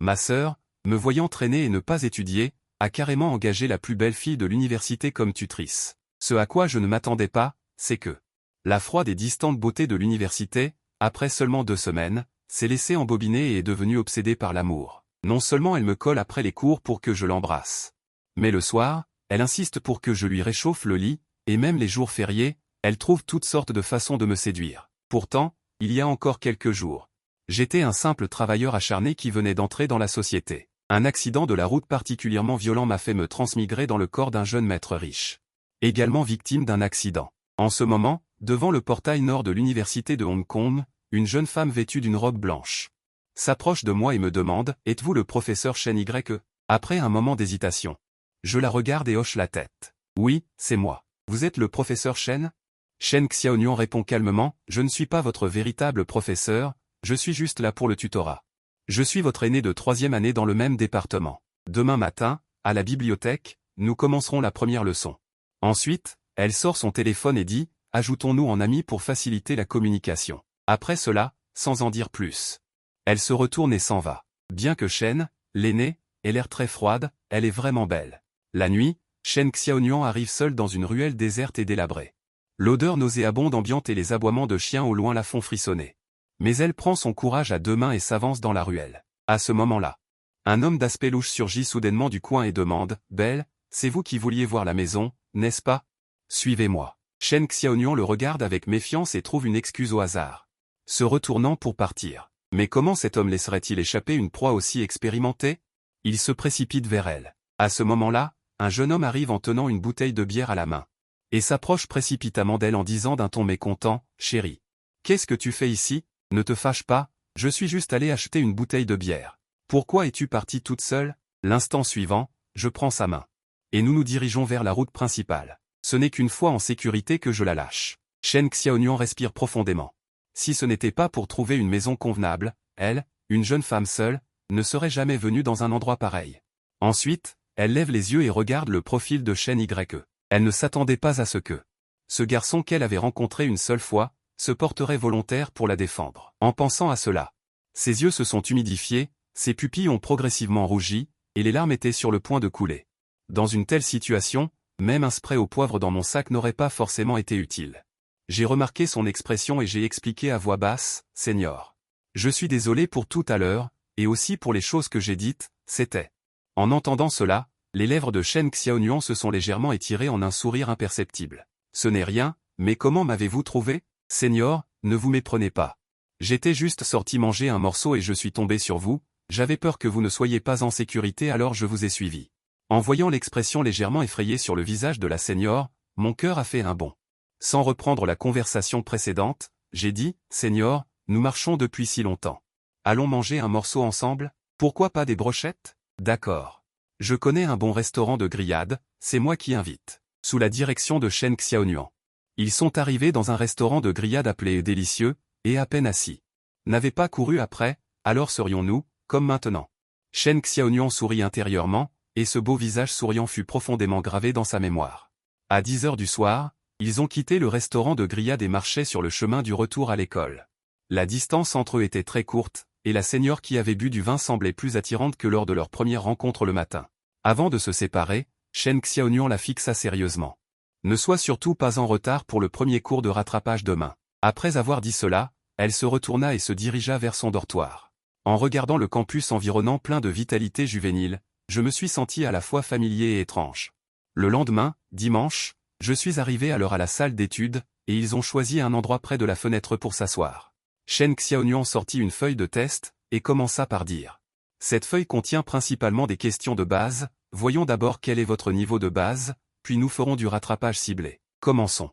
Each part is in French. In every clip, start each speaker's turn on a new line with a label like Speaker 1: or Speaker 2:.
Speaker 1: Ma sœur, me voyant traîner et ne pas étudier, a carrément engagé la plus belle fille de l'université comme tutrice. Ce à quoi je ne m'attendais pas, c'est que la froide et distante beauté de l'université, après seulement 2 semaines, s'est laissée embobiner et est devenue obsédée par l'amour. Non seulement elle me colle après les cours pour que je l'embrasse, mais le soir, elle insiste pour que je lui réchauffe le lit, et même les jours fériés, elle trouve toutes sortes de façons de me séduire. Pourtant, il y a encore quelques jours, j'étais un simple travailleur acharné qui venait d'entrer dans la société. Un accident de la route particulièrement violent m'a fait me transmigrer dans le corps d'un jeune maître riche, également victime d'un accident. En ce moment, devant le portail nord de l'université de Hong Kong, une jeune femme vêtue d'une robe blanche s'approche de moi et me demande « Êtes-vous le professeur Chen Y.E ?» Après un moment d'hésitation, je la regarde et hoche la tête. « Oui, c'est moi. Vous êtes le professeur Chen ?» Shen Xiaonian répond calmement « Je ne suis pas votre véritable professeur, je suis juste là pour le tutorat. Je suis votre aîné de 3e année dans le même département. Demain matin, à la bibliothèque, nous commencerons la première leçon. » Ensuite, elle sort son téléphone et dit « Ajoutons-nous en amis pour faciliter la communication. » Après cela, sans en dire plus, elle se retourne et s'en va. Bien que Shen, l'aînée, ait l'air très froide, elle est vraiment belle. La nuit, Shen Xiaonian arrive seule dans une ruelle déserte et délabrée. L'odeur nauséabonde ambiante et les aboiements de chiens au loin la font frissonner. Mais elle prend son courage à 2 mains et s'avance dans la ruelle. À ce moment-là, un homme d'aspect louche surgit soudainement du coin et demande « Belle, c'est vous qui vouliez voir la maison, n'est-ce pas? Suivez-moi. » Shen Xiaonian le regarde avec méfiance et trouve une excuse au hasard, se retournant pour partir. Mais comment cet homme laisserait-il échapper une proie aussi expérimentée? Il se précipite vers elle. À ce moment-là, un jeune homme arrive en tenant une bouteille de bière à la main, et s'approche précipitamment d'elle en disant d'un ton mécontent « Chérie, qu'est-ce que tu fais ici? Ne te fâche pas, je suis juste allé acheter une bouteille de bière. Pourquoi es-tu partie toute seule? » L'instant suivant, je prends sa main, et nous nous dirigeons vers la route principale. Ce n'est qu'une fois en sécurité que je la lâche. Shen Xiaonian respire profondément. Si ce n'était pas pour trouver une maison convenable, elle, une jeune femme seule, ne serait jamais venue dans un endroit pareil. Ensuite, elle lève les yeux et regarde le profil de Shen Y.E. Elle ne s'attendait pas à ce que ce garçon qu'elle avait rencontré une seule fois, se porterait volontaire pour la défendre. En pensant à cela, ses yeux se sont humidifiés, ses pupilles ont progressivement rougi, et les larmes étaient sur le point de couler. Dans une telle situation, même un spray au poivre dans mon sac n'aurait pas forcément été utile. J'ai remarqué son expression et j'ai expliqué à voix basse, « Seigneur, je suis désolé pour tout à l'heure, et aussi pour les choses que j'ai dites, c'était. » En entendant cela, les lèvres de Shen Xiaonian se sont légèrement étirées en un sourire imperceptible. « Ce n'est rien, mais comment m'avez-vous trouvé? Seigneur, ne vous méprenez pas. J'étais juste sorti manger un morceau et je suis tombé sur vous, j'avais peur que vous ne soyez pas en sécurité alors je vous ai suivi. » En voyant l'expression légèrement effrayée sur le visage de la seigneur, mon cœur a fait un bond. Sans reprendre la conversation précédente, j'ai dit, « Seigneur, nous marchons depuis si longtemps. Allons manger un morceau ensemble? Pourquoi pas des brochettes? D'accord. Je connais un bon restaurant de grillades, c'est moi qui invite. » Sous la direction de Shen Xiaonian. Ils sont arrivés dans un restaurant de grillades appelé Délicieux, et à peine assis. N'avait pas couru après, alors serions-nous, comme maintenant. Shen Xiaonian sourit intérieurement, et ce beau visage souriant fut profondément gravé dans sa mémoire. À 10 heures du soir, ils ont quitté le restaurant de grillades et marchaient sur le chemin du retour à l'école. La distance entre eux était très courte, et la seigneur qui avait bu du vin semblait plus attirante que lors de leur première rencontre le matin. Avant de se séparer, Shen Xiaonian la fixa sérieusement. « Ne sois surtout pas en retard pour le premier cours de rattrapage demain. » Après avoir dit cela, elle se retourna et se dirigea vers son dortoir. En regardant le campus environnant plein de vitalité juvénile, je me suis senti à la fois familier et étrange. Le lendemain, dimanche, je suis arrivé à l'heure à la salle d'études, et ils ont choisi un endroit près de la fenêtre pour s'asseoir. Shen Xiaonian sortit une feuille de test, et commença par dire. Cette feuille contient principalement des questions de base, voyons d'abord quel est votre niveau de base, puis nous ferons du rattrapage ciblé. Commençons.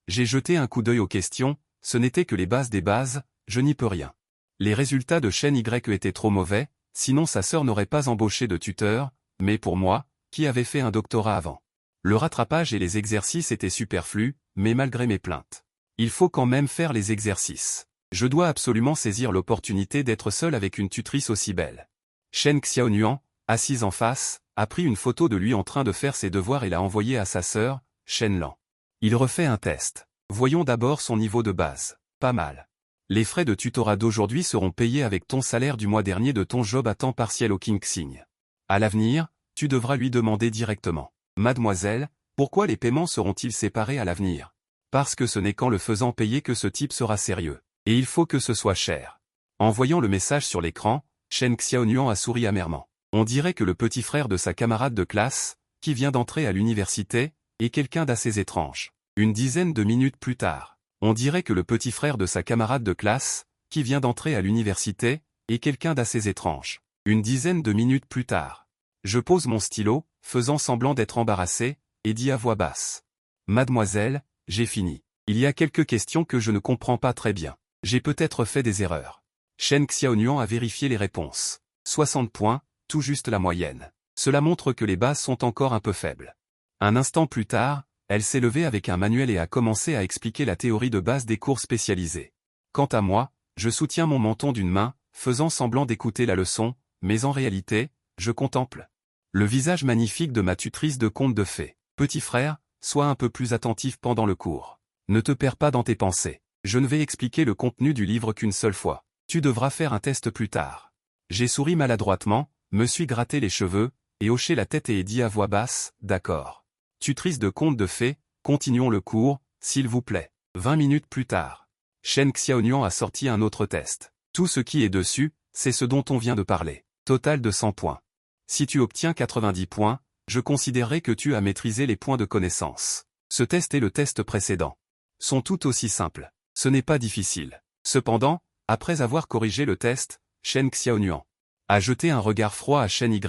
Speaker 1: J'ai jeté un coup d'œil aux questions, ce n'était que les bases des bases, je n'y peux rien. Les résultats de Shen Y étaient trop mauvais, sinon sa sœur n'aurait pas embauché de tuteur, mais pour moi, qui avait fait un doctorat avant. Le rattrapage et les exercices étaient superflus, mais malgré mes plaintes. Il faut quand même faire les exercices. Je dois absolument saisir l'opportunité d'être seul avec une tutrice aussi belle. Shen Xiaonian, assise en face, a pris une photo de lui en train de faire ses devoirs et l'a envoyée à sa sœur, Shen Lan. Il refait un test. Voyons d'abord son niveau de base. Pas mal. Les frais de tutorat d'aujourd'hui seront payés avec ton salaire du mois dernier de ton job à temps partiel au Kingxing. À l'avenir, tu devras lui demander directement. Mademoiselle, pourquoi les paiements seront-ils séparés à l'avenir? Parce que ce n'est qu'en le faisant payer que ce type sera sérieux. Et il faut que ce soit cher. En voyant le message sur l'écran, Shen Xiaonuan a souri amèrement. On dirait que le petit frère de sa camarade de classe, qui vient d'entrer à l'université, est quelqu'un d'assez étrange. Une dizaine de minutes plus tard, on dirait que le petit frère de sa camarade de classe, qui vient d'entrer à l'université, est quelqu'un d'assez étrange. Une dizaine de minutes plus tard. Je pose mon stylo, faisant semblant d'être embarrassé, et dis à voix basse. Mademoiselle, j'ai fini. Il y a quelques questions que je ne comprends pas très bien. J'ai peut-être fait des erreurs. Shen Xiaonuan a vérifié les réponses. 60 points, tout juste la moyenne. Cela montre que les bases sont encore un peu faibles. Un instant plus tard, elle s'est levée avec un manuel et a commencé à expliquer la théorie de base des cours spécialisés. Quant à moi, je soutiens mon menton d'une main, faisant semblant d'écouter la leçon, mais en réalité, je contemple le visage magnifique de ma tutrice de contes de fées. Petit frère, sois un peu plus attentif pendant le cours. Ne te perds pas dans tes pensées. Je ne vais expliquer le contenu du livre qu'une seule fois. Tu devras faire un test plus tard. J'ai souri maladroitement, me suis gratté les cheveux, et hoché la tête et ai dit à voix basse, d'accord. Tutrice de contes de fées, continuons le cours, s'il vous plaît. 20 minutes plus tard. Shen Xiaonuan a sorti un autre test. Tout ce qui est dessus, c'est ce dont on vient de parler. Total de 100 points. Si tu obtiens 90 points, je considérerai que tu as maîtrisé les points de connaissance. Ce test et le test précédent sont tout aussi simples. Ce n'est pas difficile. Cependant, après avoir corrigé le test, Shen Xiaonuan a jeté un regard froid à Shen Ye,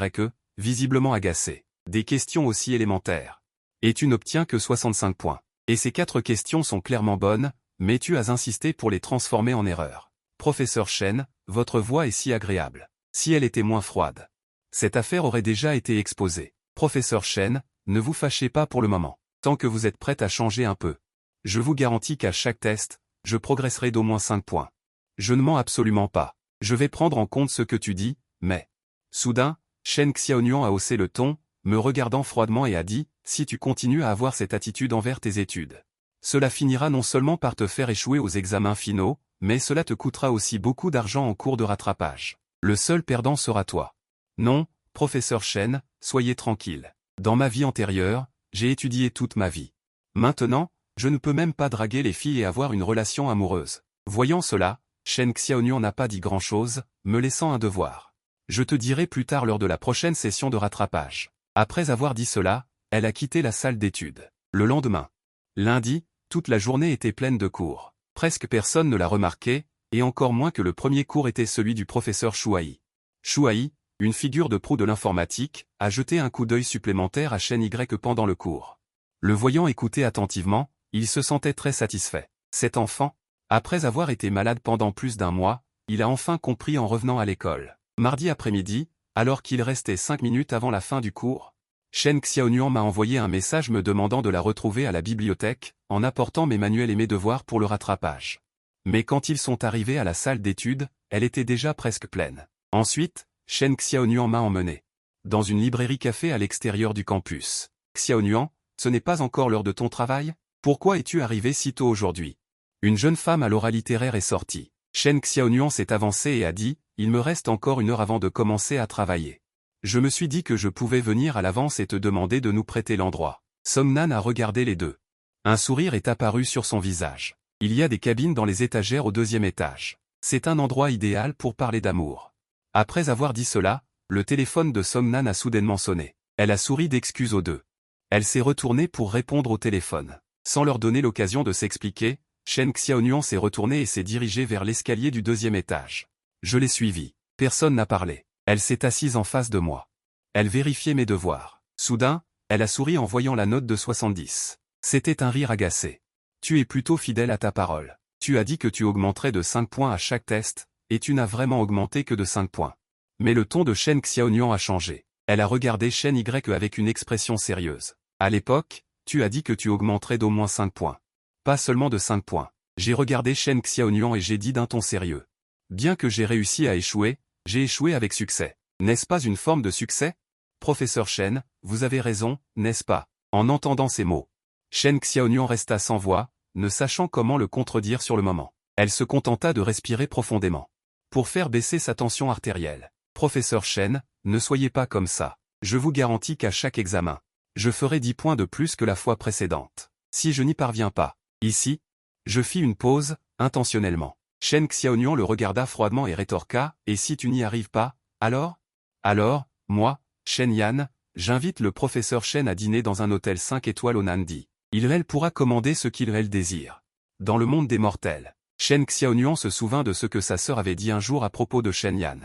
Speaker 1: visiblement agacé. Des questions aussi élémentaires. Et tu n'obtiens que 65 points. Et ces 4 questions sont clairement bonnes, mais tu as insisté pour les transformer en erreurs. Professeur Shen, votre voix est si agréable. Si elle était moins froide, cette affaire aurait déjà été exposée. Professeur Shen, ne vous fâchez pas pour le moment. Tant que vous êtes prête à changer un peu. Je vous garantis qu'à chaque test, je progresserai d'au moins 5 points. Je ne mens absolument pas. Je vais prendre en compte ce que tu dis, mais... Soudain, Shen Xiaonuan a haussé le ton, me regardant froidement et a dit, si tu continues à avoir cette attitude envers tes études, cela finira non seulement par te faire échouer aux examens finaux, mais cela te coûtera aussi beaucoup d'argent en cours de rattrapage. Le seul perdant sera toi. Non, professeur Shen, soyez tranquille. Dans ma vie antérieure, j'ai étudié toute ma vie. Maintenant, je ne peux même pas draguer les filles et avoir une relation amoureuse. Voyant cela, Shen Xiaonuan n'a pas dit grand-chose, me laissant un devoir. Je te dirai plus tard lors de la prochaine session de rattrapage. Après avoir dit cela, elle a quitté la salle d'études. Le lendemain, lundi, toute la journée était pleine de cours. Presque personne ne l'a remarqué, et encore moins que le premier cours était celui du professeur Shuai. Shuai, une figure de proue de l'informatique, a jeté un coup d'œil supplémentaire à Shen Y pendant le cours. Le voyant écouter attentivement, il se sentait très satisfait. Cet enfant, après avoir été malade pendant plus d'un mois, il a enfin compris en revenant à l'école. Mardi après-midi, alors qu'il restait 5 minutes avant la fin du cours, Shen Xiaonuan m'a envoyé un message me demandant de la retrouver à la bibliothèque, en apportant mes manuels et mes devoirs pour le rattrapage. Mais quand ils sont arrivés à la salle d'études, elle était déjà presque pleine. Ensuite, Shen Xiaonuan m'a emmené dans une librairie café à l'extérieur du campus. Xiaonuan, ce n'est pas encore l'heure de ton travail? Pourquoi es-tu arrivé si tôt aujourd'hui? Une jeune femme à l'aura littéraire est sortie. Shen Xiaonuan s'est avancé et a dit, il me reste encore 1 heure avant de commencer à travailler. Je me suis dit que je pouvais venir à l'avance et te demander de nous prêter l'endroit. Songnan a regardé les deux. Un sourire est apparu sur son visage. Il y a des cabines dans les étagères au 2e étage. C'est un endroit idéal pour parler d'amour. Après avoir dit cela, le téléphone de Songnan a soudainement sonné. Elle a souri d'excuses aux deux. Elle s'est retournée pour répondre au téléphone. Sans leur donner l'occasion de s'expliquer, Shen Xiaonuan s'est retourné et s'est dirigé vers l'escalier du 2e étage. Je l'ai suivi. Personne n'a parlé. Elle s'est assise en face de moi. Elle vérifiait mes devoirs. Soudain, elle a souri en voyant la note de 70. C'était un rire agacé. Tu es plutôt fidèle à ta parole. Tu as dit que tu augmenterais de 5 points à chaque test, et tu n'as vraiment augmenté que de 5 points. Mais le ton de Shen Xiaonuan a changé. Elle a regardé Shen Y avec une expression sérieuse. À l'époque, tu as dit que tu augmenterais d'au moins 5 points. Pas seulement de 5 points. J'ai regardé Shen Xiaonuan et j'ai dit d'un ton sérieux. Bien que j'ai réussi à échouer, j'ai échoué avec succès. N'est-ce pas une forme de succès? Professeur Shen, vous avez raison, n'est-ce pas? En entendant ces mots, Shen Xiaonuan resta sans voix, ne sachant comment le contredire sur le moment. Elle se contenta de respirer profondément. Pour faire baisser sa tension artérielle. Professeur Chen, ne soyez pas comme ça. Je vous garantis qu'à chaque examen, je ferai 10 points de plus que la fois précédente. Si je n'y parviens pas, ici, je fis une pause, intentionnellement. Shen Xiaonian le regarda froidement et rétorqua, « Et si tu n'y arrives pas, alors ?» « Alors, moi, Shen Yan, j'invite le professeur Shen à dîner dans un hôtel 5 étoiles au Nandi. Elle pourra commander ce qu'il désire. » Dans le monde des mortels, Shen Xiaonian se souvint de ce que sa sœur avait dit un jour à propos de Shen Yan.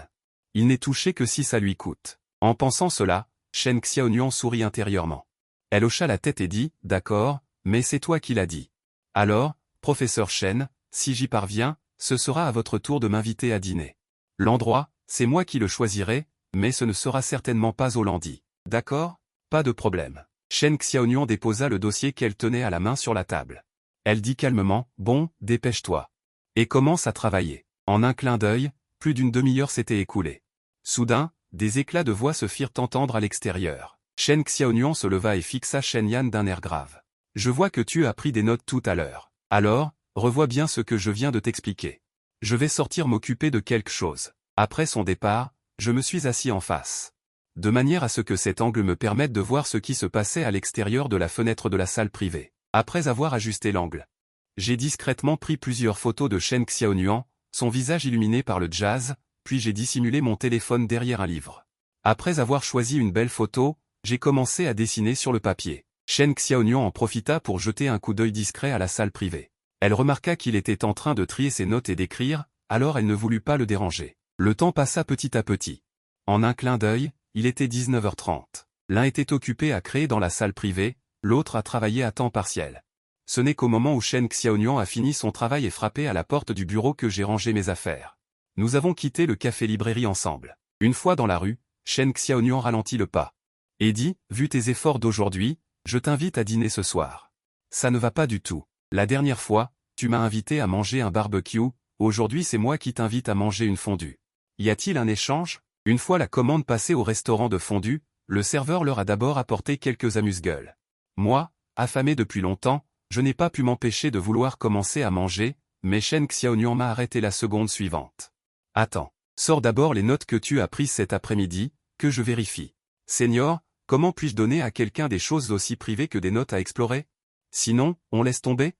Speaker 1: Il n'est touché que si ça lui coûte. En pensant cela, Shen Xiaonian sourit intérieurement. Elle hocha la tête et dit, « D'accord, mais c'est toi qui l'as dit. Alors, professeur Shen, si j'y parviens, ce sera à votre tour de m'inviter à dîner. L'endroit, c'est moi qui le choisirai, mais ce ne sera certainement pas au Landi. D'accord? Pas de problème. » Shen Xiaonian déposa le dossier qu'elle tenait à la main sur la table. Elle dit calmement, « Bon, dépêche-toi. » Et commence à travailler. En un clin d'œil, plus d'une demi-heure s'était écoulée. Soudain, des éclats de voix se firent entendre à l'extérieur. Shen Xiaonian se leva et fixa Shen Yan d'un air grave. « Je vois que tu as pris des notes tout à l'heure. Alors, revois bien ce que je viens de t'expliquer. Je vais sortir m'occuper de quelque chose. » Après son départ, je me suis assis en face. De manière à ce que cet angle me permette de voir ce qui se passait à l'extérieur de la fenêtre de la salle privée. Après avoir ajusté l'angle, j'ai discrètement pris plusieurs photos de Shen Xiaonian, son visage illuminé par le jazz, puis j'ai dissimulé mon téléphone derrière un livre. Après avoir choisi une belle photo, j'ai commencé à dessiner sur le papier. Shen Xiaonian en profita pour jeter un coup d'œil discret à la salle privée. Elle remarqua qu'il était en train de trier ses notes et d'écrire, alors elle ne voulut pas le déranger. Le temps passa petit à petit. En un clin d'œil, il était 19h30. L'un était occupé à créer dans la salle privée, l'autre à travailler à temps partiel. Ce n'est qu'au moment où Shen Xiaonian a fini son travail et frappé à la porte du bureau que j'ai rangé mes affaires. Nous avons quitté le café-librairie ensemble. Une fois dans la rue, Shen Xiaonian ralentit le pas. Et dit, « Vu tes efforts d'aujourd'hui, je t'invite à dîner ce soir. » Ça ne va pas du tout. La dernière fois, tu m'as invité à manger un barbecue, aujourd'hui c'est moi qui t'invite à manger une fondue. Y a-t-il un échange? Une fois la commande passée au restaurant de fondue, le serveur leur a d'abord apporté quelques amuse-gueules. Moi, affamé depuis longtemps, je n'ai pas pu m'empêcher de vouloir commencer à manger, mais Shen Xiaonian m'a arrêté la seconde suivante. « Attends, sors d'abord les notes que tu as prises cet après-midi, que je vérifie. Senior, comment puis-je donner à quelqu'un des choses aussi privées que des notes à explorer? Sinon, on laisse tomber ?»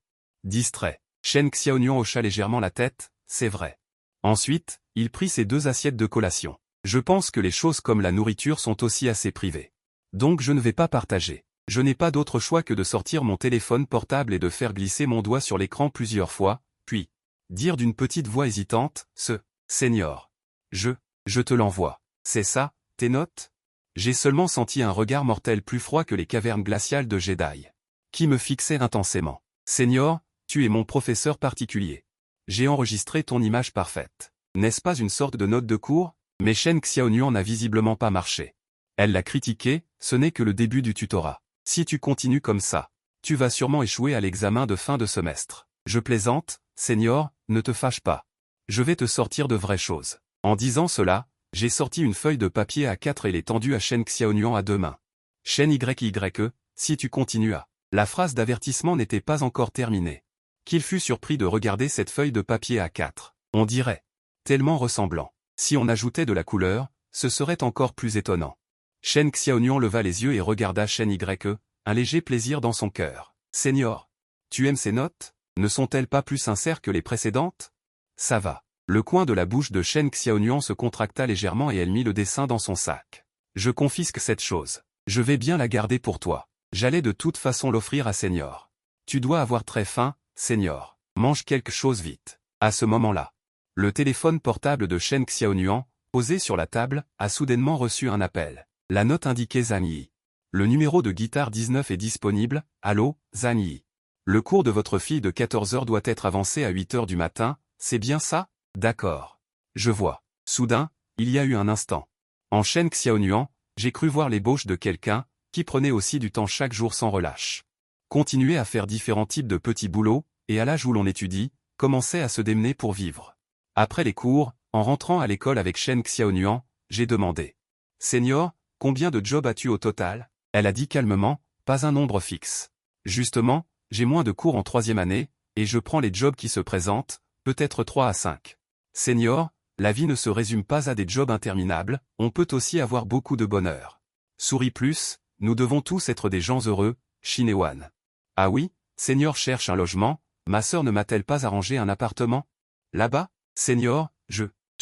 Speaker 1: Distrait, Shen Xiaonian hocha légèrement la tête, « C'est vrai. » Ensuite, il prit ses 2 assiettes de collation. « Je pense que les choses comme la nourriture sont aussi assez privées. Donc je ne vais pas partager. Je n'ai pas d'autre choix que de sortir mon téléphone portable et de faire glisser mon doigt sur l'écran plusieurs fois, puis dire d'une petite voix hésitante, « Senior. Je te l'envoie. C'est ça, tes notes ?» J'ai seulement senti un regard mortel plus froid que les cavernes glaciales de Jedi, qui me fixait intensément. « Senior, tu es mon professeur particulier. J'ai enregistré ton image parfaite. N'est-ce pas une sorte de note de cours ?» Mais Shen Xiaonian n'a visiblement pas marché. Elle l'a critiqué, ce n'est que le début du tutorat. Si tu continues comme ça, tu vas sûrement échouer à l'examen de fin de semestre. Je plaisante, Senior, ne te fâche pas. Je vais te sortir de vraies choses. En disant cela, j'ai sorti une feuille de papier A4 et l'ai tendue à Shen Xiaonian à 2 mains. Shen YYE, si tu continues à... La phrase d'avertissement n'était pas encore terminée. Qu'il fut surpris de regarder cette feuille de papier A4. On dirait. Tellement ressemblant. Si on ajoutait de la couleur, ce serait encore plus étonnant. Shen Xiaonian leva les yeux et regarda Shen YE, un léger plaisir dans son cœur. « Senior, tu aimes ces notes? Ne sont-elles pas plus sincères que les précédentes? » Ça va. Le coin de la bouche de Shen Xiaonian se contracta légèrement et elle mit le dessin dans son sac. « Je confisque cette chose. Je vais bien la garder pour toi. J'allais de toute façon l'offrir à Senior. Tu dois avoir très faim, Senior. Mange quelque chose vite. » À ce moment-là, le téléphone portable de Shen Xiaonian, posé sur la table, a soudainement reçu un appel. La note indiquait Zhang Yi. Le numéro de guitare 19 est disponible. Allô, Zhang Yi. Le cours de votre fille de 14 heures doit être avancé à 8 heures du matin, c'est bien ça? D'accord. Je vois. Soudain, il y a eu un instant. En Shen Xiaonian, j'ai cru voir l'ébauche de quelqu'un, qui prenait aussi du temps chaque jour sans relâche. Continuait à faire différents types de petits boulots, et à l'âge où l'on étudie, commençait à se démener pour vivre. Après les cours, en rentrant à l'école avec Shen Xiaonian, j'ai demandé. « Senior, combien de jobs as-tu au total ?» Elle a dit calmement, « Pas un nombre fixe. Justement, j'ai moins de cours en 3e année, et je prends les jobs qui se présentent, peut-être 3 à 5. Senior, la vie ne se résume pas à des jobs interminables, on peut aussi avoir beaucoup de bonheur. Souris plus, nous devons tous être des gens heureux, Shinewan. Ah oui, Senior cherche un logement, ma sœur ne m'a-t-elle pas arrangé un appartement? Là-bas, Senior,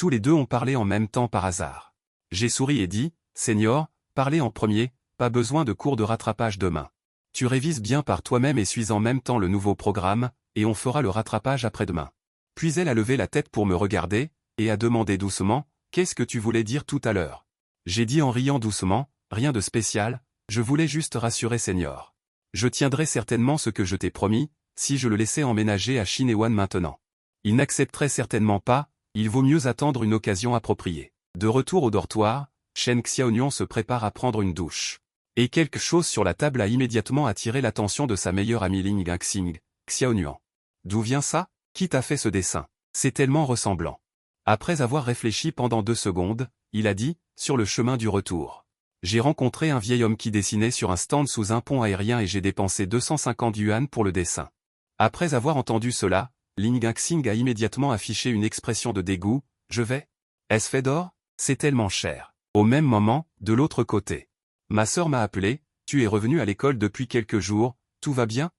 Speaker 1: Tous les deux ont parlé en même temps par hasard. J'ai souri et dit, Senior, parlez en premier, pas besoin de cours de rattrapage demain. Tu révises bien par toi-même et suis en même temps le nouveau programme, et on fera le rattrapage après-demain. Puis elle a levé la tête pour me regarder, et a demandé doucement, qu'est-ce que tu voulais dire tout à l'heure? J'ai dit en riant doucement, rien de spécial, je voulais juste rassurer Senior. Je tiendrai certainement ce que je t'ai promis, si je le laissais emménager à Shinewan maintenant. Il n'accepterait certainement pas, il vaut mieux attendre une occasion appropriée. De retour au dortoir, Shen Xiaonian se prépare à prendre une douche. Et quelque chose sur la table a immédiatement attiré l'attention de sa meilleure amie Ling Gaxing, Xiaonian. D'où vient ça? Qui t'a fait ce dessin? C'est tellement ressemblant. Après avoir réfléchi pendant 2 secondes, il a dit, sur le chemin du retour. J'ai rencontré un vieil homme qui dessinait sur un stand sous un pont aérien et j'ai dépensé 250 yuan pour le dessin. Après avoir entendu cela, Ling Gaxing a immédiatement affiché une expression de dégoût, je vais? Est-ce fait d'or? C'est tellement cher. Au même moment, de l'autre côté. Ma sœur m'a appelé, tu es revenue à l'école depuis quelques jours, tout va bien?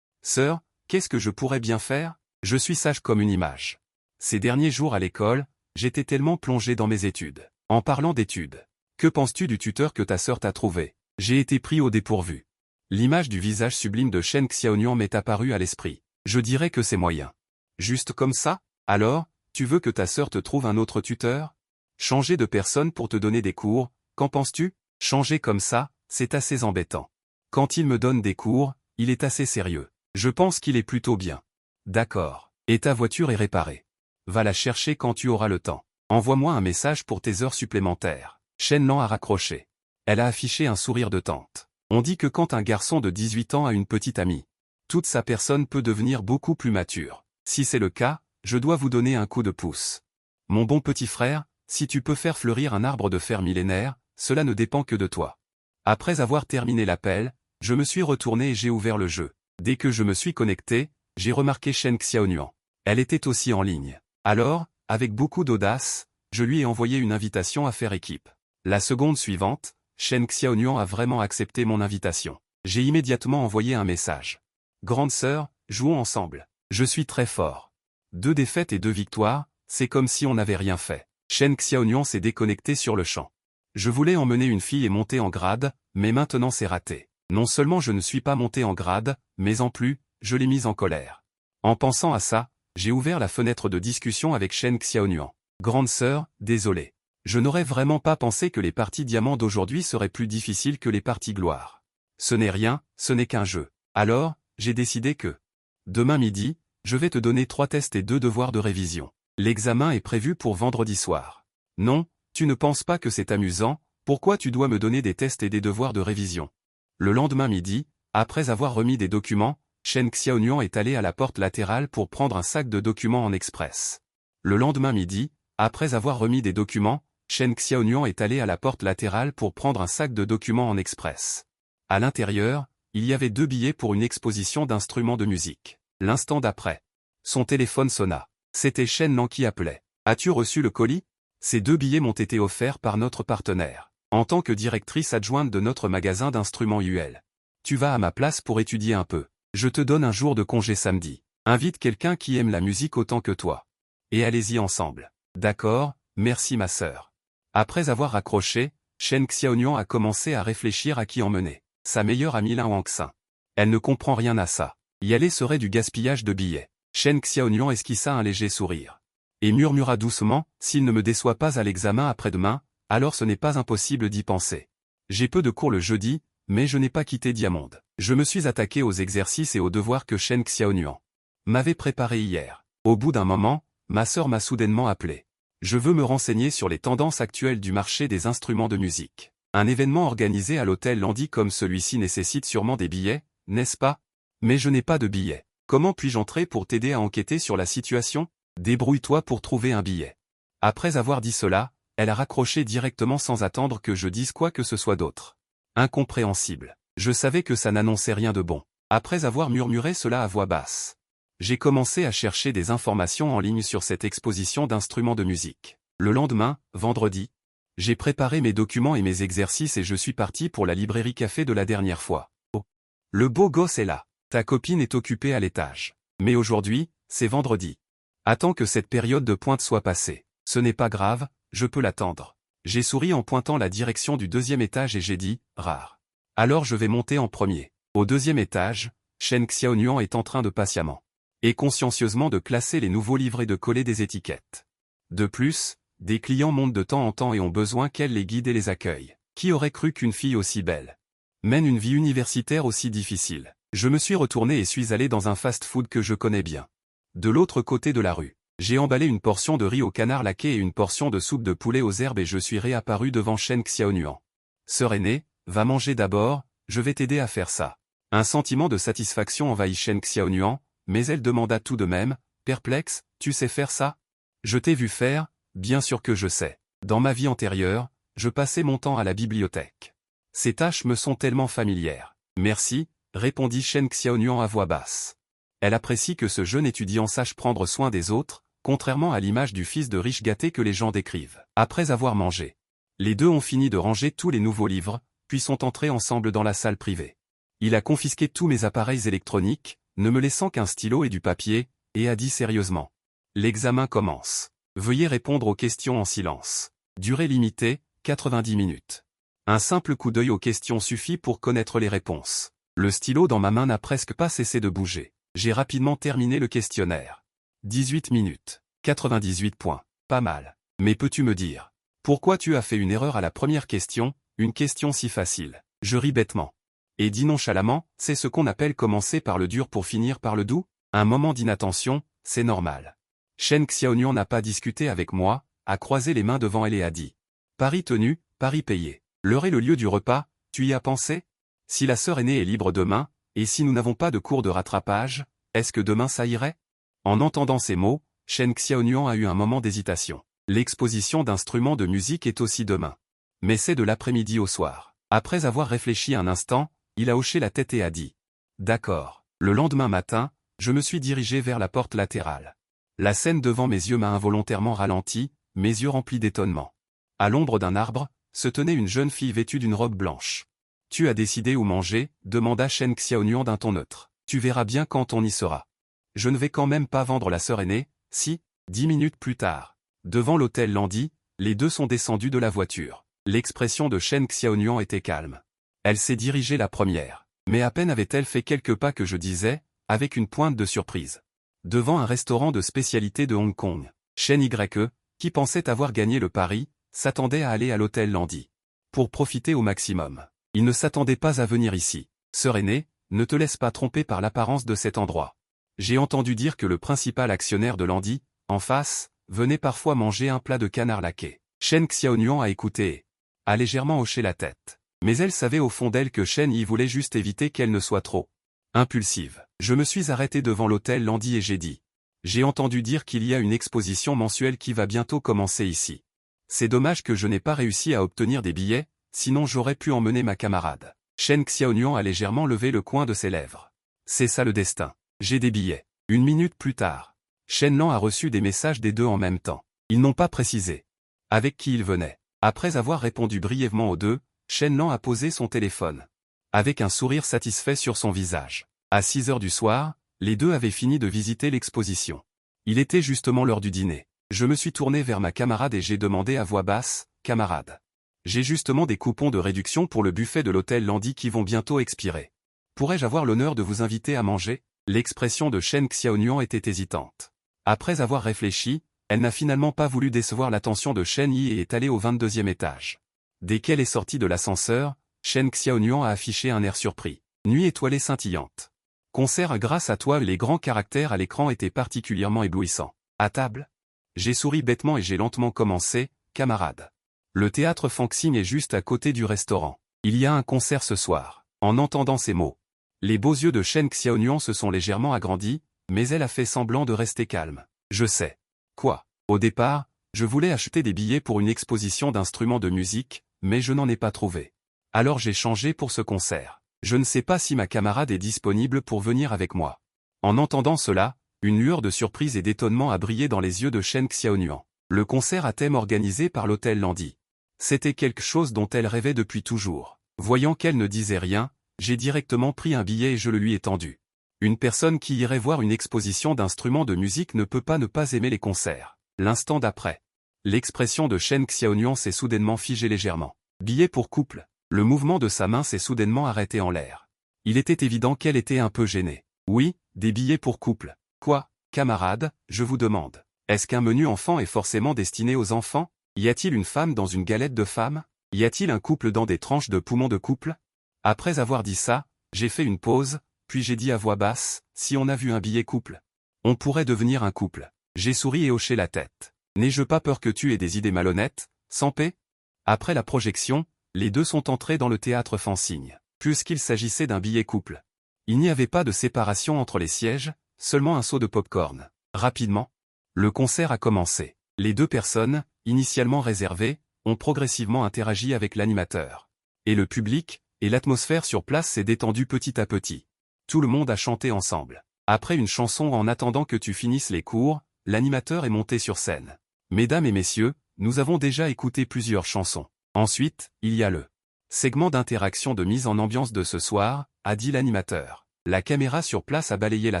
Speaker 1: Sœur, qu'est-ce que je pourrais bien faire? Je suis sage comme une image. Ces derniers jours à l'école, j'étais tellement plongé dans mes études. En parlant d'études, que penses-tu du tuteur que ta sœur t'a trouvé? J'ai été pris au dépourvu. L'image du visage sublime de Shen Xiaonian m'est apparue à l'esprit. Je dirais que c'est moyen. Juste comme ça? Alors, tu veux que ta sœur te trouve un autre tuteur? Changer de personne pour te donner des cours, qu'en penses-tu? Changer comme ça, c'est assez embêtant. Quand il me donne des cours, il est assez sérieux. Je pense qu'il est plutôt bien. D'accord. Et ta voiture est réparée. Va la chercher quand tu auras le temps. Envoie-moi un message pour tes heures supplémentaires. Shen Lan a raccroché. Elle a affiché un sourire de tante. On dit que quand un garçon de 18 ans a une petite amie, toute sa personne peut devenir beaucoup plus mature. Si c'est le cas, je dois vous donner un coup de pouce. Mon bon petit frère, si tu peux faire fleurir un arbre de fer millénaire, cela ne dépend que de toi. Après avoir terminé l'appel, je me suis retourné et j'ai ouvert le jeu. Dès que je me suis connecté, j'ai remarqué Shen Xiaonian. Elle était aussi en ligne. Alors, avec beaucoup d'audace, je lui ai envoyé une invitation à faire équipe. La seconde suivante, Shen Xiaonian a vraiment accepté mon invitation. J'ai immédiatement envoyé un message. Grande sœur, jouons ensemble. Je suis très fort. 2 défaites et 2 victoires, c'est comme si on n'avait rien fait. Shen Xiaonian s'est déconnecté sur le champ. Je voulais emmener une fille et monter en grade, mais maintenant c'est raté. Non seulement je ne suis pas monté en grade, mais en plus, je l'ai mise en colère. En pensant à ça, j'ai ouvert la fenêtre de discussion avec Shen Xiaonian. Grande sœur, désolé. Je n'aurais vraiment pas pensé que les parties diamants d'aujourd'hui seraient plus difficiles que les parties gloire. Ce n'est rien, ce n'est qu'un jeu. Alors, j'ai décidé que demain midi, je vais te donner 3 tests et 2 devoirs de révision. L'examen est prévu pour vendredi soir. Non, tu ne penses pas que c'est amusant, pourquoi tu dois me donner des tests et des devoirs de révision? Le lendemain midi, après avoir remis des documents, Shen Xiaonian est allé à la porte latérale pour prendre un sac de documents en express. Le lendemain midi, après avoir remis des documents, Shen Xiaonian est allé à la porte latérale pour prendre un sac de documents en express. À l'intérieur, il y avait 2 billets pour une exposition d'instruments de musique. L'instant d'après, son téléphone sonna. C'était Shen Lan qui appelait. As-tu reçu le colis? Ces 2 billets m'ont été offerts par notre partenaire. En tant que directrice adjointe de notre magasin d'instruments UL. Tu vas à ma place pour étudier un peu. Je te donne un jour de congé samedi. Invite quelqu'un qui aime la musique autant que toi. Et allez-y ensemble. D'accord, merci ma sœur. Après avoir raccroché, Shen Xiaonian a commencé à réfléchir à qui emmener. Sa meilleure amie Lin Wangxin. Elle ne comprend rien à ça. Y aller serait du gaspillage de billets. Shen Xiaonian esquissa un léger sourire. Et murmura doucement, s'il ne me déçoit pas à l'examen après-demain, alors ce n'est pas impossible d'y penser. J'ai peu de cours le jeudi, mais je n'ai pas quitté Diamond. Je me suis attaqué aux exercices et aux devoirs que Shen Xiaonian m'avait préparés hier. Au bout d'un moment, ma sœur m'a soudainement appelé. Je veux me renseigner sur les tendances actuelles du marché des instruments de musique. Un événement organisé à l'hôtel Landy comme celui-ci nécessite sûrement des billets, n'est-ce pas? Mais je n'ai pas de billets. Comment puis-je entrer pour t'aider à enquêter sur la situation? Débrouille-toi pour trouver un billet. Après avoir dit cela, elle a raccroché directement sans attendre que je dise quoi que ce soit d'autre. Incompréhensible. Je savais que ça n'annonçait rien de bon. Après avoir murmuré cela à voix basse, J'ai commencé à chercher des informations en ligne sur cette exposition d'instruments de musique. Le lendemain, vendredi, j'ai préparé mes documents et mes exercices et je suis parti pour la librairie café de la dernière fois. Oh. Le beau gosse est là. Ta copine est occupée à l'étage. Mais aujourd'hui, c'est vendredi. Attends que cette période de pointe soit passée. Ce n'est pas grave, je peux l'attendre. J'ai souri en pointant la direction du deuxième étage et j'ai dit, rare. Alors je vais monter en premier. Au deuxième étage, Shen Xiaonuan est en train de patiemment et consciencieusement de classer les nouveaux livres et de coller des étiquettes. De plus, des clients montent de temps en temps et ont besoin qu'elle les guide et les accueille. Qui aurait cru qu'une fille aussi belle mène une vie universitaire aussi difficile? Je me suis retourné et suis allé dans un fast-food que je connais bien. De l'autre côté de la rue, j'ai emballé une portion de riz au canard laqué et une portion de soupe de poulet aux herbes et je suis réapparu devant Shen Xiaonuan. Sœur aînée, va manger d'abord, je vais t'aider à faire ça. Un sentiment de satisfaction envahit Shen Xiaonuan, mais elle demanda tout de même, perplexe, tu sais faire ça? Je t'ai vu faire, bien sûr que je sais. Dans ma vie antérieure, je passais mon temps à la bibliothèque. Ces tâches me sont tellement familières. Merci, répondit Shen Xiaonuan à voix basse. Elle apprécie que ce jeune étudiant sache prendre soin des autres, contrairement à l'image du fils de riche gâté que les gens décrivent. Après avoir mangé, les deux ont fini de ranger tous les nouveaux livres, puis sont entrés ensemble dans la salle privée. Il a confisqué tous mes appareils électroniques, ne me laissant qu'un stylo et du papier, et a dit sérieusement. L'examen commence. Veuillez répondre aux questions en silence. Durée limitée, 90 minutes. Un simple coup d'œil aux questions suffit pour connaître les réponses. Le stylo dans ma main n'a presque pas cessé de bouger. J'ai rapidement terminé le questionnaire. 18 minutes. 98 points. Pas mal. Mais peux-tu me dire pourquoi tu as fait une erreur à la première question, une question si facile? Je ris bêtement. Et dis nonchalamment, c'est ce qu'on appelle commencer par le dur pour finir par le doux? Un moment d'inattention, c'est normal. Shen Xiaonuan n'a pas discuté avec moi, a croisé les mains devant elle et a dit. Pari tenu, pari payé. L'heure est le lieu du repas, tu y as pensé? Si la sœur aînée est libre demain, et si nous n'avons pas de cours de rattrapage, est-ce que demain ça irait? En entendant ces mots, Shen Xiaonuan a eu un moment d'hésitation. L'exposition d'instruments de musique est aussi demain. Mais c'est de l'après-midi au soir. Après avoir réfléchi un instant, il a hoché la tête et a dit. D'accord. Le lendemain matin, je me suis dirigé vers la porte latérale. La scène devant mes yeux m'a involontairement ralenti, mes yeux remplis d'étonnement. À l'ombre d'un arbre, se tenait une jeune fille vêtue d'une robe blanche. Tu as décidé où manger? Demanda Shen Xiaonuan d'un ton neutre. Tu verras bien quand on y sera. Je ne vais quand même pas vendre la sœur aînée, si, 10 minutes plus tard. Devant l'hôtel Landy, les deux sont descendus de la voiture. L'expression de Shen Xiaonuan était calme. Elle s'est dirigée la première. Mais à peine avait-elle fait quelques pas que je disais, avec une pointe de surprise. Devant un restaurant de spécialité de Hong Kong, Shen Y, qui pensait avoir gagné le pari, s'attendait à aller à l'hôtel Landy. Pour profiter au maximum. Il ne s'attendait pas à venir ici. Sœur aînée, ne te laisse pas tromper par l'apparence de cet endroit. J'ai entendu dire que le principal actionnaire de Landy, en face, venait parfois manger un plat de canard laqué. Shen Xiaonuan a écouté et a légèrement hoché la tête. Mais elle savait au fond d'elle que Shen y voulait juste éviter qu'elle ne soit trop impulsive. Je me suis arrêté devant l'hôtel Landy et j'ai dit. J'ai entendu dire qu'il y a une exposition mensuelle qui va bientôt commencer ici. C'est dommage que je n'ai pas réussi à obtenir des billets, sinon j'aurais pu emmener ma camarade. Shen Xiaonuan a légèrement levé le coin de ses lèvres. C'est ça le destin. J'ai des billets. Une minute plus tard. Shen Lan a reçu des messages des deux en même temps. Ils n'ont pas précisé avec qui ils venaient. Après avoir répondu brièvement aux deux, Shen Lan a posé son téléphone. Avec un sourire satisfait sur son visage. À 6 heures du soir, les deux avaient fini de visiter l'exposition. Il était justement l'heure du dîner. Je me suis tourné vers ma camarade et j'ai demandé à voix basse, camarade. J'ai justement des coupons de réduction pour le buffet de l'hôtel Landy qui vont bientôt expirer. Pourrais-je avoir l'honneur de vous inviter à manger? L'expression de Shen Xiaonuan était hésitante. Après avoir réfléchi, elle n'a finalement pas voulu décevoir l'attention de Shen Yi et est allée au 22e étage. Dès qu'elle est sortie de l'ascenseur, Shen Xiaonuan a affiché un air surpris. Nuit étoilée scintillante. Concert grâce à toi, les grands caractères à l'écran étaient particulièrement éblouissants. À table? J'ai souri bêtement et j'ai lentement commencé, camarade. Le théâtre Fanxing est juste à côté du restaurant. Il y a un concert ce soir. En entendant ces mots, les beaux yeux de Shen Xiaonuan se sont légèrement agrandis, mais elle a fait semblant de rester calme. Je sais. Quoi? Au départ, je voulais acheter des billets pour une exposition d'instruments de musique, mais je n'en ai pas trouvé. Alors j'ai changé pour ce concert. Je ne sais pas si ma camarade est disponible pour venir avec moi. En entendant cela, Une lueur de surprise et d'étonnement a brillé dans les yeux de Shen Xiaonuan. Le concert à thème organisé par l'hôtel Landy. C'était quelque chose dont elle rêvait depuis toujours. Voyant qu'elle ne disait rien, j'ai directement pris un billet et je le lui ai tendu. Une personne qui irait voir une exposition d'instruments de musique ne peut pas ne pas aimer les concerts. L'instant d'après. L'expression de Shen Xiaonuan s'est soudainement figée légèrement. Billet pour couple. Le mouvement de sa main s'est soudainement arrêté en l'air. Il était évident qu'elle était un peu gênée. Oui, des billets pour couple. Quoi, camarade, je vous demande. Est-ce qu'un menu enfant est forcément destiné aux enfants? Y a-t-il une femme dans une galette de femmes? Y a-t-il un couple dans des tranches de poumons de couple? Après avoir dit ça, j'ai fait une pause, puis j'ai dit à voix basse, si on a vu un billet couple, on pourrait devenir un couple. J'ai souri et hoché la tête. N'ai-je pas peur que tu aies des idées malhonnêtes, sans paix? Après la projection, les deux sont entrés dans le théâtre Fansigne, puisqu'il s'agissait d'un billet couple. Il n'y avait pas de séparation entre les sièges, seulement un seau de pop-corn. Rapidement, le concert a commencé. Les deux personnes, initialement réservées, ont progressivement interagi avec l'animateur. Et le public, et l'atmosphère sur place s'est détendue petit à petit. Tout le monde a chanté ensemble. Après une chanson en attendant que tu finisses les cours, l'animateur est monté sur scène. Mesdames et messieurs, nous avons déjà écouté plusieurs chansons. Ensuite, il y a le segment d'interaction de mise en ambiance de ce soir, a dit l'animateur. La caméra sur place a balayé la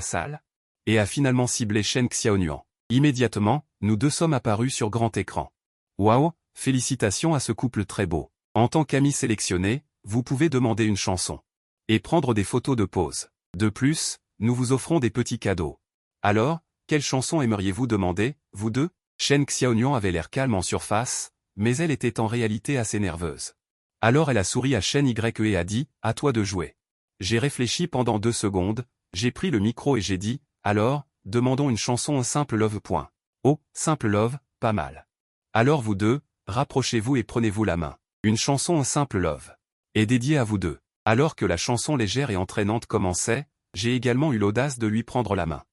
Speaker 1: salle, et a finalement ciblé Shen Xiaonuan. Immédiatement, nous deux sommes apparus sur grand écran. Waouh, félicitations à ce couple très beau. En tant qu'ami sélectionné, vous pouvez demander une chanson. Et prendre des photos de pause. De plus, nous vous offrons des petits cadeaux. Alors, quelle chanson aimeriez-vous demander, vous deux? Shen Xiaonuan avait l'air calme en surface, mais elle était en réalité assez nerveuse. Alors elle a souri à Shen Ye et a dit, à toi de jouer. J'ai réfléchi pendant 2 secondes, j'ai pris le micro et j'ai dit, alors, demandons une chanson en simple love. Oh, simple love, pas mal. Alors vous deux, rapprochez-vous et prenez-vous la main. Une chanson en simple love. Est dédiée à vous deux. Alors que la chanson légère et entraînante commençait, j'ai également eu l'audace de lui prendre la main.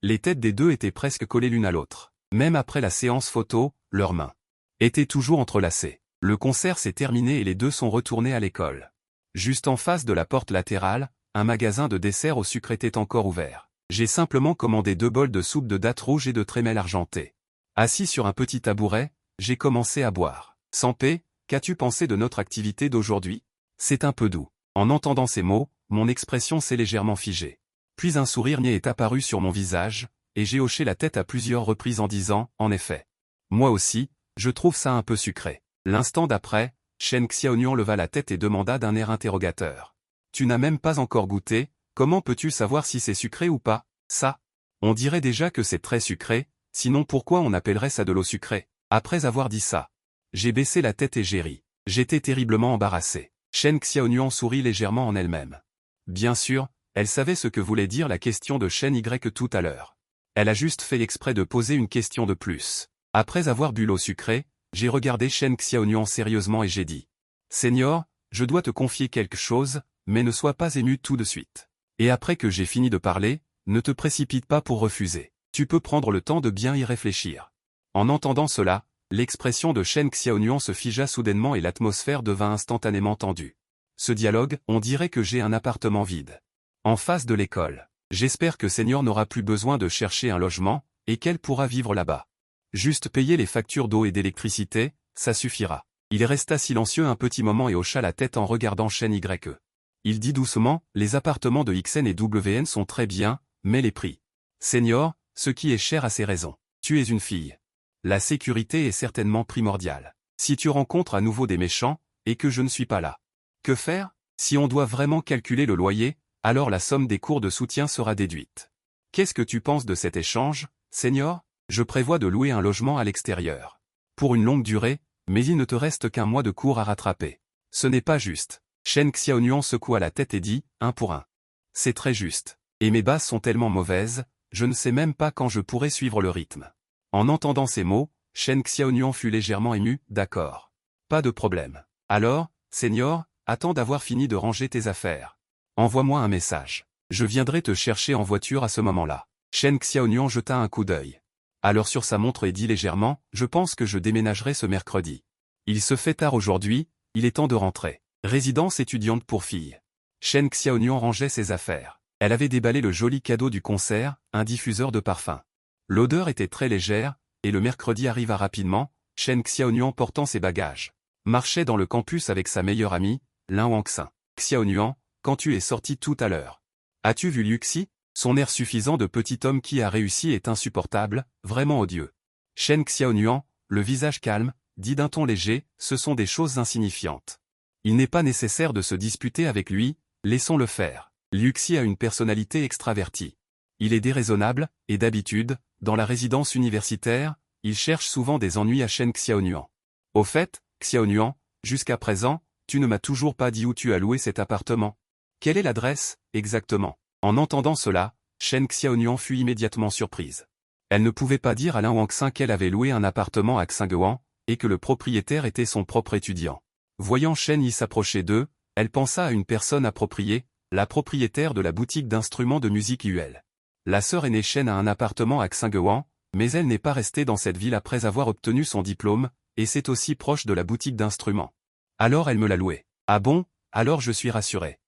Speaker 1: Les têtes des deux étaient presque collées l'une à l'autre. Même après la séance photo, leurs mains étaient toujours entrelacées. Le concert s'est terminé et les deux sont retournés à l'école. Juste en face de la porte latérale, un magasin de desserts au sucre était encore ouvert. J'ai simplement commandé 2 bols de soupe de dattes rouges et de trémel argenté. Assis sur un petit tabouret, j'ai commencé à boire. Sans paix, qu'as-tu pensé de notre activité d'aujourd'hui? C'est un peu doux. En entendant ces mots, mon expression s'est légèrement figée. Puis un sourire niais est apparu sur mon visage, et j'ai hoché la tête à plusieurs reprises en disant, en effet. Moi aussi, je trouve ça un peu sucré. L'instant d'après, Shen Xiaonuan leva la tête et demanda d'un air interrogateur. Tu n'as même pas encore goûté, comment peux-tu savoir si c'est sucré ou pas? Ça, on dirait déjà que c'est très sucré, sinon pourquoi on appellerait ça de l'eau sucrée? Après avoir dit ça, j'ai baissé la tête et j'ai ri. J'étais terriblement embarrassé. Shen Xiaonuan sourit légèrement en elle-même. Bien sûr, elle savait ce que voulait dire la question de Shen Y tout à l'heure. Elle a juste fait exprès de poser une question de plus. Après avoir bu l'eau sucrée, j'ai regardé Shen Xiaonuan sérieusement et j'ai dit. Seigneur, je dois te confier quelque chose, mais ne sois pas ému tout de suite. Et après que j'ai fini de parler, ne te précipite pas pour refuser. Tu peux prendre le temps de bien y réfléchir. En entendant cela, l'expression de Shen Xiaonuan se figea soudainement et l'atmosphère devint instantanément tendue. Ce dialogue, on dirait que j'ai un appartement vide. En face de l'école. J'espère que Seigneur n'aura plus besoin de chercher un logement, et qu'elle pourra vivre là-bas. Juste payer les factures d'eau et d'électricité, ça suffira. Il resta silencieux un petit moment et hocha la tête en regardant Shen Y. Il dit doucement, les appartements de XN et WN sont très bien, mais les prix. Seigneur, ce qui est cher a ses raisons. Tu es une fille. La sécurité est certainement primordiale. Si tu rencontres à nouveau des méchants, et que je ne suis pas là. Que faire? Si on doit vraiment calculer le loyer, alors la somme des cours de soutien sera déduite. Qu'est-ce que tu penses de cet échange, Seigneur? Je prévois de louer un logement à l'extérieur. Pour une longue durée, mais il ne te reste qu'un mois de cours à rattraper. Ce n'est pas juste. Shen Xiaonuan secoua la tête et dit, 1 pour 1. C'est très juste. Et mes bases sont tellement mauvaises, je ne sais même pas quand je pourrai suivre le rythme. En entendant ces mots, Shen Xiaonuan fut légèrement ému, d'accord. Pas de problème. Alors, Seigneur, attends d'avoir fini de ranger tes affaires. Envoie-moi un message. Je viendrai te chercher en voiture à ce moment-là. Shen Xiaonuan jeta un coup d'œil. Alors sur sa montre et dit légèrement, je pense que je déménagerai ce mercredi. Il se fait tard aujourd'hui, il est temps de rentrer. Résidence étudiante pour filles. Shen Xiaonuan rangeait ses affaires. Elle avait déballé le joli cadeau du concert, un diffuseur de parfum. L'odeur était très légère, et le mercredi arriva rapidement, Chen Xiaonuan portant ses bagages. Marchait dans le campus avec sa meilleure amie, Lin Wangxin. Xiaonuan, quand tu es sorti tout à l'heure. As-tu vu Luxi? Son air suffisant de petit homme qui a réussi est insupportable, vraiment odieux. Chen Xiaonuan, le visage calme, dit d'un ton léger, ce sont des choses insignifiantes. Il n'est pas nécessaire de se disputer avec lui, laissons-le faire. Luxi a une personnalité extravertie. Il est déraisonnable, et d'habitude, dans la résidence universitaire, il cherche souvent des ennuis à Chen Xiaonuan. Au fait, Xiaonuan, jusqu'à présent, tu ne m'as toujours pas dit où tu as loué cet appartement. Quelle est l'adresse, exactement? En entendant cela, Chen Xiaonuan fut immédiatement surprise. Elle ne pouvait pas dire à Lin Wangxin qu'elle avait loué un appartement à Xinguan, et que le propriétaire était son propre étudiant. Voyant Chen Yi s'approcher d'eux, elle pensa à une personne appropriée, la propriétaire de la boutique d'instruments de musique UL. La sœur aînée Chen a un appartement à Xinguan, mais elle n'est pas restée dans cette ville après avoir obtenu son diplôme, et c'est aussi proche de la boutique d'instruments. Alors elle me l'a loué. Ah bon, alors je suis rassuré.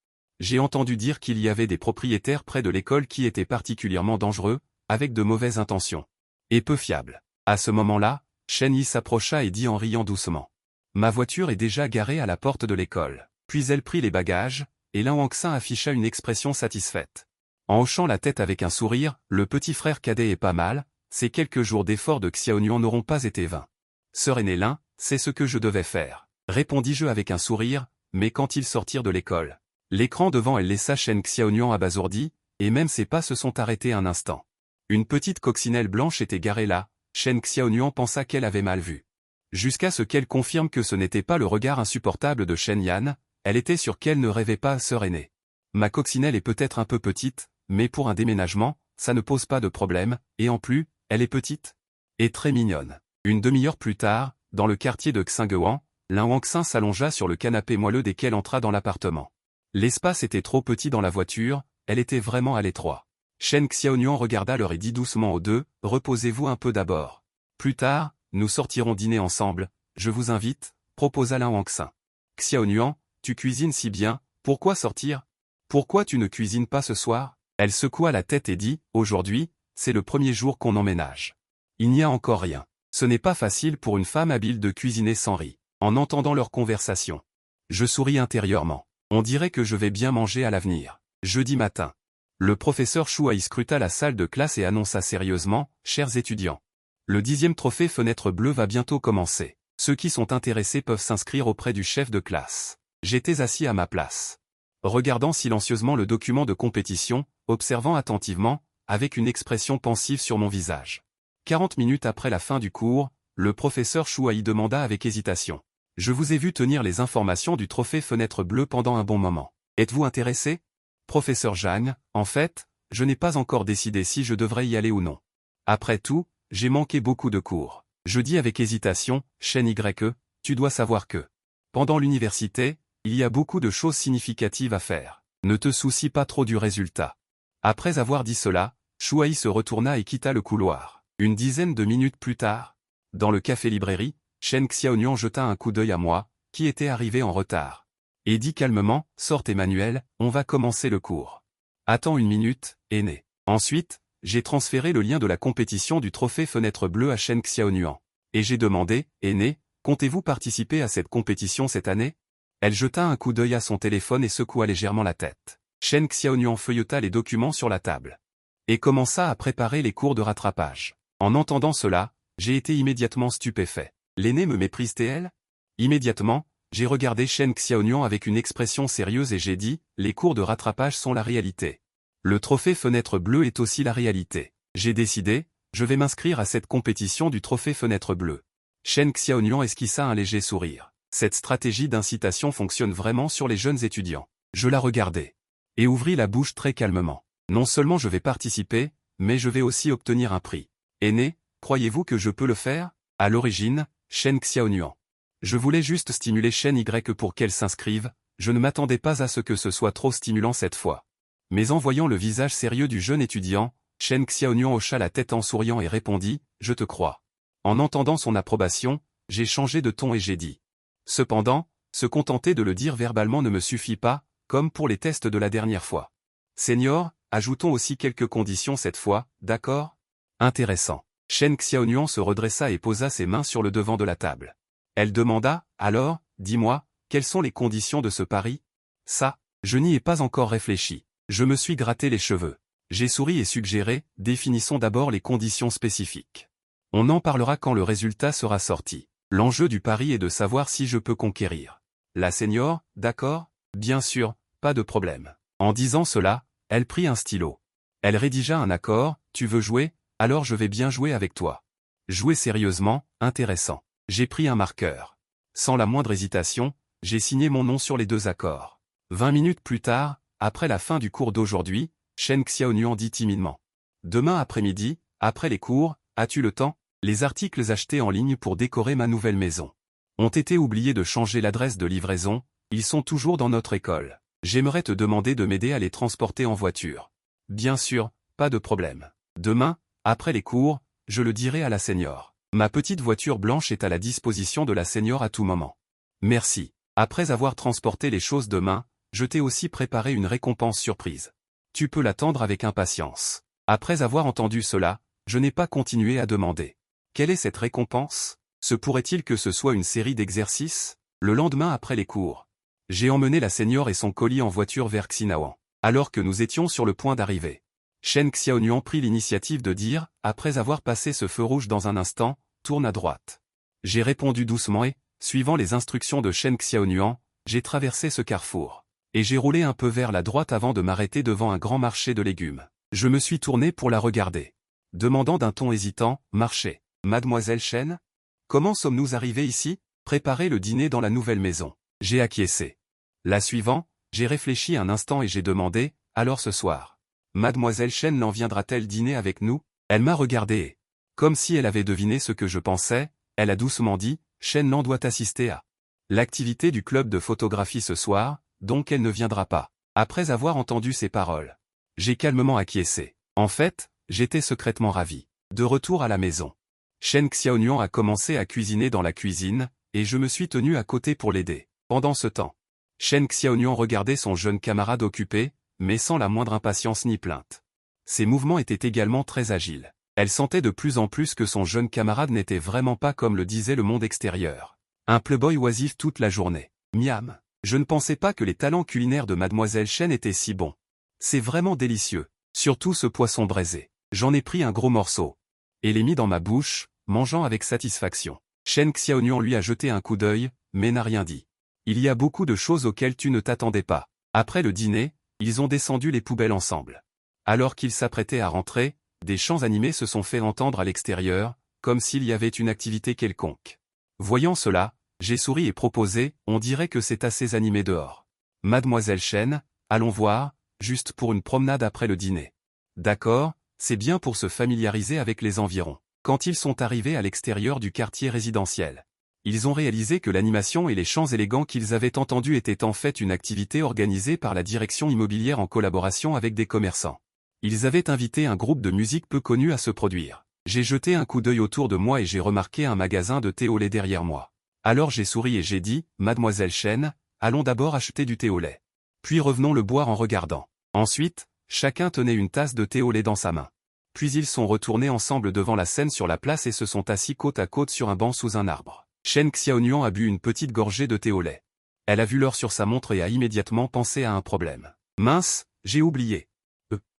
Speaker 1: J'ai entendu dire qu'il y avait des propriétaires près de l'école qui étaient particulièrement dangereux, avec de mauvaises intentions. Et peu fiables. À ce moment-là, Chen Yi s'approcha et dit en riant doucement. Ma voiture est déjà garée à la porte de l'école. Puis elle prit les bagages, et Lin Wangxin afficha une expression satisfaite. En hochant la tête avec un sourire, le petit frère cadet est pas mal, ces quelques jours d'efforts de Xiaonuan n'auront pas été vains. Sœur aînée Lin, c'est ce que je devais faire, répondis-je avec un sourire, mais quand ils sortirent de l'école. L'écran devant elle laissa Chen Xiaonuan abasourdi, et même ses pas se sont arrêtés un instant. Une petite coccinelle blanche était garée là, Chen Xiaonuan pensa qu'elle avait mal vu. Jusqu'à ce qu'elle confirme que ce n'était pas le regard insupportable de Shen Yan, elle était sûre qu'elle ne rêvait pas à sœur aînée. Ma coccinelle est peut-être un peu petite, mais pour un déménagement, ça ne pose pas de problème, et en plus, elle est petite. Et très mignonne. Une demi-heure plus tard, dans le quartier de Xinguan, Lin Wangxin s'allongea sur le canapé moelleux dès qu'elle entra dans l'appartement. L'espace était trop petit dans la voiture, elle était vraiment à l'étroit. Chen Xiaonuan regarda l'heure et dit doucement aux deux, reposez-vous un peu d'abord. Plus tard, nous sortirons dîner ensemble, je vous invite, proposa Lin Wangxin. Xiaonuan, tu cuisines si bien, pourquoi sortir? Pourquoi tu ne cuisines pas ce soir? Elle secoua la tête et dit, aujourd'hui, c'est le premier jour qu'on emménage. Il n'y a encore rien. Ce n'est pas facile pour une femme habile de cuisiner sans riz. En entendant leur conversation, je souris intérieurement. On dirait que je vais bien manger à l'avenir. Jeudi matin. Le professeur Shuai scruta la salle de classe et annonça sérieusement, chers étudiants. Le 10e trophée fenêtre bleue va bientôt commencer. Ceux qui sont intéressés peuvent s'inscrire auprès du chef de classe. J'étais assis à ma place, regardant silencieusement le document de compétition, observant attentivement, avec une expression pensive sur mon visage. 40 minutes après la fin du cours, le professeur Shuai demanda avec hésitation. Je vous ai vu tenir les informations du trophée fenêtre bleue pendant un bon moment. Êtes-vous intéressé? Professeur Zhang, en fait, je n'ai pas encore décidé si je devrais y aller ou non. Après tout, j'ai manqué beaucoup de cours. Je dis avec hésitation, Chen Y, tu dois savoir que, pendant l'université, il y a beaucoup de choses significatives à faire. Ne te soucie pas trop du résultat. Après avoir dit cela, Shuai se retourna et quitta le couloir. Une dizaine de minutes plus tard, dans le café-librairie, Chen Xiaonuan jeta un coup d'œil à moi, qui était arrivé en retard, et dit calmement, sorte Emmanuel, on va commencer le cours. Attends une minute, aîné. Ensuite, j'ai transféré le lien de la compétition du trophée fenêtre bleue à Chen Xiaonuan. Et j'ai demandé, aîné, comptez-vous participer à cette compétition cette année? Elle jeta un coup d'œil à son téléphone et secoua légèrement la tête. Chen Xiaonuan feuilleta les documents sur la table. Et commença à préparer les cours de rattrapage. En entendant cela, j'ai été immédiatement stupéfait. L'aîné me méprise-t-elle? Immédiatement, j'ai regardé Chen Xiaonuan avec une expression sérieuse et j'ai dit, les cours de rattrapage sont la réalité. Le trophée fenêtre bleue est aussi la réalité. J'ai décidé, je vais m'inscrire à cette compétition du trophée fenêtre bleue. Chen Xiaonuan esquissa un léger sourire. Cette stratégie d'incitation fonctionne vraiment sur les jeunes étudiants. Je la regardai. Et ouvris la bouche très calmement. Non seulement je vais participer, mais je vais aussi obtenir un prix. Aîné, croyez-vous que je peux le faire? À l'origine, Chen Xiaonuan. Je voulais juste stimuler Chen Y pour qu'elle s'inscrive, je ne m'attendais pas à ce que ce soit trop stimulant cette fois. Mais en voyant le visage sérieux du jeune étudiant, Chen Xiaonuan hocha la tête en souriant et répondit, je te crois. En entendant son approbation, j'ai changé de ton et j'ai dit. Cependant, se contenter de le dire verbalement ne me suffit pas, comme pour les tests de la dernière fois. Senior, ajoutons aussi quelques conditions cette fois, d'accord? Intéressant. Shen Xiaonuan se redressa et posa ses mains sur le devant de la table. Elle demanda, alors, dis-moi, quelles sont les conditions de ce pari? Ça, je n'y ai pas encore réfléchi. Je me suis gratté les cheveux. J'ai souri et suggéré, définissons d'abord les conditions spécifiques. On en parlera quand le résultat sera sorti. L'enjeu du pari est de savoir si je peux conquérir la senior, d'accord? Bien sûr, pas de problème. En disant cela, elle prit un stylo. Elle rédigea un accord, tu veux jouer? Alors je vais bien jouer avec toi. Jouer sérieusement, intéressant. J'ai pris un marqueur. Sans la moindre hésitation, j'ai signé mon nom sur les 2 accords. 20 minutes plus tard, après la fin du cours d'aujourd'hui, Shen Xiaonuan dit timidement. Demain après-midi, après les cours, as-tu le temps? Les articles achetés en ligne pour décorer ma nouvelle maison ont été oubliés de changer l'adresse de livraison, ils sont toujours dans notre école. J'aimerais te demander de m'aider à les transporter en voiture. Bien sûr, pas de problème. Demain, après les cours, je le dirai à la senior. Ma petite voiture blanche est à la disposition de la senior à tout moment. Merci. Après avoir transporté les choses demain, je t'ai aussi préparé une récompense surprise. Tu peux l'attendre avec impatience. Après avoir entendu cela, je n'ai pas continué à demander. Quelle est cette récompense? Se pourrait-il que ce soit une série d'exercices? Le lendemain après les cours, j'ai emmené la senior et son colis en voiture vers Xinawan. Alors que nous étions sur le point d'arriver, Shen Xiaonuan prit l'initiative de dire, après avoir passé ce feu rouge dans un instant, tourne à droite. J'ai répondu doucement et, suivant les instructions de Shen Xiaonuan, j'ai traversé ce carrefour. Et j'ai roulé un peu vers la droite avant de m'arrêter devant un grand marché de légumes. Je me suis tourné pour la regarder. Demandant d'un ton hésitant, marché. Mademoiselle Shen? Comment sommes-nous arrivés ici? Préparer le dîner dans la nouvelle maison. J'ai acquiescé. La suivant, j'ai réfléchi un instant et j'ai demandé, alors ce soir. Mademoiselle Shen l'en viendra-t-elle dîner avec nous? Elle m'a regardé et, comme si elle avait deviné ce que je pensais, elle a doucement dit, Shen Lan doit assister à l'activité du club de photographie ce soir, donc elle ne viendra pas. Après avoir entendu ces paroles, j'ai calmement acquiescé. En fait, j'étais secrètement ravi. De retour à la maison, Shen Xiaonuan a commencé à cuisiner dans la cuisine, et je me suis tenu à côté pour l'aider. Pendant ce temps, Shen Xiaonuan regardait son jeune camarade occupé, mais sans la moindre impatience ni plainte. Ses mouvements étaient également très agiles. Elle sentait de plus en plus que son jeune camarade n'était vraiment pas comme le disait le monde extérieur. Un playboy oisif toute la journée. Miam. Je ne pensais pas que les talents culinaires de Mademoiselle Shen étaient si bons. C'est vraiment délicieux. Surtout ce poisson braisé. J'en ai pris un gros morceau. Et l'ai mis dans ma bouche, mangeant avec satisfaction. Shen Xiaonuan lui a jeté un coup d'œil, mais n'a rien dit. Il y a beaucoup de choses auxquelles tu ne t'attendais pas. Après le dîner, ils ont descendu les poubelles ensemble. Alors qu'ils s'apprêtaient à rentrer, des chants animés se sont fait entendre à l'extérieur, comme s'il y avait une activité quelconque. Voyant cela, j'ai souri et proposé, on dirait que c'est assez animé dehors. Mademoiselle Shen, allons voir, juste pour une promenade après le dîner. D'accord, c'est bien pour se familiariser avec les environs. Quand ils sont arrivés à l'extérieur du quartier résidentiel, ils ont réalisé que l'animation et les chants élégants qu'ils avaient entendus étaient en fait une activité organisée par la direction immobilière en collaboration avec des commerçants. Ils avaient invité un groupe de musique peu connu à se produire. J'ai jeté un coup d'œil autour de moi et j'ai remarqué un magasin de thé au lait derrière moi. Alors j'ai souri et j'ai dit, Mademoiselle Shen, allons d'abord acheter du thé au lait. Puis revenons le boire en regardant. Ensuite, chacun tenait une tasse de thé au lait dans sa main. Puis ils sont retournés ensemble devant la scène sur la place et se sont assis côte à côte sur un banc sous un arbre. Shen Xiaonuan a bu une petite gorgée de thé au lait. Elle a vu l'heure sur sa montre et a immédiatement pensé à un problème. Mince, j'ai oublié.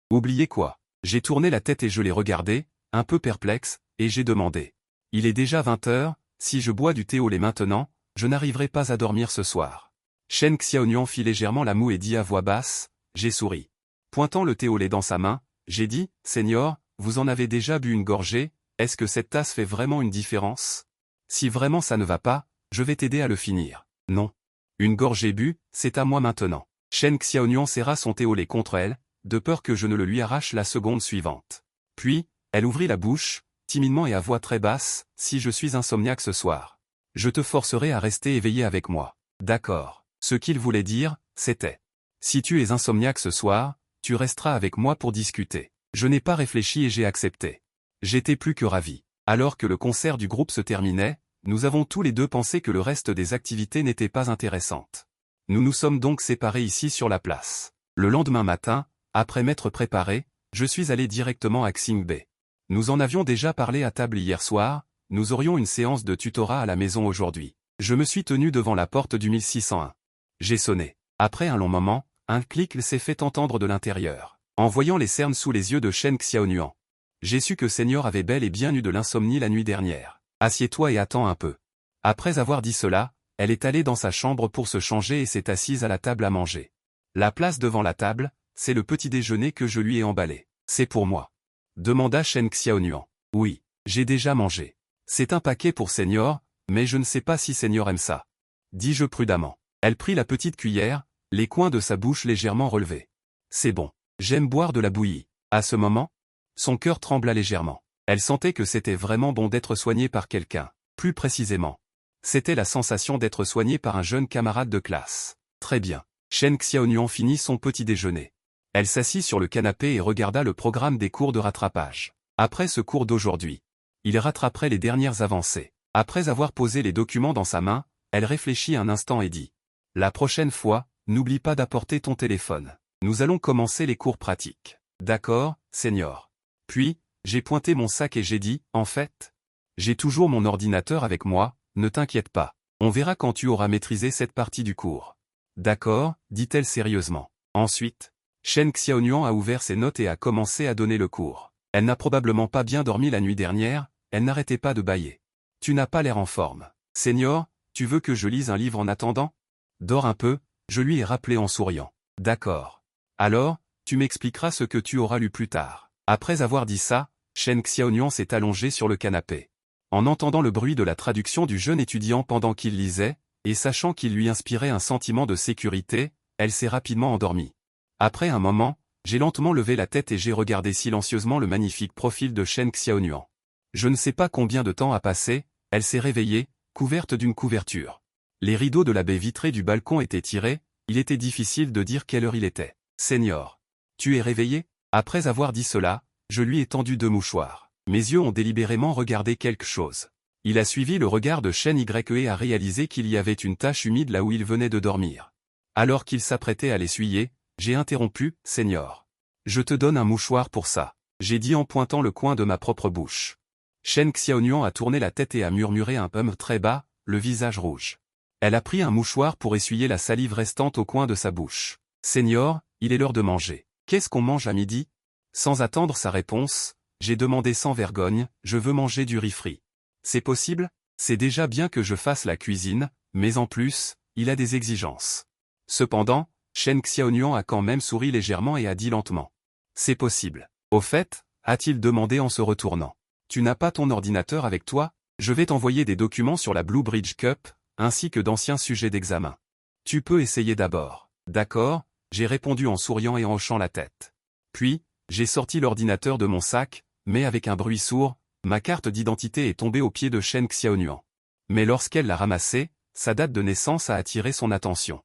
Speaker 1: Oublié quoi? J'ai tourné la tête et je l'ai regardé, un peu perplexe, et j'ai demandé. Il est déjà 20 heures, si je bois du thé au lait maintenant, je n'arriverai pas à dormir ce soir. Shen Xiaonuan fit légèrement la moue et dit à voix basse, j'ai souri. Pointant le thé au lait dans sa main, j'ai dit, Seigneur, vous en avez déjà bu une gorgée, est-ce que cette tasse fait vraiment une différence? Si vraiment ça ne va pas, je vais t'aider à le finir. Non. Une gorgée bue, c'est à moi maintenant. Shen Xiaonuan serra son thé au lait contre elle, de peur que je ne le lui arrache la seconde suivante. Puis, elle ouvrit la bouche, timidement et à voix très basse, si je suis insomniaque ce soir, je te forcerai à rester éveillé avec moi. D'accord. Ce qu'il voulait dire, c'était, si tu es insomniaque ce soir, tu resteras avec moi pour discuter. Je n'ai pas réfléchi et j'ai accepté. J'étais plus que ravi. Alors que le concert du groupe se terminait, nous avons tous les deux pensé que le reste des activités n'était pas intéressantes. Nous nous sommes donc séparés ici sur la place. Le lendemain matin, Après m'être préparé, je suis allé directement à Xing Bei. Nous en avions déjà parlé à table hier soir, nous aurions une séance de tutorat à la maison aujourd'hui. Je me suis tenu devant la porte du 1601. J'ai sonné. Après un long moment, un clic s'est fait entendre de l'intérieur. En voyant les cernes sous les yeux de Shen Xiaonuan, j'ai su que Senior avait bel et bien eu de l'insomnie la nuit dernière. Assieds-toi et attends un peu. Après avoir dit cela, elle est allée dans sa chambre pour se changer et s'est assise à la table à manger. La place devant la table, c'est le petit déjeuner que je lui ai emballé. C'est pour moi. Demanda Shen Xiaonuan. Oui, j'ai déjà mangé. C'est un paquet pour Senior, mais je ne sais pas si Senior aime ça. Dis-je prudemment. Elle prit la petite cuillère, les coins de sa bouche légèrement relevés. C'est bon. J'aime boire de la bouillie. À ce moment, son cœur trembla légèrement. Elle sentait que c'était vraiment bon d'être soignée par quelqu'un. Plus précisément, c'était la sensation d'être soignée par un jeune camarade de classe. Très bien. Shen Xiaonuan finit son petit déjeuner. Elle s'assit sur le canapé et regarda le programme des cours de rattrapage. Après ce cours d'aujourd'hui, il rattraperait les dernières avancées. Après avoir posé les documents dans sa main, elle réfléchit un instant et dit. La prochaine fois, n'oublie pas d'apporter ton téléphone. Nous allons commencer les cours pratiques. D'accord, Senior. Puis, j'ai pointé mon sac et j'ai dit, en fait, j'ai toujours mon ordinateur avec moi, ne t'inquiète pas. On verra quand tu auras maîtrisé cette partie du cours. D'accord, dit-elle sérieusement. Ensuite, Shen Xiaonuan a ouvert ses notes et a commencé à donner le cours. Elle n'a probablement pas bien dormi la nuit dernière, elle n'arrêtait pas de bâiller. Tu n'as pas l'air en forme. Senior, tu veux que je lise un livre en attendant? Dors un peu, je lui ai rappelé en souriant. D'accord. Alors, tu m'expliqueras ce que tu auras lu plus tard. Après avoir dit ça, Shen Xiaonuan s'est allongé sur le canapé. En entendant le bruit de la traduction du jeune étudiant pendant qu'il lisait, et sachant qu'il lui inspirait un sentiment de sécurité, elle s'est rapidement endormie. Après un moment, j'ai lentement levé la tête et j'ai regardé silencieusement le magnifique profil de Shen Xiaonuan. Je ne sais pas combien de temps a passé, elle s'est réveillée, couverte d'une couverture. Les rideaux de la baie vitrée du balcon étaient tirés, il était difficile de dire quelle heure il était. Senior. Tu es réveillé? Après avoir dit cela, je lui ai tendu 2 mouchoirs. Mes yeux ont délibérément regardé quelque chose. Il a suivi le regard de Shen Ye et a réalisé qu'il y avait une tache humide là où il venait de dormir. Alors qu'il s'apprêtait à l'essuyer, j'ai interrompu, Senior. Je te donne un mouchoir pour ça, j'ai dit en pointant le coin de ma propre bouche. Shen Xiaonuan a tourné la tête et a murmuré un très bas, le visage rouge. Elle a pris un mouchoir pour essuyer la salive restante au coin de sa bouche. Senior, il est l'heure de manger. Qu'est-ce qu'on mange à midi? Sans attendre sa réponse, j'ai demandé sans vergogne, je veux manger du riz frit. C'est possible? C'est déjà bien que je fasse la cuisine, mais en plus, il a des exigences. Cependant, Shen Xiaonuan a quand même souri légèrement et a dit lentement. C'est possible. Au fait, a-t-il demandé en se retournant. Tu n'as pas ton ordinateur avec toi? Je vais t'envoyer des documents sur la Blue Bridge Cup, ainsi que d'anciens sujets d'examen. Tu peux essayer d'abord. D'accord, j'ai répondu en souriant et en hochant la tête. Puis, j'ai sorti l'ordinateur de mon sac, mais avec un bruit sourd, ma carte d'identité est tombée aux pieds de Shen Xiaonuan. Mais lorsqu'elle l'a ramassée, sa date de naissance a attiré son attention.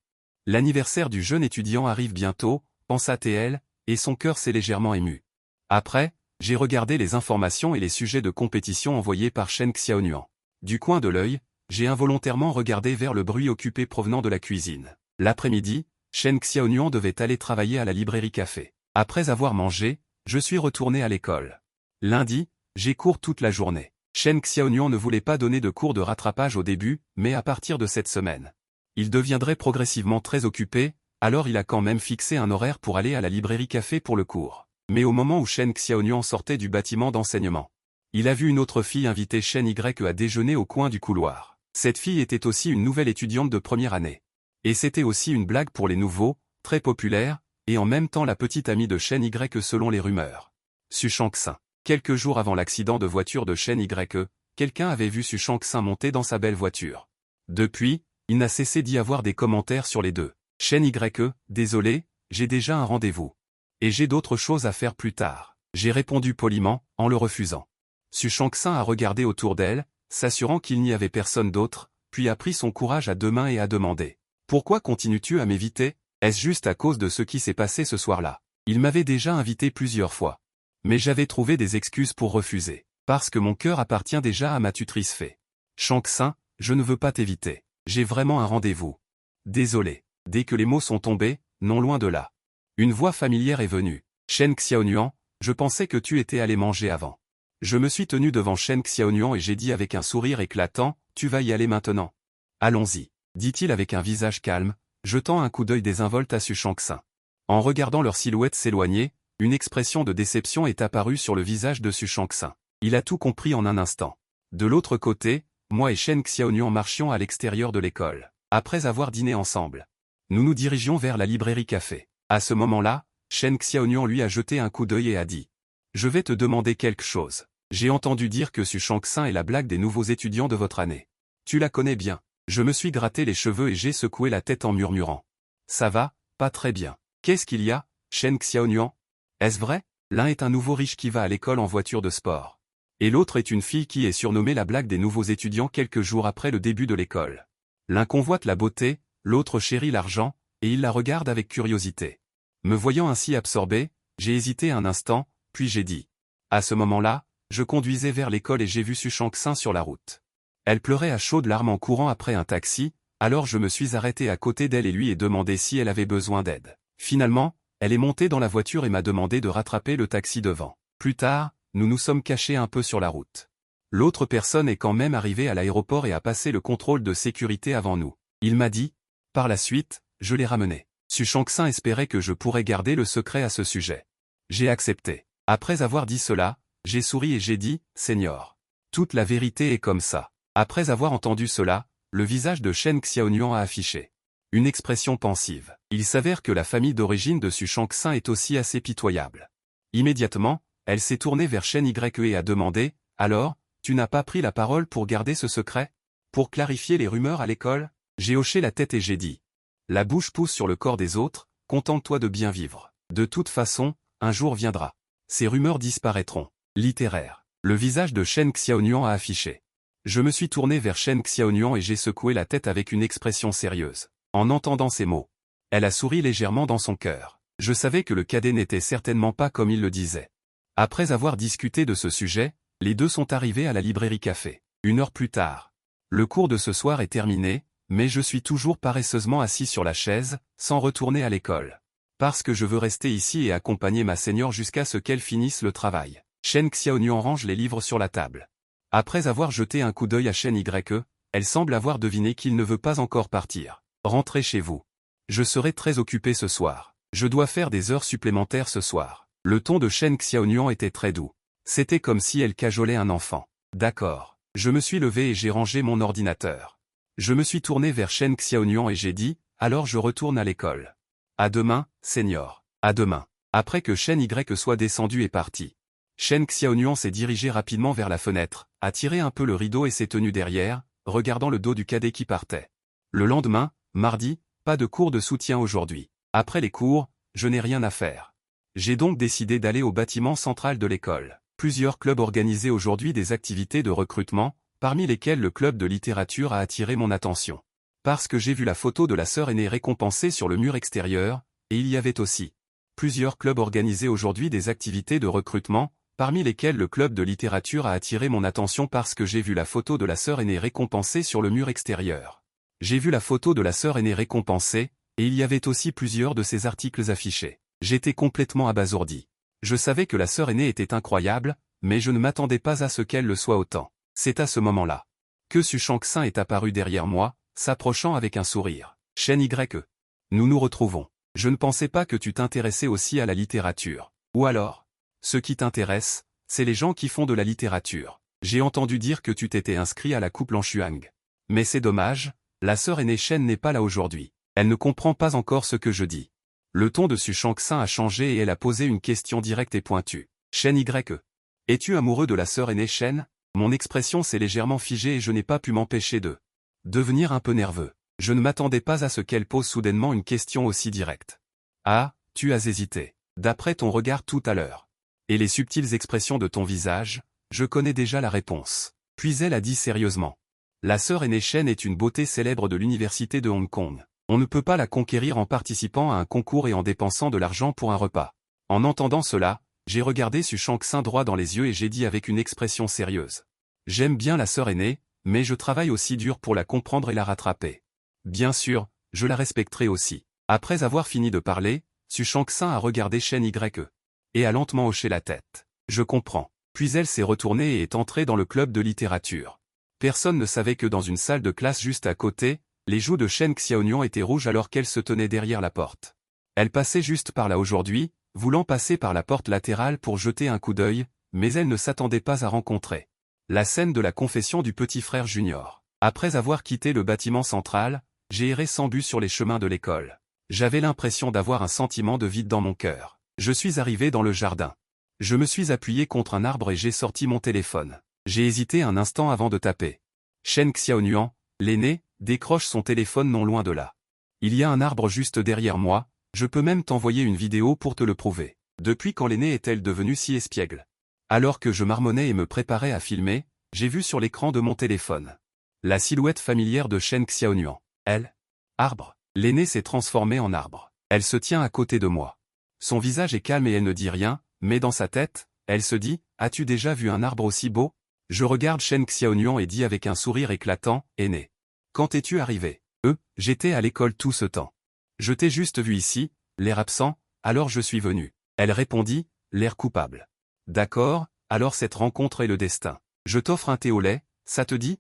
Speaker 1: L'anniversaire du jeune étudiant arrive bientôt, pensa-t-elle, et son cœur s'est légèrement ému. Après, j'ai regardé les informations et les sujets de compétition envoyés par Shen Xiaonuan. Du coin de l'œil, j'ai involontairement regardé vers le bruit occupé provenant de la cuisine. L'après-midi, Shen Xiaonuan devait aller travailler à la librairie café. Après avoir mangé, je suis retourné à l'école. Lundi, j'ai cours toute la journée. Shen Xiaonuan ne voulait pas donner de cours de rattrapage au début, mais à partir de cette semaine, il deviendrait progressivement très occupé, alors il a quand même fixé un horaire pour aller à la librairie café pour le cours. Mais au moment où Shen Xiaonuan sortait du bâtiment d'enseignement, il a vu une autre fille inviter Shen Y à déjeuner au coin du couloir. Cette fille était aussi une nouvelle étudiante de première année. Et c'était aussi une blague pour les nouveaux, très populaire, et en même temps la petite amie de Shen Y selon les rumeurs. Su Shangxin. Quelques jours avant l'accident de voiture de Shen Y, quelqu'un avait vu Su Shangxin monter dans sa belle voiture. Depuis, il n'a cessé d'y avoir des commentaires sur les deux. Shen Y, désolé, j'ai déjà un rendez-vous. Et j'ai d'autres choses à faire plus tard. J'ai répondu poliment, en le refusant. Su Shangxin a regardé autour d'elle, s'assurant qu'il n'y avait personne d'autre, puis a pris son courage à 2 mains et a demandé. Pourquoi continues-tu à m'éviter? Est-ce juste à cause de ce qui s'est passé ce soir-là? Il m'avait déjà invité plusieurs fois. Mais j'avais trouvé des excuses pour refuser. Parce que mon cœur appartient déjà à ma tutrice Fei. Shangxin, je ne veux pas t'éviter. J'ai vraiment un rendez-vous. Désolé. Dès que les mots sont tombés, non loin de là. Une voix familière est venue. Shen Xiaonuan, je pensais que tu étais allé manger avant. Je me suis tenu devant Shen Xiaonuan et j'ai dit avec un sourire éclatant, tu vas y aller maintenant. Allons-y, dit-il avec un visage calme, jetant un coup d'œil désinvolte à Su Shangxin. En regardant leur silhouette s'éloigner, une expression de déception est apparue sur le visage de Su Shangxin. Il a tout compris en un instant. De l'autre côté, moi et Shen Xiaonuan marchions à l'extérieur de l'école. Après avoir dîné ensemble, nous nous dirigions vers la librairie café. À ce moment-là, Shen Xiaonuan lui a jeté un coup d'œil et a dit « Je vais te demander quelque chose. J'ai entendu dire que Su Shangxin est la blague des nouveaux étudiants de votre année. Tu la connais bien. » Je me suis gratté les cheveux et j'ai secoué la tête en murmurant « Ça va, pas très bien. Qu'est-ce qu'il y a, Shen Xiaonuan? Est-ce vrai? L'un est un nouveau riche qui va à l'école en voiture de sport. Et l'autre est une fille qui est surnommée la blague des nouveaux étudiants quelques jours après le début de l'école. L'un convoite la beauté, l'autre chérit l'argent, et il la regarde avec curiosité. » Me voyant ainsi absorbé, j'ai hésité un instant, puis j'ai dit. À ce moment-là, je conduisais vers l'école et j'ai vu Su Shangxin sur la route. Elle pleurait à chaudes larmes en courant après un taxi, alors je me suis arrêté à côté d'elle et lui ai demandé si elle avait besoin d'aide. Finalement, elle est montée dans la voiture et m'a demandé de rattraper le taxi devant. Plus tard, nous nous sommes cachés un peu sur la route. L'autre personne est quand même arrivée à l'aéroport et a passé le contrôle de sécurité avant nous. Il m'a dit. Par la suite, je l'ai ramené. Su Shangxin espérait que je pourrais garder le secret à ce sujet. J'ai accepté. Après avoir dit cela, j'ai souri et j'ai dit, « Seigneur. Toute la vérité est comme ça. » Après avoir entendu cela, le visage de Shen Xiaonuan a affiché une expression pensive. Il s'avère que la famille d'origine de Su Shangxin est aussi assez pitoyable. Immédiatement, elle s'est tournée vers Shen Ye et a demandé, « Alors, tu n'as pas pris la parole pour garder ce secret? Pour clarifier les rumeurs à l'école ?» J'ai hoché la tête et j'ai dit. La bouche pousse sur le corps des autres, contente-toi de bien vivre. De toute façon, un jour viendra. Ces rumeurs disparaîtront. Littéraire. Le visage de Shen Xiaonuan a affiché. Je me suis tourné vers Shen Xiaonuan et j'ai secoué la tête avec une expression sérieuse. En entendant ces mots, elle a souri légèrement dans son cœur. Je savais que le cadet n'était certainement pas comme il le disait. Après avoir discuté de ce sujet, les deux sont arrivés à la librairie café. 1 heure plus tard. Le cours de ce soir est terminé, mais je suis toujours paresseusement assis sur la chaise, sans retourner à l'école. Parce que je veux rester ici et accompagner ma seigneur jusqu'à ce qu'elle finisse le travail. Shen Xiaonuan range les livres sur la table. Après avoir jeté un coup d'œil à Shen Ye, elle semble avoir deviné qu'il ne veut pas encore partir. Rentrez chez vous. Je serai très occupé ce soir. Je dois faire des heures supplémentaires ce soir. Le ton de Shen Xiaonuan était très doux. C'était comme si elle cajolait un enfant. D'accord. Je me suis levé et j'ai rangé mon ordinateur. Je me suis tourné vers Shen Xiaonuan et j'ai dit, alors je retourne à l'école. À demain, Seigneur. À demain. Après que Shen Y soit descendu et parti. Shen Xiaonuan s'est dirigé rapidement vers la fenêtre, a tiré un peu le rideau et s'est tenu derrière, regardant le dos du cadet qui partait. Le lendemain, mardi, pas de cours de soutien aujourd'hui. Après les cours, je n'ai rien à faire. J'ai donc décidé d'aller au bâtiment central de l'école. Plusieurs clubs organisaient aujourd'hui des activités de recrutement, parmi lesquels le club de littérature a attiré mon attention. Parce que j'ai vu la photo de la sœur aînée récompensée sur le mur extérieur, et il y avait aussi plusieurs clubs organisaient aujourd'hui des activités de recrutement, parmi lesquels le club de littérature a attiré mon attention parce que j'ai vu la photo de la sœur aînée récompensée sur le mur extérieur. J'ai vu la photo de la sœur aînée récompensée, et il y avait aussi plusieurs de ces articles affichés. J'étais complètement abasourdi. Je savais que la sœur aînée était incroyable, mais je ne m'attendais pas à ce qu'elle le soit autant. C'est à ce moment-là que Su Shangxin est apparu derrière moi, s'approchant avec un sourire. Shen Y. Nous nous retrouvons. Je ne pensais pas que tu t'intéressais aussi à la littérature. Ou alors, ce qui t'intéresse, c'est les gens qui font de la littérature. J'ai entendu dire que tu t'étais inscrit à la coupe Lanshuang. Mais c'est dommage, la sœur aînée Shen n'est pas là aujourd'hui. Elle ne comprend pas encore ce que je dis. Le ton de Su Shangxin a changé et elle a posé une question directe et pointue. Shen Y. Es-tu amoureux de la sœur aînée Shen? Mon expression s'est légèrement figée et je n'ai pas pu m'empêcher de devenir un peu nerveux. Je ne m'attendais pas à ce qu'elle pose soudainement une question aussi directe. Ah, tu as hésité. D'après ton regard tout à l'heure. Et les subtiles expressions de ton visage, je connais déjà la réponse. Puis elle a dit sérieusement. La sœur aînée Shen est une beauté célèbre de l'université de Hong Kong. On ne peut pas la conquérir en participant à un concours et en dépensant de l'argent pour un repas. En entendant cela, j'ai regardé Su Shangxin droit dans les yeux et j'ai dit avec une expression sérieuse. J'aime bien la sœur aînée, mais je travaille aussi dur pour la comprendre et la rattraper. Bien sûr, je la respecterai aussi. Après avoir fini de parler, Su Shang-Xin a regardé Shen Y.E. et a lentement hoché la tête. Je comprends. Puis elle s'est retournée et est entrée dans le club de littérature. Personne ne savait que dans une salle de classe juste à côté, les joues de Shen Xiaonian étaient rouges alors qu'elle se tenait derrière la porte. Elle passait juste par là aujourd'hui, voulant passer par la porte latérale pour jeter un coup d'œil, mais elle ne s'attendait pas à rencontrer la scène de la confession du petit frère junior. Après avoir quitté le bâtiment central, j'ai erré sans but sur les chemins de l'école. J'avais l'impression d'avoir un sentiment de vide dans mon cœur. Je suis arrivé dans le jardin. Je me suis appuyé contre un arbre et j'ai sorti mon téléphone. J'ai hésité un instant avant de taper. Shen Xiaonuan, l'aîné, décroche son téléphone non loin de là. Il y a un arbre juste derrière moi, je peux même t'envoyer une vidéo pour te le prouver. Depuis quand l'aîné est-elle devenue si espiègle? Alors que je marmonnais et me préparais à filmer, j'ai vu sur l'écran de mon téléphone la silhouette familière de Shen Xiaonuan. Elle? Arbre. L'aîné s'est transformé en arbre. Elle se tient à côté de moi. Son visage est calme et elle ne dit rien, mais dans sa tête, elle se dit, as-tu déjà vu un arbre aussi beau? Je regarde Shen Xiaonuan et dis avec un sourire éclatant, aîné. Quand es-tu arrivé? J'étais à l'école tout ce temps. Je t'ai juste vu ici, l'air absent, alors je suis venu. Elle répondit, l'air coupable. D'accord, alors cette rencontre est le destin. Je t'offre un thé au lait, ça te dit?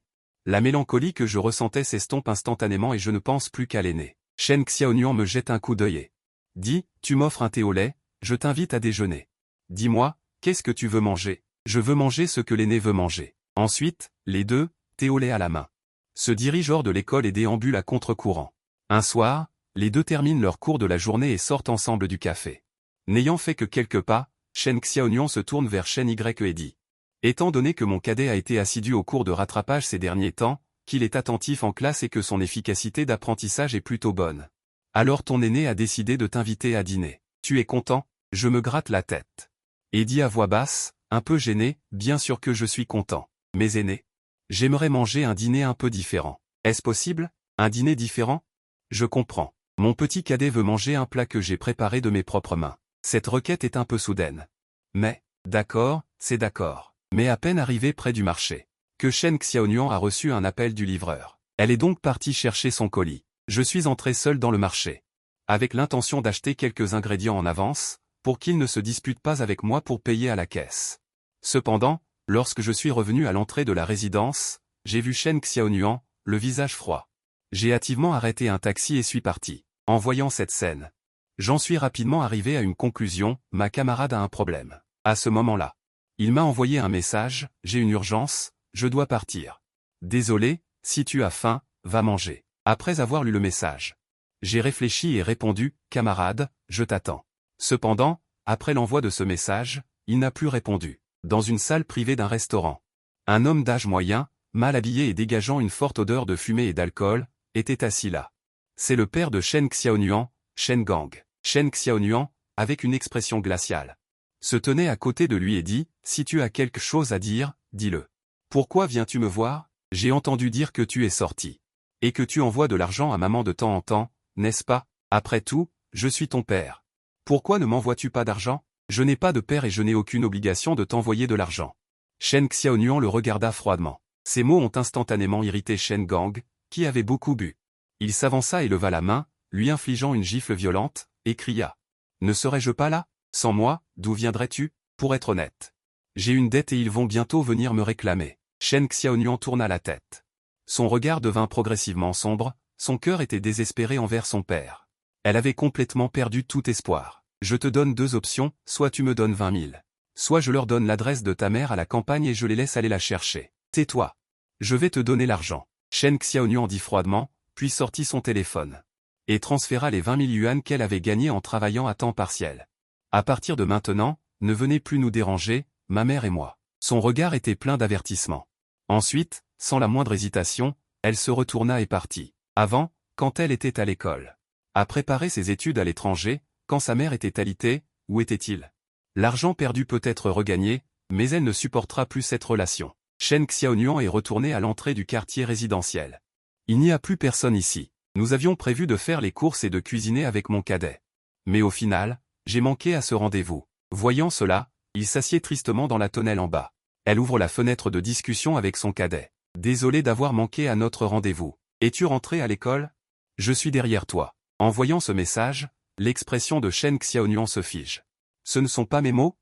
Speaker 1: La mélancolie que je ressentais s'estompe instantanément et je ne pense plus qu'à l'aîné. Shen Xiaonuan me jette un coup d'œil. Dis, tu m'offres un thé au lait, je t'invite à déjeuner. Dis-moi, qu'est-ce que tu veux manger? Je veux manger ce que l'aîné veut manger. Ensuite, les deux, thé au lait à la main, se dirigent hors de l'école et déambulent à contre-courant. Un soir, les deux terminent leur cours de la journée et sortent ensemble du café. N'ayant fait que quelques pas, Shen Xiaonuan se tourne vers Shen Y.E. et dit. Étant donné que mon cadet a été assidu au cours de rattrapage ces derniers temps, qu'il est attentif en classe et que son efficacité d'apprentissage est plutôt bonne. Alors ton aîné a décidé de t'inviter à dîner. Tu es content? Je me gratte la tête. Et dit à voix basse, un peu gêné, bien sûr que je suis content. Mais aîné, j'aimerais manger un dîner un peu différent. Est-ce possible? Un dîner différent? Je comprends. Mon petit cadet veut manger un plat que j'ai préparé de mes propres mains. Cette requête est un peu soudaine. Mais, d'accord, c'est d'accord. Mais à peine arrivé près du marché, que Shen Xiaonuan a reçu un appel du livreur. Elle est donc partie chercher son colis. Je suis entré seul dans le marché, avec l'intention d'acheter quelques ingrédients en avance, pour qu'il ne se dispute pas avec moi pour payer à la caisse. Cependant, lorsque je suis revenu à l'entrée de la résidence, j'ai vu Shen Xiaonuan, le visage froid. J'ai hâtivement arrêté un taxi et suis parti. En voyant cette scène, j'en suis rapidement arrivé à une conclusion, ma camarade a un problème. À ce moment-là, il m'a envoyé un message, j'ai une urgence, je dois partir. Désolé, si tu as faim, va manger. Après avoir lu le message, j'ai réfléchi et répondu, camarade, je t'attends. Cependant, après l'envoi de ce message, il n'a plus répondu. Dans une salle privée d'un restaurant, un homme d'âge moyen, mal habillé et dégageant une forte odeur de fumée et d'alcool, était assis là. C'est le père de Shen Xiaonuan, Shen Gang. Shen Xiaonuan, avec une expression glaciale, se tenait à côté de lui et dit, si tu as quelque chose à dire, dis-le. Pourquoi viens-tu me voir? J'ai entendu dire que tu es sorti. Et que tu envoies de l'argent à maman de temps en temps, n'est-ce pas? Après tout, je suis ton père. Pourquoi ne m'envoies-tu pas d'argent? Je n'ai pas de père et je n'ai aucune obligation de t'envoyer de l'argent. Shen Xiaonuan le regarda froidement. Ces mots ont instantanément irrité Shen Gang, qui avait beaucoup bu. Il s'avança et leva la main, lui infligeant une gifle violente, et cria. Ne serais-je pas là? Sans moi, d'où viendrais-tu? Pour être honnête, j'ai une dette et ils vont bientôt venir me réclamer. Shen Xiaonuan tourna la tête. Son regard devint progressivement sombre, son cœur était désespéré envers son père. Elle avait complètement perdu tout espoir. Je te donne deux options, soit tu me donnes 20 000. Soit je leur donne l'adresse de ta mère à la campagne et je les laisse aller la chercher. Tais-toi. Je vais te donner l'argent. Shen Xiaonuan dit froidement, puis sortit son téléphone. Et transféra les 20 000 yuan qu'elle avait gagnés en travaillant à temps partiel. À partir de maintenant, ne venez plus nous déranger, ma mère et moi. Son regard était plein d'avertissement. Ensuite, sans la moindre hésitation, elle se retourna et partit. Avant, quand elle était à l'école, à préparer ses études à l'étranger, quand sa mère était alitée, où était-il? L'argent perdu peut être regagné, mais elle ne supportera plus cette relation. Shen Xiaonuan est retourné à l'entrée du quartier résidentiel. Il n'y a plus personne ici. Nous avions prévu de faire les courses et de cuisiner avec mon cadet. Mais au final, j'ai manqué à ce rendez-vous. Voyant cela, il s'assied tristement dans la tonnelle en bas. Elle ouvre la fenêtre de discussion avec son cadet. Désolé d'avoir manqué à notre rendez-vous. Es-tu rentré à l'école? Je suis derrière toi. En voyant ce message, L'expression de Shen Xiaonuan se fige. Ce ne sont pas mes mots?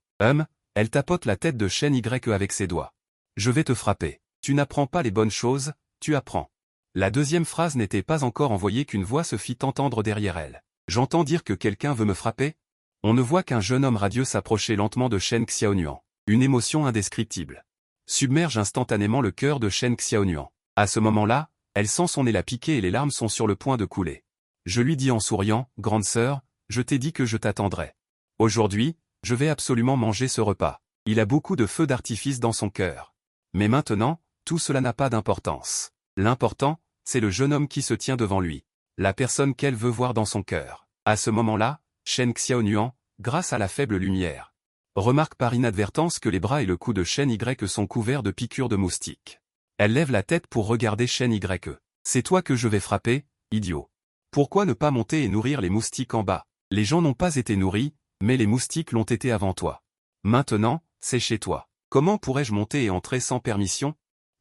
Speaker 1: Elle tapote la tête de Shen Y avec ses doigts. Je vais te frapper. Tu n'apprends pas les bonnes choses, tu apprends. La deuxième phrase n'était pas encore envoyée qu'une voix se fit entendre derrière elle. J'entends dire que quelqu'un veut me frapper? On ne voit qu'un jeune homme radieux s'approcher lentement de Shen Xiaonuan. Une émotion indescriptible submerge instantanément le cœur de Shen Xiaonuan. À ce moment-là, elle sent son élan piquer et les larmes sont sur le point de couler. Je lui dis en souriant, « Grande sœur, je t'ai dit que je t'attendrais. Aujourd'hui, je vais absolument manger ce repas. » Il a beaucoup de feux d'artifice dans son cœur. Mais maintenant, tout cela n'a pas d'importance. L'important, c'est le jeune homme qui se tient devant lui. La personne qu'elle veut voir dans son cœur. À ce moment-là, Shen Xiaonuan, grâce à la faible lumière, remarque par inadvertance que les bras et le cou de Shen Y sont couverts de piqûres de moustiques. Elle lève la tête pour regarder Shen Y. C'est toi que je vais frapper, idiot. Pourquoi ne pas monter et nourrir les moustiques en bas? Les gens n'ont pas été nourris, mais les moustiques l'ont été avant toi. Maintenant, c'est chez toi. Comment pourrais-je monter et entrer sans permission?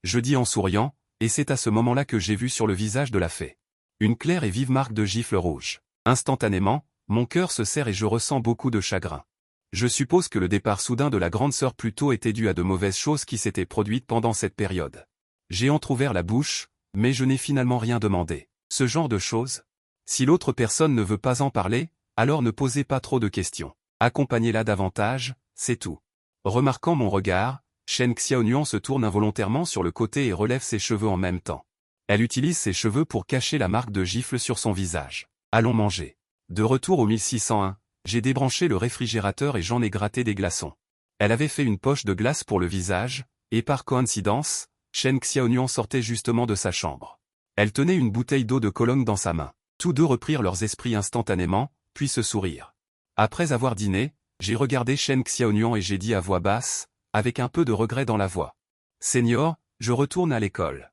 Speaker 1: Je dis en souriant, et c'est à ce moment-là que j'ai vu sur le visage de la fée une claire et vive marque de gifle rouge. Instantanément, mon cœur se serre et je ressens beaucoup de chagrin. Je suppose que le départ soudain de la grande sœur plus tôt était dû à de mauvaises choses qui s'étaient produites pendant cette période. J'ai entrouvert la bouche, mais je n'ai finalement rien demandé. Ce genre de choses? Si l'autre personne ne veut pas en parler, alors ne posez pas trop de questions. Accompagnez-la davantage, c'est tout. Remarquant mon regard, Shen Xiaonuan se tourne involontairement sur le côté et relève ses cheveux en même temps. Elle utilise ses cheveux pour cacher la marque de gifle sur son visage. Allons manger. De retour au 1601, j'ai débranché le réfrigérateur et j'en ai gratté des glaçons. Elle avait fait une poche de glace pour le visage, et par coïncidence, Shen Xiaonuan sortait justement de sa chambre. Elle tenait une bouteille d'eau de Cologne dans sa main. Tous deux reprirent leurs esprits instantanément, puis se sourirent. Après avoir dîné, j'ai regardé Shen Xiaonuan et j'ai dit à voix basse, avec un peu de regret dans la voix. « Seigneur, je retourne à l'école. »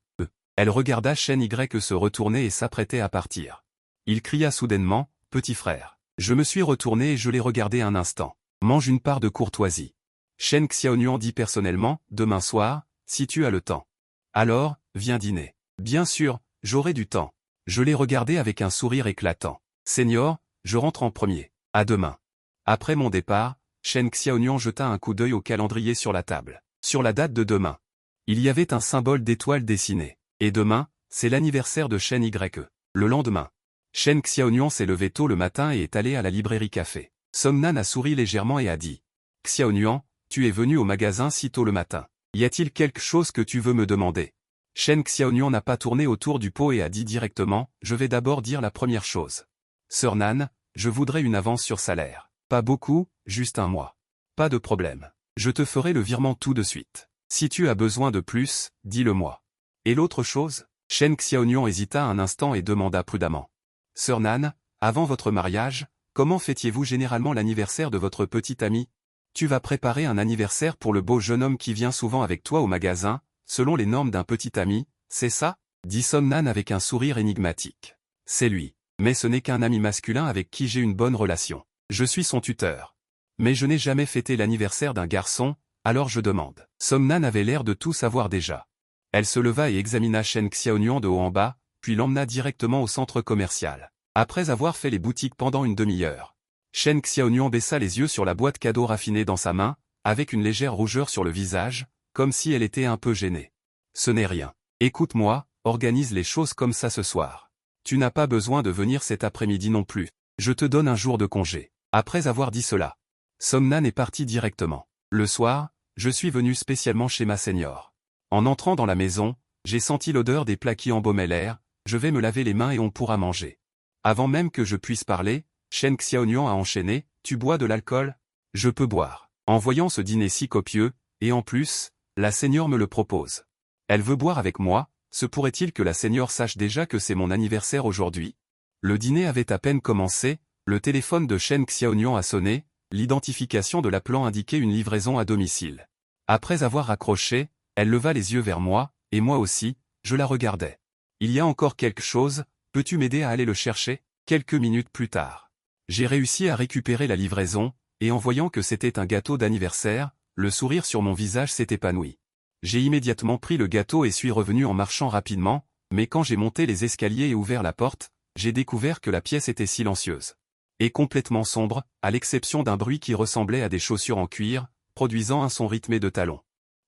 Speaker 1: Elle regarda Shen Y se retourner et s'apprêtait à partir. Il cria soudainement, « Petit frère. » Je me suis retourné et je l'ai regardé un instant. « Mange une part de courtoisie. » Shen Xiaonuan dit personnellement, « Demain soir, si tu as le temps. Alors, viens dîner. » Bien sûr, j'aurai du temps. Je l'ai regardé avec un sourire éclatant. « Seigneur, je rentre en premier. À demain. » Après mon départ, Shen Xiaonuan jeta un coup d'œil au calendrier sur la table. Sur la date de demain, il y avait un symbole d'étoile dessiné. Et demain, c'est l'anniversaire de Shen Y. Le lendemain, Shen Xiaonuan s'est levé tôt le matin et est allé à la librairie café. Somnan a souri légèrement et a dit, « Xiaonuan, tu es venu au magasin si tôt le matin. Y a-t-il quelque chose que tu veux me demander ?» Shen Xiaonuan n'a pas tourné autour du pot et a dit directement, « Je vais d'abord dire la première chose. Sœur Nan, je voudrais une avance sur salaire. Pas beaucoup, juste un mois. Pas de problème. Je te ferai le virement tout de suite. Si tu as besoin de plus, dis-le-moi. Et l'autre chose? » Shen Xiaonuan hésita un instant et demanda prudemment. « Sœur Nan, avant votre mariage, comment fêtiez-vous généralement l'anniversaire de votre petite amie? Tu vas préparer un anniversaire pour le beau jeune homme qui vient souvent avec toi au magasin, selon les normes d'un petit ami, c'est ça? » dit Somnan avec un sourire énigmatique. « C'est lui. Mais ce n'est qu'un ami masculin avec qui j'ai une bonne relation. Je suis son tuteur. Mais je n'ai jamais fêté l'anniversaire d'un garçon, alors je demande. » Somnan avait l'air de tout savoir déjà. Elle se leva et examina Shen Xiaonuan de haut en bas, puis l'emmena directement au centre commercial. Après avoir fait les boutiques pendant une demi-heure, Shen Xiaonuan baissa les yeux sur la boîte cadeau raffinée dans sa main, avec une légère rougeur sur le visage, comme si elle était un peu gênée. « Ce n'est rien. Écoute-moi, organise les choses comme ça ce soir. Tu n'as pas besoin de venir cet après-midi non plus. Je te donne un jour de congé. » Après avoir dit cela, Somnan est parti directement. Le soir, je suis venu spécialement chez ma seigneur. En entrant dans la maison, j'ai senti l'odeur des plats qui embaumaient l'air, je vais me laver les mains et on pourra manger. Avant même que je puisse parler, Shen Xiaonuan a enchaîné, « Tu bois de l'alcool? Je peux boire. » En voyant ce dîner si copieux, et en plus, la seigneur me le propose. Elle veut boire avec moi, se pourrait-il que la seigneur sache déjà que c'est mon anniversaire aujourd'hui? Le dîner avait à peine commencé, le téléphone de Shen Xiaonuan a sonné, l'identification de l'appelant indiquait une livraison à domicile. Après avoir raccroché, elle leva les yeux vers moi, et moi aussi, je la regardais. « Il y a encore quelque chose, peux-tu m'aider à aller le chercher ?» Quelques minutes plus tard, j'ai réussi à récupérer la livraison, et en voyant que c'était un gâteau d'anniversaire, le sourire sur mon visage s'est épanoui. J'ai immédiatement pris le gâteau et suis revenu en marchant rapidement, mais quand j'ai monté les escaliers et ouvert la porte, j'ai découvert que la pièce était silencieuse. et complètement sombre, à l'exception d'un bruit qui ressemblait à des chaussures en cuir, produisant un son rythmé de talons.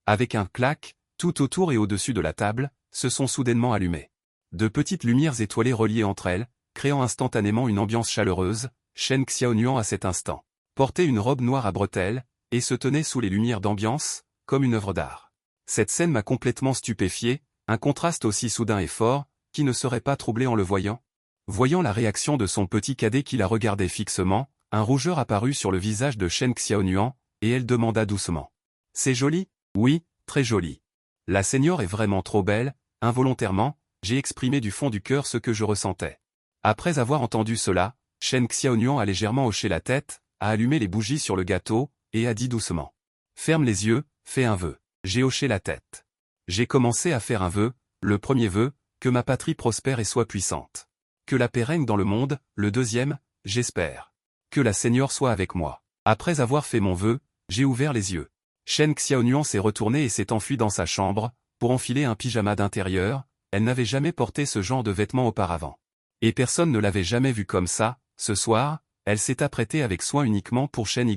Speaker 1: Avec un clac, tout autour et au-dessus de la table, se sont soudainement allumées. De petites lumières étoilées reliées entre elles, créant instantanément une ambiance chaleureuse. Shen Xiaonuan à cet instant portait une robe noire à bretelles, et se tenait sous les lumières d'ambiance, comme une œuvre d'art. Cette scène m'a complètement stupéfié, un contraste aussi soudain et fort, qui ne serait pas troublé en le voyant. Voyant la réaction de son petit cadet qui la regardait fixement, un rougeur apparut sur le visage de Shen Xiaonuan, et elle demanda doucement. « C'est joli ? Oui, très joli. La seigneur est vraiment trop belle. » Involontairement, j'ai exprimé du fond du cœur ce que je ressentais. Après avoir entendu cela, Shen Xiaonuan a légèrement hoché la tête, a allumé les bougies sur le gâteau, et a dit doucement. « Ferme les yeux, fais un vœu. » J'ai hoché la tête. J'ai commencé à faire un vœu, le premier vœu, que ma patrie prospère et soit puissante. Que la paix règne dans le monde, le deuxième, j'espère. Que la Seigneur soit avec moi. Après avoir fait mon vœu, j'ai ouvert les yeux. Shen Xiaonuan s'est retournée et s'est enfuie dans sa chambre, pour enfiler un pyjama d'intérieur. Elle n'avait jamais porté ce genre de vêtements auparavant. Et personne ne l'avait jamais vue comme ça. Ce soir, elle s'est apprêtée avec soin uniquement pour Shen Ye.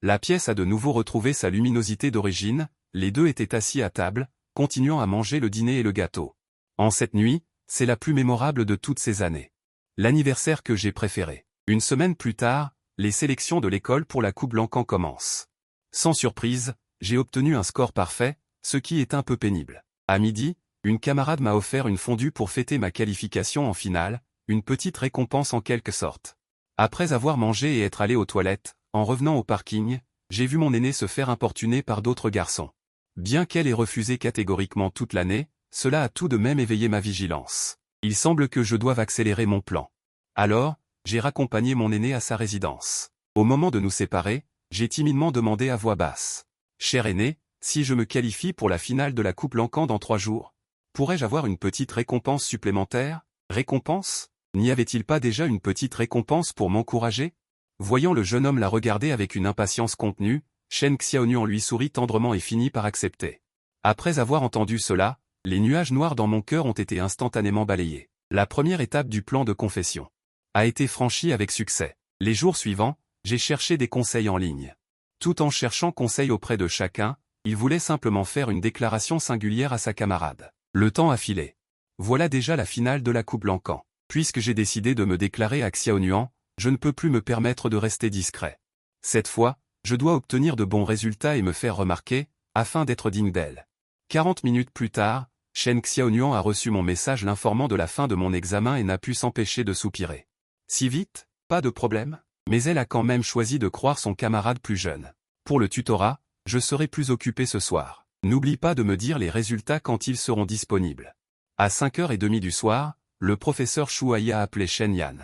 Speaker 1: La pièce a de nouveau retrouvé sa luminosité d'origine, les deux étaient assis à table, continuant à manger le dîner et le gâteau. En cette nuit, c'est la plus mémorable de toutes ces années. L'anniversaire que j'ai préféré. Une semaine plus tard, les sélections de l'école pour la Coupe Lankan commencent. Sans surprise, j'ai obtenu un score parfait, ce qui est un peu pénible. À midi, une camarade m'a offert une fondue pour fêter ma qualification en finale, une petite récompense en quelque sorte. Après avoir mangé et être allé aux toilettes, en revenant au parking, j'ai vu mon aîné se faire importuner par d'autres garçons. Bien qu'elle ait refusé catégoriquement toute l'année, cela a tout de même éveillé ma vigilance. Il semble que je doive accélérer mon plan. Alors, j'ai raccompagné mon aîné à sa résidence. Au moment de nous séparer, j'ai timidement demandé à voix basse. « Cher aîné, si je me qualifie pour la finale de la Coupe Lankan dans 3 jours, pourrais-je avoir une petite récompense supplémentaire ? » Récompense ? N'y avait-il pas déjà une petite récompense pour m'encourager ? Voyant le jeune homme la regarder avec une impatience contenue, Shen Xiaonuan lui sourit tendrement et finit par accepter. Après avoir entendu cela, les nuages noirs dans mon cœur ont été instantanément balayés. La première étape du plan de confession a été franchie avec succès. Les jours suivants, j'ai cherché des conseils en ligne. Tout en cherchant conseil auprès de chacun, il voulait simplement faire une déclaration singulière à sa camarade. Le temps a filé. Voilà déjà la finale de la Coupe Lankan. Puisque j'ai décidé de me déclarer à Xiaonuan, je ne peux plus me permettre de rester discret. Cette fois, je dois obtenir de bons résultats et me faire remarquer, afin d'être digne d'elle. 40 minutes plus tard, Shen Xiaonuan a reçu mon message l'informant de la fin de mon examen et n'a pu s'empêcher de soupirer. Si vite, pas de problème, mais elle a quand même choisi de croire son camarade plus jeune. Pour le tutorat, je serai plus occupé ce soir. N'oublie pas de me dire les résultats quand ils seront disponibles. À 5h30 du soir, le professeur Shuai a appelé Shen Yan.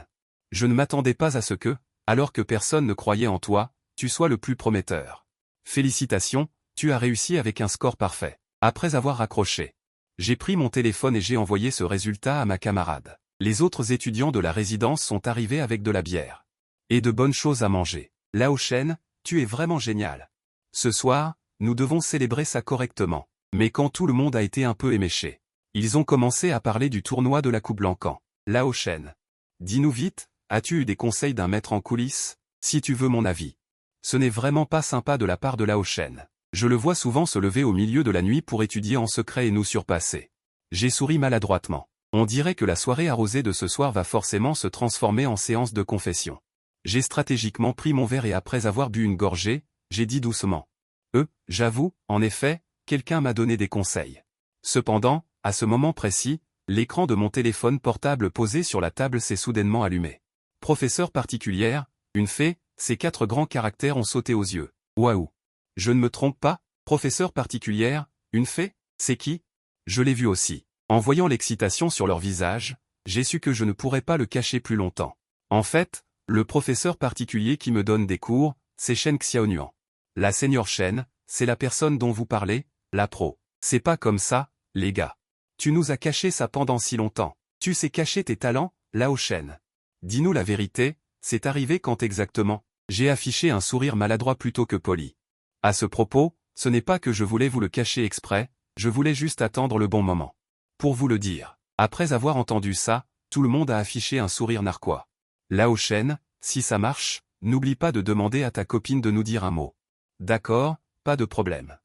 Speaker 1: Je ne m'attendais pas à ce que, alors que personne ne croyait en toi, tu sois le plus prometteur. Félicitations, tu as réussi avec un score parfait. Après avoir raccroché, j'ai pris mon téléphone et j'ai envoyé ce résultat à ma camarade. Les autres étudiants de la résidence sont arrivés avec de la bière et de bonnes choses à manger. Lao Shen, tu es vraiment génial. Ce soir, nous devons célébrer ça correctement. Mais quand tout le monde a été un peu éméché, ils ont commencé à parler du tournoi de la Coupe Lankan. Lao Shen, dis-nous vite, as-tu eu des conseils d'un maître en coulisses, si tu veux mon avis? Ce n'est vraiment pas sympa de la part de Lao Shen. Je le vois souvent se lever au milieu de la nuit pour étudier en secret et nous surpasser. J'ai souri maladroitement. On dirait que la soirée arrosée de ce soir va forcément se transformer en séance de confession. J'ai stratégiquement pris mon verre et après avoir bu une gorgée, j'ai dit doucement. J'avoue, en effet, quelqu'un m'a donné des conseils. Cependant, à ce moment précis, l'écran de mon téléphone portable posé sur la table s'est soudainement allumé. Professeur particulière, une fée, ces 4 grands caractères ont sauté aux yeux. Waouh! Je ne me trompe pas, professeur particulière, une fée, c'est qui? Je l'ai vu aussi. En voyant l'excitation sur leur visage, j'ai su que je ne pourrais pas le cacher plus longtemps. En fait, le professeur particulier qui me donne des cours, c'est Shen Xiaonuan. La seigneur Shen, c'est la personne dont vous parlez, la pro. C'est pas comme ça, les gars. Tu nous as caché ça pendant si longtemps. Tu sais cacher tes talents, Lao Shen. Dis-nous la vérité, c'est arrivé quand exactement? J'ai affiché un sourire maladroit plutôt que poli. À ce propos, ce n'est pas que je voulais vous le cacher exprès, je voulais juste attendre le bon moment. Pour vous le dire. Après avoir entendu ça, tout le monde a affiché un sourire narquois. Lao Shen, si ça marche, n'oublie pas de demander à ta copine de nous dire un mot. D'accord, pas de problème.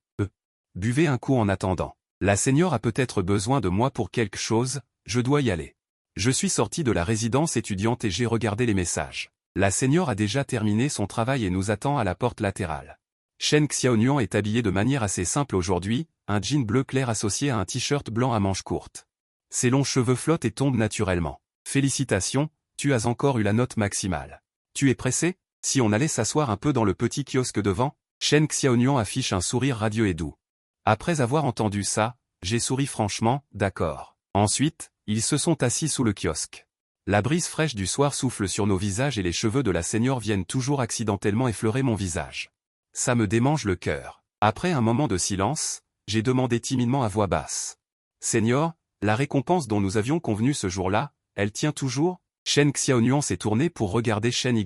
Speaker 1: Buvez un coup en attendant. La seigneur a peut-être besoin de moi pour quelque chose, je dois y aller. Je suis sorti de la résidence étudiante et j'ai regardé les messages. La seigneur a déjà terminé son travail et nous attend à la porte latérale. Shen Xiaonian est habillé de manière assez simple aujourd'hui, un jean bleu clair associé à un t-shirt blanc à manches courtes. Ses longs cheveux flottent et tombent naturellement. Félicitations, tu as encore eu la note maximale. Tu es pressé? Si on allait s'asseoir un peu dans le petit kiosque devant? Shen Xiaonian affiche un sourire radieux et doux. Après avoir entendu ça, j'ai souri franchement, d'accord. Ensuite, ils se sont assis sous le kiosque. La brise fraîche du soir souffle sur nos visages et les cheveux de la seigneur viennent toujours accidentellement effleurer mon visage. Ça me démange le cœur. Après un moment de silence, j'ai demandé timidement à voix basse. Seigneur, la récompense dont nous avions convenu ce jour-là, elle tient toujours? Shen Xiaonian s'est tourné pour regarder Shen Ye.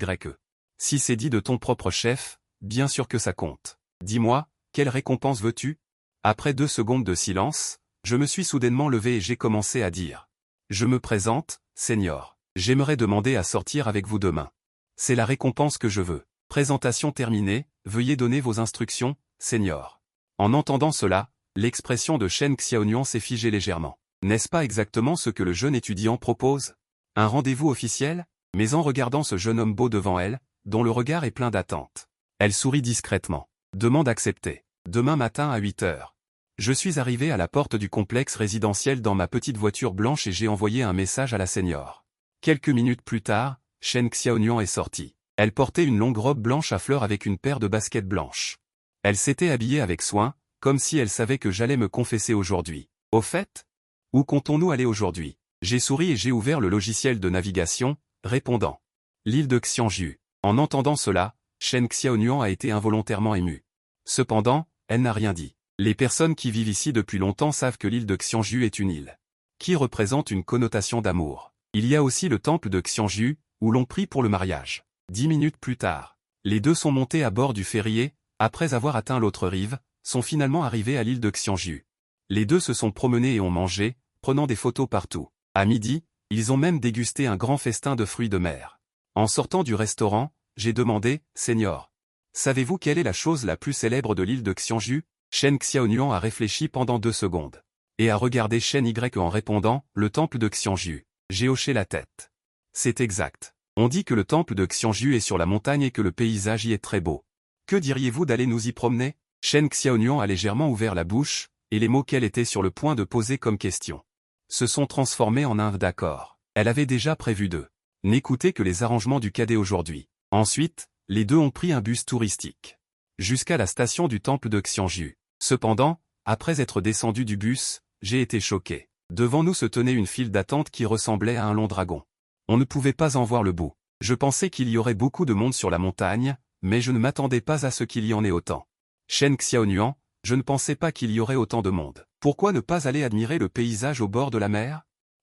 Speaker 1: Si c'est dit de ton propre chef, bien sûr que ça compte. Dis-moi, quelle récompense veux-tu? Après 2 secondes de silence, je me suis soudainement levé et j'ai commencé à dire. Je me présente, Seigneur. J'aimerais demander à sortir avec vous demain. C'est la récompense que je veux. Présentation terminée, veuillez donner vos instructions, Seigneur. En entendant cela, l'expression de Shen Xiaonian s'est figée légèrement. N'est-ce pas exactement ce que le jeune étudiant propose? Un rendez-vous officiel? Mais en regardant ce jeune homme beau devant elle, dont le regard est plein d'attente, elle sourit discrètement. Demande acceptée. Demain matin à 8 heures. Je suis arrivé à la porte du complexe résidentiel dans ma petite voiture blanche et j'ai envoyé un message à la seigneur. Quelques minutes plus tard, Shen Xiaonian est sortie. Elle portait une longue robe blanche à fleurs avec une paire de baskets blanches. Elle s'était habillée avec soin, comme si elle savait que j'allais me confesser aujourd'hui. Au fait? Où comptons-nous aller aujourd'hui? J'ai souri et j'ai ouvert le logiciel de navigation, répondant. L'île de Xianju. En entendant cela, Shen Xiaonian a été involontairement émue. Cependant, elle n'a rien dit. Les personnes qui vivent ici depuis longtemps savent que l'île de Xianju est une île qui représente une connotation d'amour. Il y a aussi le temple de Xianju, où l'on prie pour le mariage. 10 minutes plus tard, les deux sont montés à bord du ferry et, après avoir atteint l'autre rive, sont finalement arrivés à l'île de Xianju. Les deux se sont promenés et ont mangé, prenant des photos partout. À midi, ils ont même dégusté un grand festin de fruits de mer. En sortant du restaurant, j'ai demandé, Seigneur, savez-vous quelle est la chose la plus célèbre de l'île de Xianju? Shen Xiaonian a réfléchi pendant 2 secondes. Et a regardé Shen Y en répondant, le temple de Xianju. J'ai hoché la tête. C'est exact. On dit que le temple de Xianju est sur la montagne et que le paysage y est très beau. Que diriez-vous d'aller nous y promener? Shen Xiaonian a légèrement ouvert la bouche, et les mots qu'elle était sur le point de poser comme question se sont transformés en un d'accord. Elle avait déjà prévu de n'écouter que les arrangements du cadet aujourd'hui. Ensuite, les deux ont pris un bus touristique jusqu'à la station du temple de Xianju. Cependant, après être descendu du bus, j'ai été choqué. Devant nous se tenait une file d'attente qui ressemblait à un long dragon. On ne pouvait pas en voir le bout. Je pensais qu'il y aurait beaucoup de monde sur la montagne, mais je ne m'attendais pas à ce qu'il y en ait autant. Shen Xiaonian, je ne pensais pas qu'il y aurait autant de monde. Pourquoi ne pas aller admirer le paysage au bord de la mer?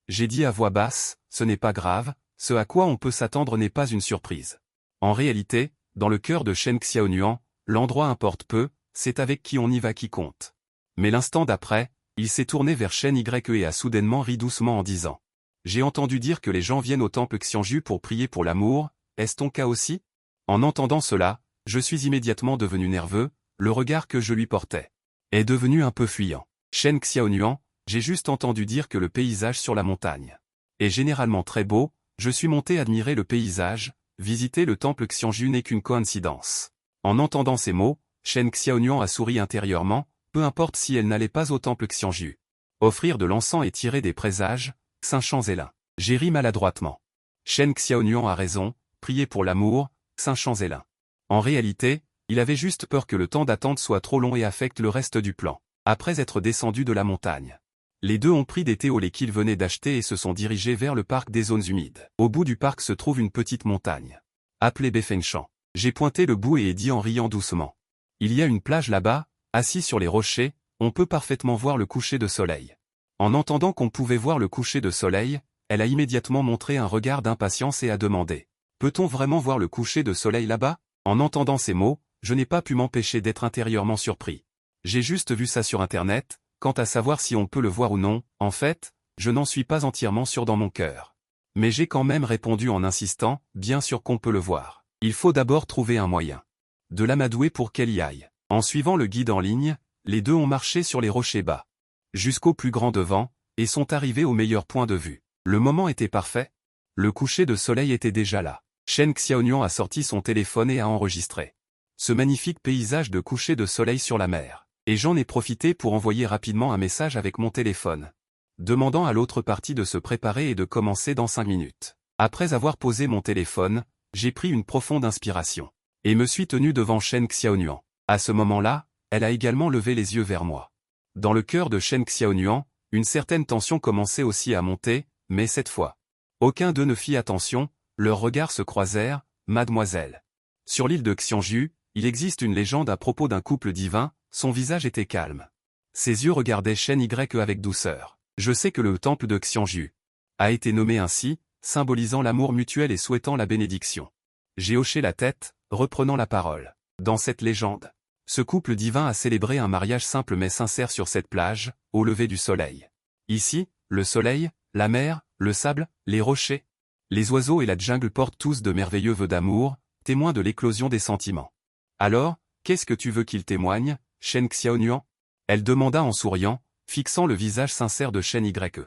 Speaker 1: J'ai dit à voix basse, ce n'est pas grave, ce à quoi on peut s'attendre n'est pas une surprise. En réalité, dans le cœur de Shen Xiaonian, l'endroit importe peu, c'est avec qui on y va qui compte. Mais l'instant d'après, il s'est tourné vers Shen Y et a soudainement ri doucement en disant. J'ai entendu dire que les gens viennent au temple Xianju pour prier pour l'amour, est-ce ton cas aussi? En entendant cela, je suis immédiatement devenu nerveux, le regard que je lui portais est devenu un peu fuyant. Shen Xiaonian, j'ai juste entendu dire que le paysage sur la montagne est généralement très beau, je suis monté admirer le paysage, visiter le temple Xianju n'est qu'une coïncidence. En entendant ces mots, Shen Xiaonian a souri intérieurement, peu importe si elle n'allait pas au temple Xianju. Offrir de l'encens et tirer des présages, Saint-Champs et l'un. J'ai ri maladroitement. Shen Xiaonian a raison, prier pour l'amour, Saint-Champs et l'un. En réalité, il avait juste peur que le temps d'attente soit trop long et affecte le reste du plan. Après être descendu de la montagne, les deux ont pris des thés au lait qu'ils venaient d'acheter et se sont dirigés vers le parc des zones humides. Au bout du parc se trouve une petite montagne appelée Befengshan. J'ai pointé le bout et ai dit en riant doucement. Il y a une plage là-bas, assis sur les rochers, on peut parfaitement voir le coucher de soleil. En entendant qu'on pouvait voir le coucher de soleil, elle a immédiatement montré un regard d'impatience et a demandé. Peut-on vraiment voir le coucher de soleil là-bas? En entendant ces mots, je n'ai pas pu m'empêcher d'être intérieurement surpris. J'ai juste vu ça sur Internet, quant à savoir si on peut le voir ou non, en fait, je n'en suis pas entièrement sûr dans mon cœur. Mais j'ai quand même répondu en insistant, bien sûr qu'on peut le voir. Il faut d'abord trouver un moyen de l'amadouer pour qu'elle y aille. En suivant le guide en ligne, les deux ont marché sur les rochers bas, jusqu'au plus grand devant, et sont arrivés au meilleur point de vue. Le moment était parfait. Le coucher de soleil était déjà là. Shen Xiaonuan a sorti son téléphone et a enregistré ce magnifique paysage de coucher de soleil sur la mer. Et j'en ai profité pour envoyer rapidement un message avec mon téléphone, demandant à l'autre partie de se préparer et de commencer dans 5 minutes. Après avoir posé mon téléphone, j'ai pris une profonde inspiration, et me suis tenu devant Shen Xiaonuan. À ce moment-là, elle a également levé les yeux vers moi. Dans le cœur de Shen Xiaonuan, une certaine tension commençait aussi à monter, mais cette fois, aucun d'eux ne fit attention, leurs regards se croisèrent, mademoiselle. Sur l'île de Xianju, il existe une légende à propos d'un couple divin, son visage était calme. Ses yeux regardaient Shen Y avec douceur. Je sais que le temple de Xianju a été nommé ainsi, symbolisant l'amour mutuel et souhaitant la bénédiction. J'ai hoché la tête, reprenant la parole. Dans cette légende, ce couple divin a célébré un mariage simple mais sincère sur cette plage, au lever du soleil. Ici, le soleil, la mer, le sable, les rochers, les oiseaux et la jungle portent tous de merveilleux vœux d'amour, témoins de l'éclosion des sentiments. Alors, qu'est-ce que tu veux qu'il témoigne, Shen Xiaonuan? Elle demanda en souriant, fixant le visage sincère de Shen Y.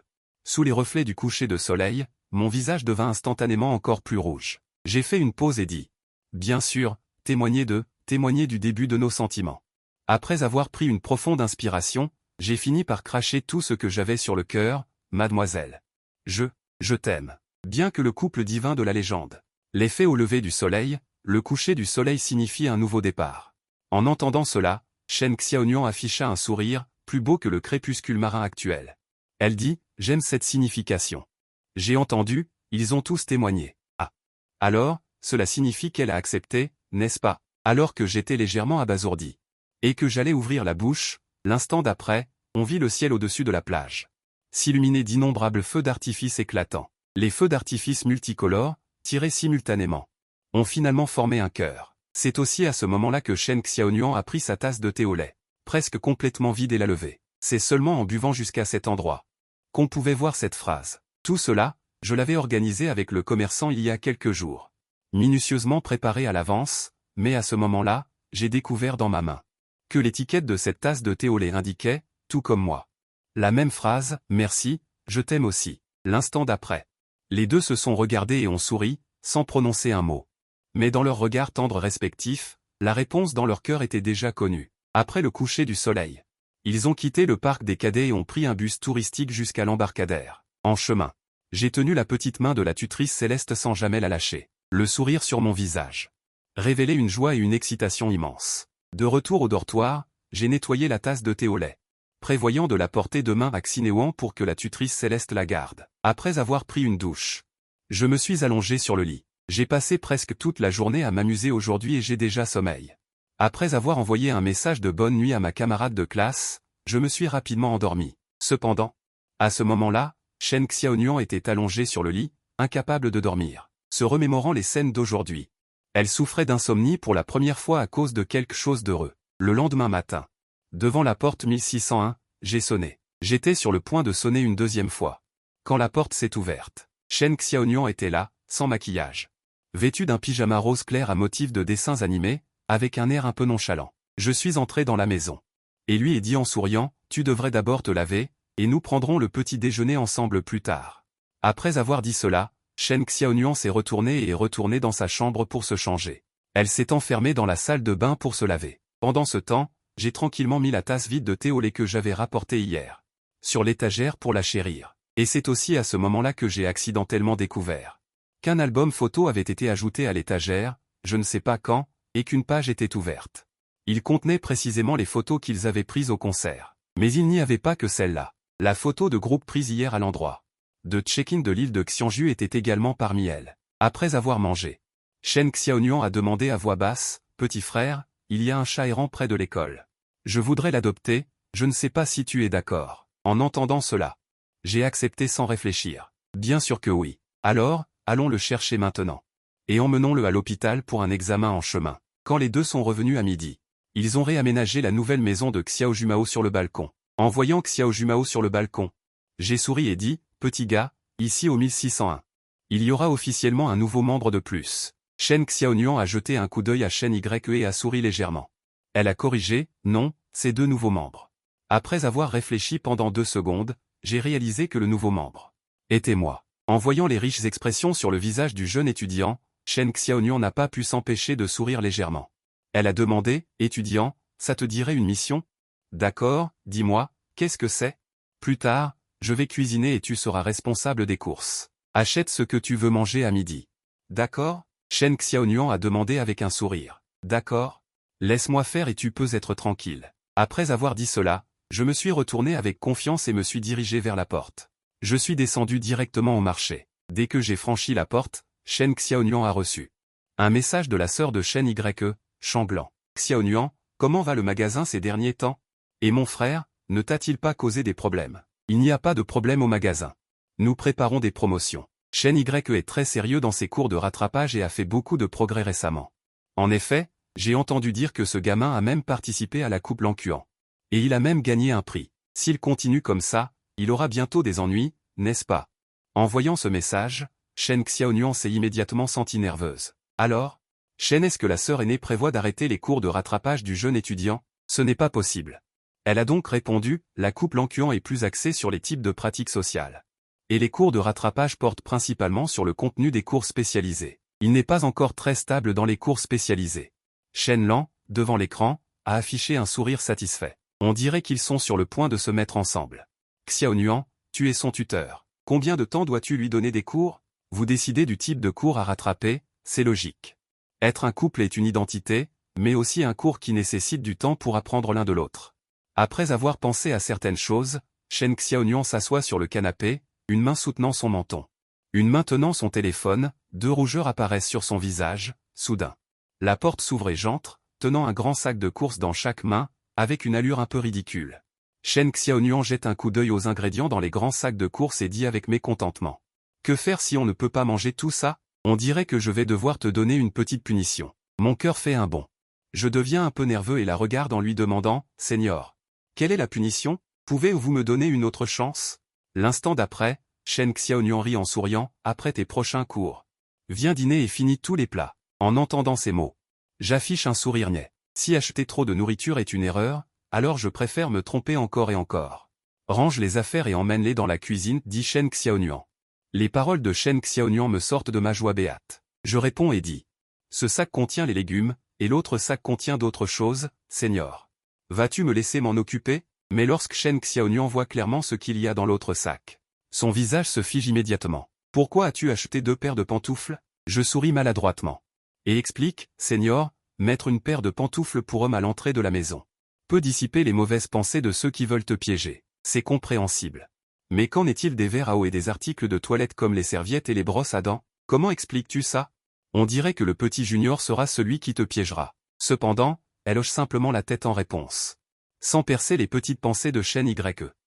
Speaker 1: Sous les reflets du coucher de soleil, mon visage devint instantanément encore plus rouge. J'ai fait une pause et dit. Bien sûr, témoigner du début de nos sentiments. Après avoir pris une profonde inspiration, j'ai fini par cracher tout ce que j'avais sur le cœur, mademoiselle. Je t'aime. Bien que le couple divin de la légende. L'effet au lever du soleil, le coucher du soleil signifie un nouveau départ. En entendant cela, Shen Xiaonuan afficha un sourire, plus beau que le crépuscule marin actuel. Elle dit, j'aime cette signification. J'ai entendu, ils ont tous témoigné. Ah. Alors, cela signifie qu'elle a accepté, n'est-ce pas? Alors que j'étais légèrement abasourdi. Et que j'allais ouvrir la bouche, l'instant d'après, on vit le ciel au-dessus de la plage s'illuminer d'innombrables feux d'artifice éclatants. Les feux d'artifice multicolores, tirés simultanément, ont finalement formé un cœur. C'est aussi à ce moment-là que Shen Xiaonuan a pris sa tasse de thé au lait, presque complètement vide et l'a levée. C'est seulement en buvant jusqu'à cet endroit qu'on pouvait voir cette phrase. Tout cela, je l'avais organisé avec le commerçant il y a quelques jours. Minutieusement préparé à l'avance, mais à ce moment-là, j'ai découvert dans ma main que l'étiquette de cette tasse de thé au lait indiquait, tout comme moi, la même phrase, merci, je t'aime aussi. L'instant d'après, les deux se sont regardés et ont souri, sans prononcer un mot. Mais dans leurs regards tendres respectifs, la réponse dans leur cœur était déjà connue. Après le coucher du soleil, ils ont quitté le parc des cadets et ont pris un bus touristique jusqu'à l'embarcadère. En chemin, j'ai tenu la petite main de la tutrice Céleste sans jamais la lâcher. Le sourire sur mon visage révélait une joie et une excitation immenses. De retour au dortoir, j'ai nettoyé la tasse de thé au lait, prévoyant de la porter demain à Xinéwan pour que la tutrice Céleste la garde. Après avoir pris une douche, je me suis allongé sur le lit. J'ai passé presque toute la journée à m'amuser aujourd'hui et j'ai déjà sommeil. Après avoir envoyé un message de bonne nuit à ma camarade de classe, je me suis rapidement endormi. Cependant, à ce moment-là, Shen Xiaonuan était allongée sur le lit, incapable de dormir, se remémorant les scènes d'aujourd'hui. Elle souffrait d'insomnie pour la première fois à cause de quelque chose d'heureux. Le lendemain matin, devant la porte 1601, j'ai sonné. J'étais sur le point de sonner une deuxième fois, quand la porte s'est ouverte. Shen Xiaonuan était là, sans maquillage, vêtue d'un pyjama rose clair à motif de dessins animés, avec un air un peu nonchalant. Je suis entré dans la maison, et lui ai dit en souriant, tu devrais d'abord te laver, et nous prendrons le petit déjeuner ensemble plus tard. Après avoir dit cela, Shen Xiaonuan s'est retournée et est retournée dans sa chambre pour se changer. Elle s'est enfermée dans la salle de bain pour se laver. Pendant ce temps, j'ai tranquillement mis la tasse vide de thé au lait que j'avais rapportée hier sur l'étagère pour la chérir. Et c'est aussi à ce moment-là que j'ai accidentellement découvert qu'un album photo avait été ajouté à l'étagère, je ne sais pas quand, et qu'une page était ouverte. Il contenait précisément les photos qu'ils avaient prises au concert. Mais il n'y avait pas que celle-là. La photo de groupe prise hier à l'endroit de check-in de l'île de Xianju était également parmi elles. Après avoir mangé, Shen Xiaonuan a demandé à voix basse, « Petit frère, il y a un chat errant près de l'école. Je voudrais l'adopter, je ne sais pas si tu es d'accord. » En entendant cela, j'ai accepté sans réfléchir. Bien sûr que oui. Alors, allons le chercher maintenant. Et emmenons-le à l'hôpital pour un examen en chemin. Quand les deux sont revenus à midi, ils ont réaménagé la nouvelle maison de Xiao Jumao sur le balcon. En voyant Xiao Jumao sur le balcon, j'ai souri et dit, « Petit gars, ici au 1601. Il y aura officiellement un nouveau membre de plus. Shen Xiaonuan a jeté un coup d'œil à Shen Ye et a souri légèrement. Elle a corrigé, non, c'est 2 nouveaux membres. Après avoir réfléchi pendant 2 secondes, j'ai réalisé que le nouveau membre était moi. En voyant les riches expressions sur le visage du jeune étudiant, Shen Xiaonuan n'a pas pu s'empêcher de sourire légèrement. Elle a demandé, étudiant, ça te dirait une mission? D'accord, dis-moi, qu'est-ce que c'est? Plus tard, je vais cuisiner et tu seras responsable des courses. Achète ce que tu veux manger à midi. D'accord? Shen Xiaonuan a demandé avec un sourire. D'accord? Laisse-moi faire et tu peux être tranquille. Après avoir dit cela, je me suis retourné avec confiance et me suis dirigé vers la porte. Je suis descendu directement au marché. Dès que j'ai franchi la porte, Shen Xiaonuan a reçu un message de la sœur de Shen Ye, Shanglan. Xiaonuan, comment va le magasin ces derniers temps? Et mon frère, ne t'a-t-il pas causé des problèmes? Il n'y a pas de problème au magasin. Nous préparons des promotions. Shen Ye est très sérieux dans ses cours de rattrapage et a fait beaucoup de progrès récemment. En effet, j'ai entendu dire que ce gamin a même participé à la Coupe Lanquan. Et il a même gagné un prix. S'il continue comme ça, il aura bientôt des ennuis, n'est-ce pas? En voyant ce message, Shen Xiaonuan s'est immédiatement sentie nerveuse. Alors? Shen, est-ce que la sœur aînée prévoit d'arrêter les cours de rattrapage du jeune étudiant? Ce n'est pas possible. Elle a donc répondu, la Coupe Lanquan est plus axée sur les types de pratiques sociales. Et les cours de rattrapage portent principalement sur le contenu des cours spécialisés. Il n'est pas encore très stable dans les cours spécialisés. Shen Lan, devant l'écran, a affiché un sourire satisfait. On dirait qu'ils sont sur le point de se mettre ensemble. Xiaonuan, tu es son tuteur. Combien de temps dois-tu lui donner des cours? Vous décidez du type de cours à rattraper, c'est logique. Être un couple est une identité, mais aussi un cours qui nécessite du temps pour apprendre l'un de l'autre. Après avoir pensé à certaines choses, Shen Xiaonuan s'assoit sur le canapé, une main soutenant son menton. Une main tenant son téléphone, 2 rougeurs apparaissent sur son visage, soudain. La porte s'ouvre et j'entre, tenant un grand sac de courses dans chaque main, avec une allure un peu ridicule. Shen Xiaonuan jette un coup d'œil aux ingrédients dans les grands sacs de courses et dit avec mécontentement. Que faire si on ne peut pas manger tout ça? On dirait que je vais devoir te donner une petite punition. Mon cœur fait un bond. Je deviens un peu nerveux et la regarde en lui demandant, Seigneur, quelle est la punition? Pouvez-vous me donner une autre chance? L'instant d'après, Shen Xiaonuan rit en souriant, après tes prochains cours. Viens dîner et finis tous les plats. En entendant ces mots, j'affiche un sourire niais. Si acheter trop de nourriture est une erreur, alors je préfère me tromper encore et encore. Range les affaires et emmène-les dans la cuisine, dit Shen Xiaonuan. Les paroles de Shen Xiaonuan me sortent de ma joie béate. Je réponds et dis. Ce sac contient les légumes, et l'autre sac contient d'autres choses, Seigneur. Vas-tu me laisser m'en occuper? Mais lorsque Shen Xiaonuan voit clairement ce qu'il y a dans l'autre sac, son visage se fige immédiatement. Pourquoi as-tu acheté 2 paires de pantoufles? Je souris maladroitement. Et explique, Seigneur, mettre une paire de pantoufles pour homme à l'entrée de la maison peut dissiper les mauvaises pensées de ceux qui veulent te piéger. C'est compréhensible. Mais qu'en est-il des verres à eau et des articles de toilette comme les serviettes et les brosses à dents? Comment expliques-tu ça? On dirait que le petit junior sera celui qui te piégera. Cependant, elle hoche simplement la tête en réponse. Sans percer les petites pensées de Shen Ye.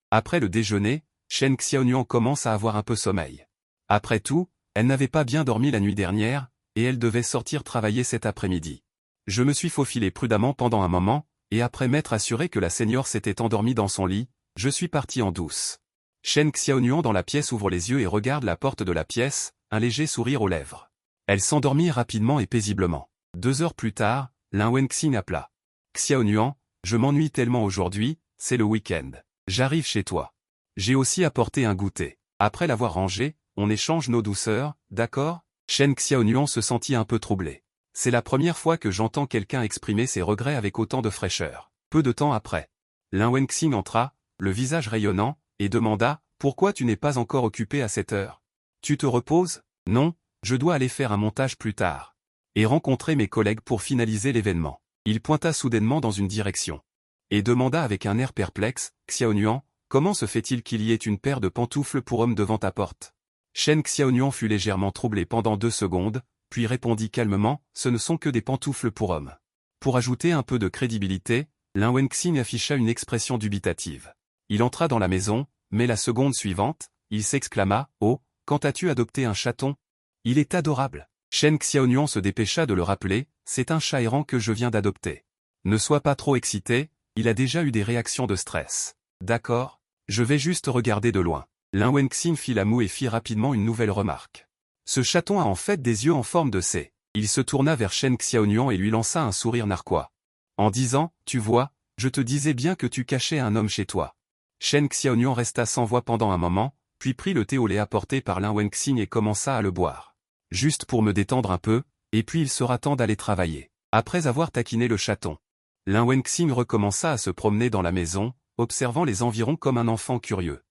Speaker 1: Après le déjeuner, Shen Xiaonuan commence à avoir un peu sommeil. Après tout, elle n'avait pas bien dormi la nuit dernière, et elle devait sortir travailler cet après-midi. Je me suis faufilé prudemment pendant un moment, et après m'être assuré que la seigneur s'était endormie dans son lit, je suis parti en douce. Shen Xiaonuan dans la pièce ouvre les yeux et regarde la porte de la pièce, un léger sourire aux lèvres. Elle s'endormit rapidement et paisiblement. 2 heures plus tard, Lin Wenxing appela. Xiaonuan, je m'ennuie tellement aujourd'hui, c'est le week-end. J'arrive chez toi. J'ai aussi apporté un goûter. Après l'avoir rangé, on échange nos douceurs, d'accord? Shen Xiaonuan se sentit un peu troublé. C'est la première fois que j'entends quelqu'un exprimer ses regrets avec autant de fraîcheur. Peu de temps après, Lin Wenxing entra, le visage rayonnant, et demanda, pourquoi tu n'es pas encore occupé à cette heure? Tu te reposes? Non, je dois aller faire un montage plus tard. Et rencontrer mes collègues pour finaliser l'événement. Il pointa soudainement dans une direction. Et demanda avec un air perplexe, Xiaonuan, comment se fait-il qu'il y ait une paire de pantoufles pour homme devant ta porte? Shen Xiaonuan fut légèrement troublé pendant 2 secondes, puis répondit calmement, ce ne sont que des pantoufles pour homme. Pour ajouter un peu de crédibilité, Lin Wenxing afficha une expression dubitative. Il entra dans la maison, mais la seconde suivante, il s'exclama, oh, quand as-tu adopté un chaton? Il est adorable. Shen Xiaonuan se dépêcha de le rappeler, c'est un chat errant que je viens d'adopter. Ne sois pas trop excité, il a déjà eu des réactions de stress. D'accord, je vais juste regarder de loin. Lin Wenxing fit la moue et fit rapidement une nouvelle remarque. Ce chaton a en fait des yeux en forme de C. Il se tourna vers Shen Xiaonuan et lui lança un sourire narquois. En disant, tu vois, je te disais bien que tu cachais un homme chez toi. Shen Xiaonuan resta sans voix pendant un moment, puis prit le thé au lait apporté par Lin Wenxing et commença à le boire. Juste pour me détendre un peu, et puis il sera temps d'aller travailler. Après avoir taquiné le chaton, Lin Wenxing recommença à se promener dans la maison, observant les environs comme un enfant curieux.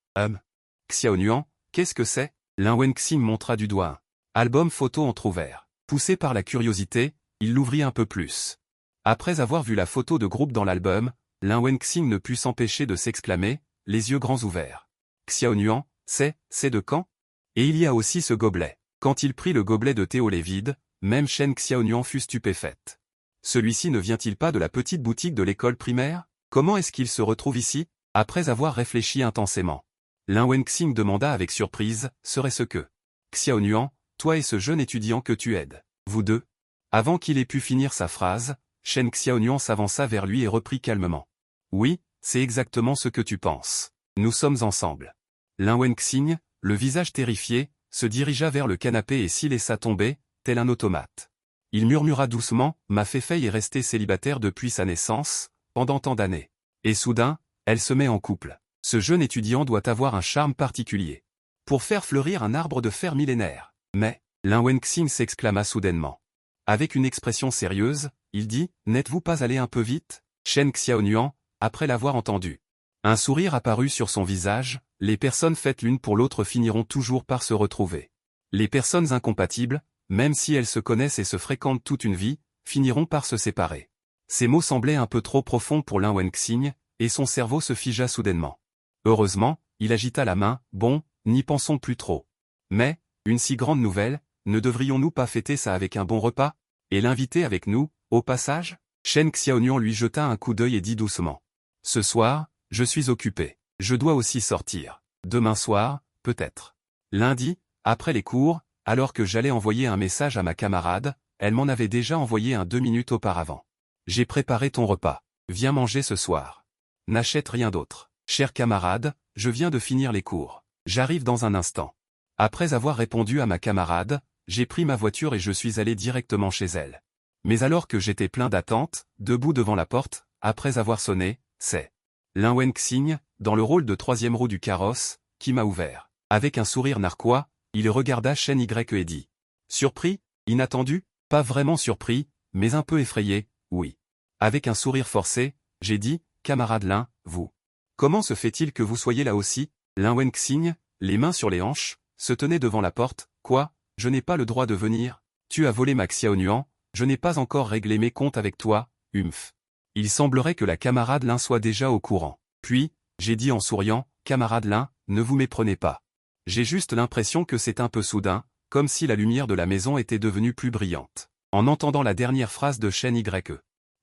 Speaker 1: Xiaonuan, qu'est-ce que c'est? Lin Wenxing montra du doigt un album photo entrouvert. Poussé par la curiosité, il l'ouvrit un peu plus. Après avoir vu la photo de groupe dans l'album, Lin Wenxing ne put s'empêcher de s'exclamer, les yeux grands ouverts. Xiaonuan, c'est de quand? Et il y a aussi ce gobelet. Quand il prit le gobelet de thé au lait vide, même Shen Xiaonuan fut stupéfaite. Celui-ci ne vient-il pas de la petite boutique de l'école primaire? Comment est-ce qu'il se retrouve ici? Après avoir réfléchi intensément, Lin Wenxing demanda avec surprise, serait-ce que Xiaonuan, toi et ce jeune étudiant que tu aides, vous deux? Avant qu'il ait pu finir sa phrase, Shen Xiaonuan s'avança vers lui et reprit calmement. Oui, c'est exactement ce que tu penses. Nous sommes ensemble. Lin Wenxing, le visage terrifié, se dirigea vers le canapé et s'y laissa tomber, tel un automate. Il murmura doucement, ma Fei est restée célibataire depuis sa naissance, pendant tant d'années. Et soudain, elle se met en couple. Ce jeune étudiant doit avoir un charme particulier. Pour faire fleurir un arbre de fer millénaire. Mais, Lin Wenxing s'exclama soudainement. Avec une expression sérieuse, il dit, n'êtes-vous pas allé un peu vite? Shen Xiaonuan, après l'avoir entendu. Un sourire apparut sur son visage, les personnes faites l'une pour l'autre finiront toujours par se retrouver. Les personnes incompatibles, même si elles se connaissent et se fréquentent toute une vie, finiront par se séparer. Ces mots semblaient un peu trop profonds pour Lin Wenxing, et son cerveau se figea soudainement. Heureusement, il agita la main, bon, n'y pensons plus trop. Mais, une si grande nouvelle, ne devrions-nous pas fêter ça avec un bon repas? Et l'inviter avec nous, au passage? Shen Xiaonuan lui jeta un coup d'œil et dit doucement. Ce soir, je suis occupé. Je dois aussi sortir. Demain soir, peut-être. Lundi, après les cours, alors que j'allais envoyer un message à ma camarade, elle m'en avait déjà envoyé un 2 minutes auparavant. J'ai préparé ton repas. Viens manger ce soir. N'achète rien d'autre. Cher camarade, je viens de finir les cours. J'arrive dans un instant. Après avoir répondu à ma camarade, j'ai pris ma voiture et je suis allé directement chez elle. Mais alors que j'étais plein d'attente, debout devant la porte, après avoir sonné, c'est Lin Wenxing, dans le rôle de troisième roue du carrosse, qui m'a ouvert. Avec un sourire narquois, il regarda Shen Y et dit. Surpris? Inattendu? Pas vraiment surpris, mais un peu effrayé, oui. Avec un sourire forcé, j'ai dit, camarade Lin, vous. Comment se fait-il que vous soyez là aussi? Lin Wenxing, les mains sur les hanches, se tenait devant la porte, quoi? Je n'ai pas le droit de venir? Tu as volé ma Xiaonuan, je n'ai pas encore réglé mes comptes avec toi, humph. Il semblerait que la camarade Lin soit déjà au courant. Puis, j'ai dit en souriant, camarade Lin, ne vous méprenez pas. J'ai juste l'impression que c'est un peu soudain, comme si la lumière de la maison était devenue plus brillante. En entendant la dernière phrase de Shen Y.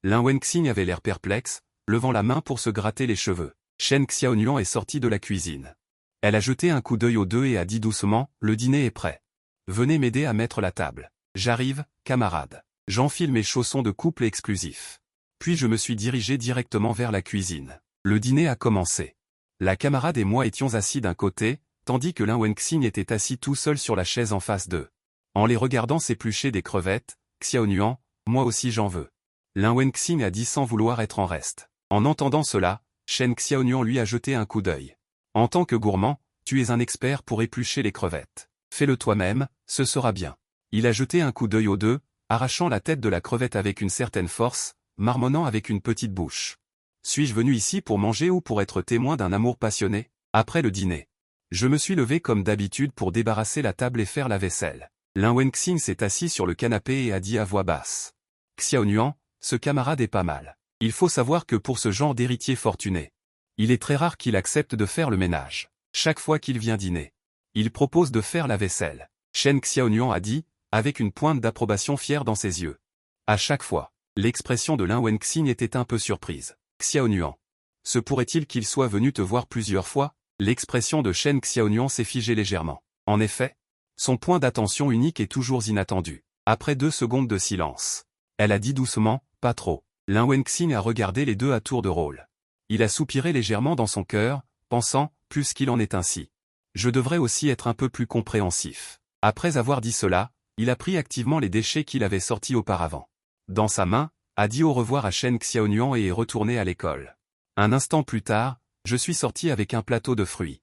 Speaker 1: Lin Wenxing avait l'air perplexe, levant la main pour se gratter les cheveux. Shen Xiaonuan est sortie de la cuisine. Elle a jeté un coup d'œil aux deux et a dit doucement, le dîner est prêt. Venez m'aider à mettre la table. J'arrive, camarade. J'enfile mes chaussons de couple exclusifs. Puis je me suis dirigé directement vers la cuisine. Le dîner a commencé. La camarade et moi étions assis d'un côté, tandis que Lin Wenxing était assis tout seul sur la chaise en face d'eux. En les regardant s'éplucher des crevettes, Xiaonuan, moi aussi j'en veux. Lin Wenxing a dit sans vouloir être en reste. En entendant cela, Shen Xiaonuan lui a jeté un coup d'œil. En tant que gourmand, tu es un expert pour éplucher les crevettes. Fais-le toi-même, ce sera bien. Il a jeté un coup d'œil aux deux, arrachant la tête de la crevette avec une certaine force, marmonnant avec une petite bouche. Suis-je venu ici pour manger ou pour être témoin d'un amour passionné? Après le dîner, je me suis levé comme d'habitude pour débarrasser la table et faire la vaisselle. Lin Wenxing s'est assis sur le canapé et a dit à voix basse. Xiaonuan, ce camarade est pas mal. Il faut savoir que pour ce genre d'héritier fortuné, il est très rare qu'il accepte de faire le ménage. Chaque fois qu'il vient dîner, il propose de faire la vaisselle. Shen Xiaonuan a dit, avec une pointe d'approbation fière dans ses yeux. À chaque fois, l'expression de Lin Wenxing était un peu surprise. Xiaonuan. Se pourrait-il qu'il soit venu te voir plusieurs fois? L'expression de Shen Xiaonuan s'est figée légèrement. En effet, son point d'attention unique est toujours inattendu. Après 2 secondes de silence, elle a dit doucement, pas trop. Lin Wenxing a regardé les deux à tour de rôle. Il a soupiré légèrement dans son cœur, pensant, plus qu'il en est ainsi. Je devrais aussi être un peu plus compréhensif. Après avoir dit cela, il a pris activement les déchets qu'il avait sortis auparavant. Dans sa main, a dit au revoir à Shen Xiaonuan et est retourné à l'école. Un instant plus tard, je suis sorti avec un plateau de fruits.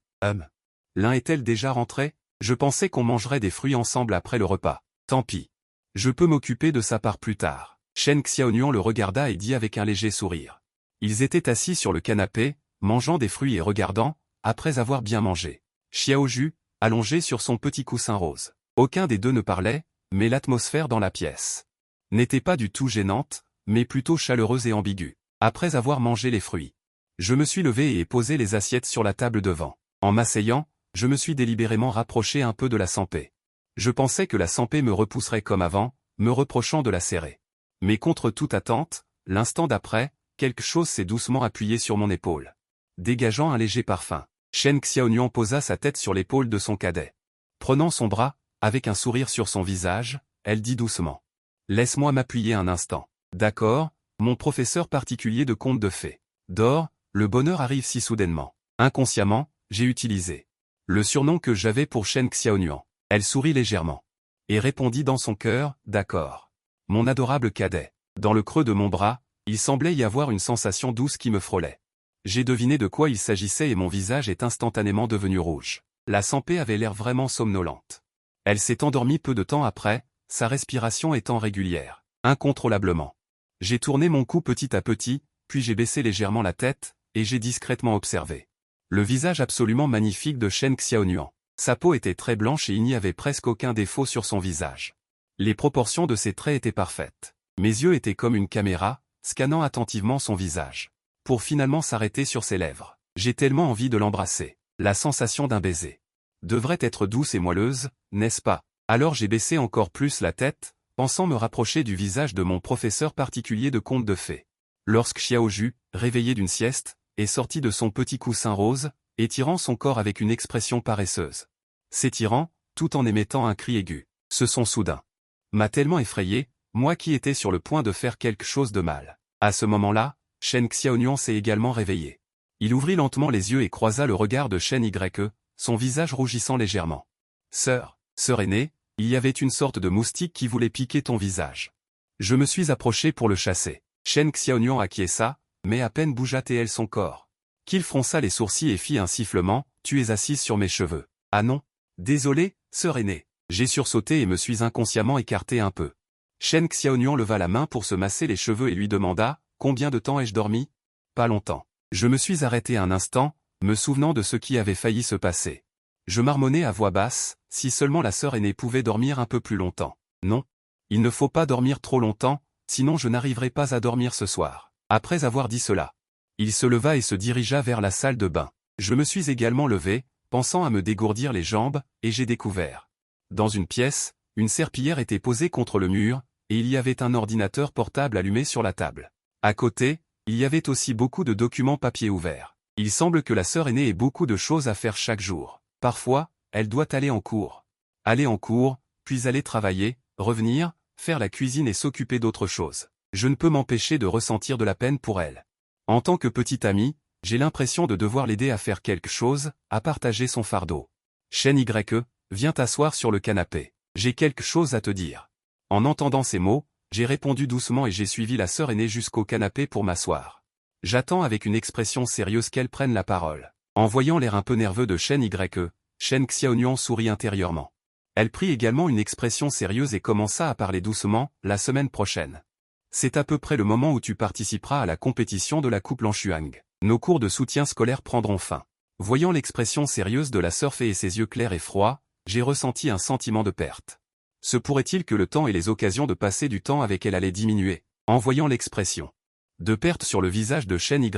Speaker 1: L'un est-elle déjà rentré? Je pensais qu'on mangerait des fruits ensemble après le repas. Tant pis. Je peux m'occuper de sa part plus tard. Shen Xiaonuan le regarda et dit avec un léger sourire. Ils étaient assis sur le canapé, mangeant des fruits et regardant, après avoir bien mangé. Xiaoju, allongé sur son petit coussin rose. Aucun des deux ne parlait, mais l'atmosphère dans la pièce n'était pas du tout gênante, mais plutôt chaleureuse et ambiguë. Après avoir mangé les fruits, je me suis levé et ai posé les assiettes sur la table devant. En m'asseyant, je me suis délibérément rapproché un peu de la Sanpé. Je pensais que la Sanpé me repousserait comme avant, me reprochant de la serrer. Mais contre toute attente, l'instant d'après, quelque chose s'est doucement appuyé sur mon épaule, dégageant un léger parfum. Shen Xiaonuan posa sa tête sur l'épaule de son cadet. Prenant son bras, avec un sourire sur son visage, elle dit doucement. « Laisse-moi m'appuyer un instant. »« D'accord, mon professeur particulier de contes de fées. » Dors, le bonheur arrive si soudainement. Inconsciemment, j'ai utilisé le surnom que j'avais pour Shen Xiaonuan. Elle sourit légèrement. Et répondit dans son cœur, « D'accord. » Mon adorable cadet. Dans le creux de mon bras, il semblait y avoir une sensation douce qui me frôlait. J'ai deviné de quoi il s'agissait et mon visage est instantanément devenu rouge. La Sanpé avait l'air vraiment somnolente. Elle s'est endormie peu de temps après, sa respiration étant régulière, incontrôlablement. J'ai tourné mon cou petit à petit, puis j'ai baissé légèrement la tête, et j'ai discrètement observé le visage absolument magnifique de Shen Xiaonuan. Sa peau était très blanche et il n'y avait presque aucun défaut sur son visage. Les proportions de ses traits étaient parfaites. Mes yeux étaient comme une caméra, scannant attentivement son visage, pour finalement s'arrêter sur ses lèvres. J'ai tellement envie de l'embrasser. La sensation d'un baiser devrait être douce et moelleuse, n'est-ce pas? Alors j'ai baissé encore plus la tête, pensant me rapprocher du visage de mon professeur particulier de contes de fées. Lorsque Xiaoju, réveillé d'une sieste, est sorti de son petit coussin rose, étirant son corps avec une expression paresseuse. S'étirant, tout en émettant un cri aigu. Ce son soudain m'a tellement effrayé, moi qui étais sur le point de faire quelque chose de mal. À ce moment-là, Shen Xiaonuan s'est également réveillé. Il ouvrit lentement les yeux et croisa le regard de Shen Ye, son visage rougissant légèrement. Sœur aînée, il y avait une sorte de moustique qui voulait piquer ton visage. Je me suis approché pour le chasser. Shen Xiaonuan acquiesça, mais à peine bougea-t-elle son corps qu'il fronça les sourcils et fit un sifflement, tu es assise sur mes cheveux. Ah non. Désolé, sœur aînée. J'ai sursauté et me suis inconsciemment écarté un peu. Shen Xiaonuan leva la main pour se masser les cheveux et lui demanda, combien de temps ai-je dormi? Pas longtemps. Je me suis arrêté un instant, me souvenant de ce qui avait failli se passer. Je marmonnai à voix basse, si seulement la sœur aînée pouvait dormir un peu plus longtemps. Non. Il ne faut pas dormir trop longtemps, sinon je n'arriverai pas à dormir ce soir. Après avoir dit cela, il se leva et se dirigea vers la salle de bain. Je me suis également levé, pensant à me dégourdir les jambes, et j'ai découvert. Dans une pièce, une serpillière était posée contre le mur, et il y avait un ordinateur portable allumé sur la table. À côté, il y avait aussi beaucoup de documents papier ouverts. Il semble que la sœur aînée ait beaucoup de choses à faire chaque jour. Parfois, elle doit aller en cours. Aller en cours, puis aller travailler, revenir, faire la cuisine et s'occuper d'autre chose. Je ne peux m'empêcher de ressentir de la peine pour elle. En tant que petite amie, j'ai l'impression de devoir l'aider à faire quelque chose, à partager son fardeau. Shen Ye, viens t'asseoir sur le canapé. J'ai quelque chose à te dire. En entendant ces mots, j'ai répondu doucement et j'ai suivi la sœur aînée jusqu'au canapé pour m'asseoir. J'attends avec une expression sérieuse qu'elle prenne la parole. En voyant l'air un peu nerveux de Shen Ye, Shen Xiaonuan sourit intérieurement. Elle prit également une expression sérieuse et commença à parler doucement, la semaine prochaine. C'est à peu près le moment où tu participeras à la compétition de la Coupe Lanshuang. Nos cours de soutien scolaire prendront fin. Voyant l'expression sérieuse de la sœur fée et ses yeux clairs et froids, j'ai ressenti un sentiment de perte. Se pourrait-il que le temps et les occasions de passer du temps avec elle allaient diminuer? En voyant l'expression de perte sur le visage de Shen Ye,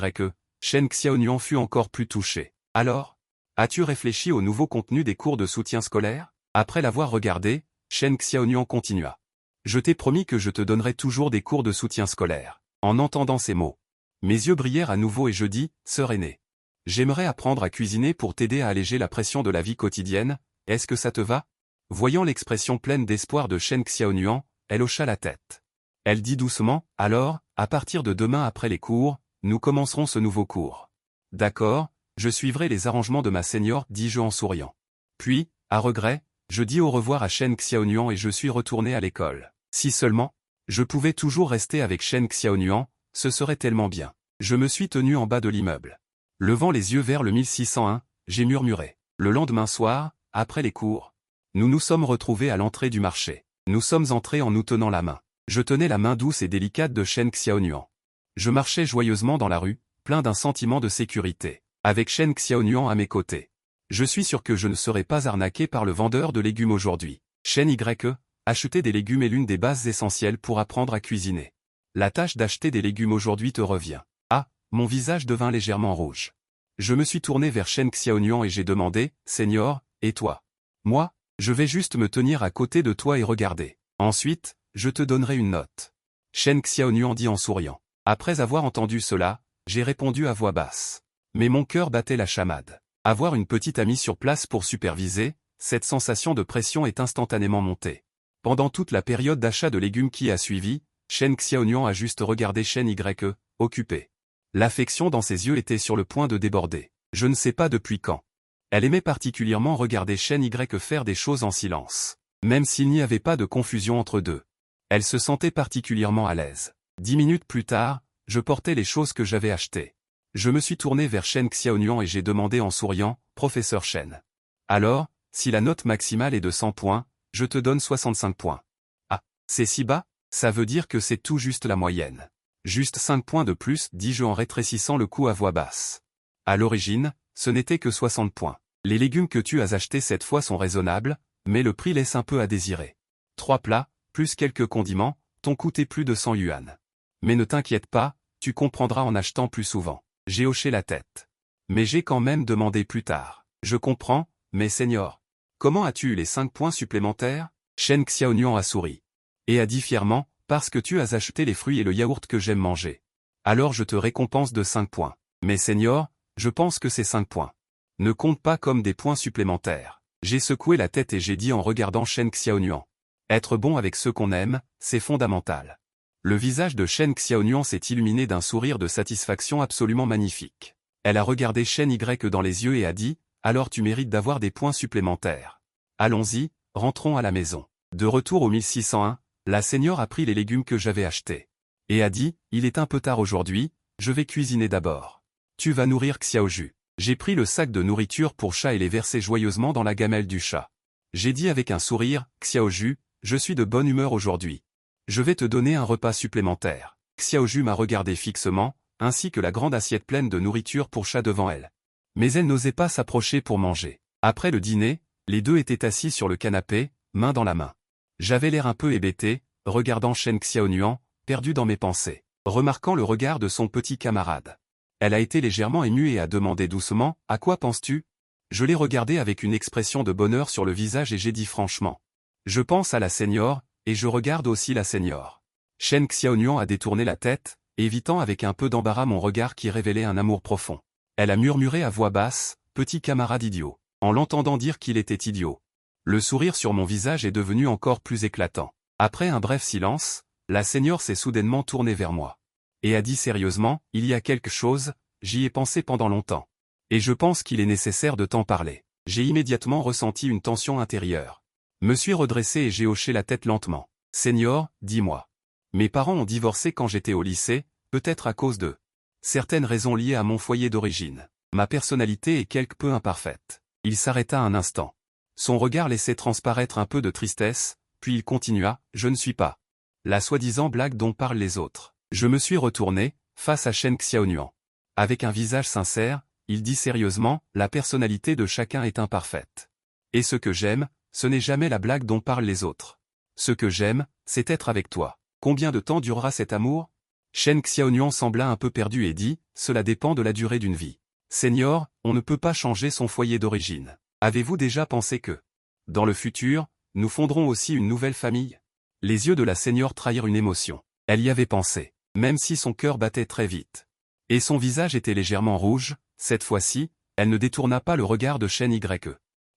Speaker 1: Shen Xiaonuan fut encore plus touché. Alors, as-tu réfléchi au nouveau contenu des cours de soutien scolaire? Après l'avoir regardé, Shen Xiaonuan continua. Je t'ai promis que je te donnerai toujours des cours de soutien scolaire. En entendant ces mots, mes yeux brillèrent à nouveau et je dis, sœur aînée. J'aimerais apprendre à cuisiner pour t'aider à alléger la pression de la vie quotidienne, est-ce que ça te va? Voyant l'expression pleine d'espoir de Shen Xiaonuan, elle hocha la tête. Elle dit doucement, alors, à partir de demain après les cours, nous commencerons ce nouveau cours. D'accord, je suivrai les arrangements de ma senior, dis-je en souriant. Puis, à regret, Je dis au revoir à Shen Xiaonuan et je suis retourné à l'école. Si seulement, je pouvais toujours rester avec Shen Xiaonuan, ce serait tellement bien. Je me suis tenu en bas de l'immeuble. Levant les yeux vers le 1601, j'ai murmuré. Le lendemain soir, après les cours, nous nous sommes retrouvés à l'entrée du marché. Nous sommes entrés en nous tenant la main. Je tenais la main douce et délicate de Shen Xiaonuan. Je marchais joyeusement dans la rue, plein d'un sentiment de sécurité, avec Shen Xiaonuan à mes côtés. Je suis sûr que je ne serai pas arnaqué par le vendeur de légumes aujourd'hui. Shen Y. Acheter des légumes est l'une des bases essentielles pour apprendre à cuisiner. La tâche d'acheter des légumes aujourd'hui te revient. Ah, mon visage devint légèrement rouge. Je me suis tourné vers Shen Xiaonuan et j'ai demandé, « Seigneur, et toi ?» Moi, je vais juste me tenir à côté de toi et regarder. Ensuite, je te donnerai une note. Shen Xiaonuan dit en souriant. Après avoir entendu cela, j'ai répondu à voix basse. Mais mon cœur battait la chamade. Avoir une petite amie sur place pour superviser, cette sensation de pression est instantanément montée. Pendant toute la période d'achat de légumes qui a suivi, Shen Xiaonuan a juste regardé Shen Y, occupé. L'affection dans ses yeux était sur le point de déborder. Je ne sais pas depuis quand. Elle aimait particulièrement regarder Shen Y faire des choses en silence. Même s'il n'y avait pas de confusion entre deux. Elle se sentait particulièrement à l'aise. 10 minutes plus tard, je portais les choses que j'avais achetées. Je me suis tourné vers Shen Xiaonuan et j'ai demandé en souriant, « Professeur Shen. Alors, si la note maximale est de 100 points, je te donne 65 points. » Ah, c'est si bas? Ça veut dire que c'est tout juste la moyenne. Juste 5 points de plus, dis-je en rétrécissant le cou à voix basse. À l'origine, ce n'était que 60 points. Les légumes que tu as achetés cette fois sont raisonnables, mais le prix laisse un peu à désirer. 3 plats, plus quelques condiments, t'ont coûté plus de 100 yuan. Mais ne t'inquiète pas, tu comprendras en achetant plus souvent. J'ai hoché la tête. Mais j'ai quand même demandé plus tard. Je comprends, mais Seigneur. Comment as-tu eu les 5 points supplémentaires? Shen Xiaonuan a souri. Et a dit fièrement, parce que tu as acheté les fruits et le yaourt que j'aime manger. Alors je te récompense de 5 points. Mais Seigneur, je pense que ces 5 points ne comptent pas comme des points supplémentaires. J'ai secoué la tête et j'ai dit en regardant Shen Xiaonuan. Être bon avec ceux qu'on aime, c'est fondamental. Le visage de Shen Xiaonuan s'est illuminé d'un sourire de satisfaction absolument magnifique. Elle a regardé Shen Y dans les yeux et a dit, « Alors tu mérites d'avoir des points supplémentaires. Allons-y, rentrons à la maison. » De retour au 1601, la seigneur a pris les légumes que j'avais achetés. Et a dit, « Il est un peu tard aujourd'hui, je vais cuisiner d'abord. Tu vas nourrir Xiaoju. » J'ai pris le sac de nourriture pour chat et les versé joyeusement dans la gamelle du chat. J'ai dit avec un sourire, « Xiaoju, je suis de bonne humeur aujourd'hui. Je vais te donner un repas supplémentaire. » Xiaoju m'a regardé fixement, ainsi que la grande assiette pleine de nourriture pour chat devant elle. Mais elle n'osait pas s'approcher pour manger. Après le dîner, les deux étaient assis sur le canapé, main dans la main. J'avais l'air un peu hébété, regardant Shen Xiaonuan, perdu dans mes pensées, remarquant le regard de son petit camarade. Elle a été légèrement émue et a demandé doucement, « À quoi penses-tu » Je l'ai regardé avec une expression de bonheur sur le visage et j'ai dit franchement, « Je pense à la seigneur, et je regarde aussi la seigneur. » Shen Xiaonuan a détourné la tête, évitant avec un peu d'embarras mon regard qui révélait un amour profond. Elle a murmuré à voix basse, « Petit camarade idiot », en l'entendant dire qu'il était idiot. Le sourire sur mon visage est devenu encore plus éclatant. Après un bref silence, la seigneur s'est soudainement tournée vers moi. Et a dit sérieusement, « Il y a quelque chose, j'y ai pensé pendant longtemps. Et je pense qu'il est nécessaire de t'en parler. » J'ai immédiatement ressenti une tension intérieure. Me suis redressé et j'ai hoché la tête lentement. « Seigneur, dis-moi. Mes parents ont divorcé quand j'étais au lycée, peut-être à cause de certaines raisons liées à mon foyer d'origine. Ma personnalité est quelque peu imparfaite. » Il s'arrêta un instant. Son regard laissait transparaître un peu de tristesse, puis il continua, « Je ne suis pas la soi-disant blague dont parlent les autres. » Je me suis retourné, face à Shen Xiaonuan. Avec un visage sincère, il dit sérieusement, « La personnalité de chacun est imparfaite. Et ce que j'aime, ce n'est jamais la blague dont parlent les autres. Ce que j'aime, c'est être avec toi. Combien de temps durera cet amour ?» Shen Xiaonuan sembla un peu perdu et dit, « Cela dépend de la durée d'une vie. Seigneur, on ne peut pas changer son foyer d'origine. Avez-vous déjà pensé que, dans le futur, nous fonderons aussi une nouvelle famille ?» Les yeux de la seigneur trahirent une émotion. Elle y avait pensé, même si son cœur battait très vite. Et son visage était légèrement rouge, cette fois-ci, elle ne détourna pas le regard de Shen Y.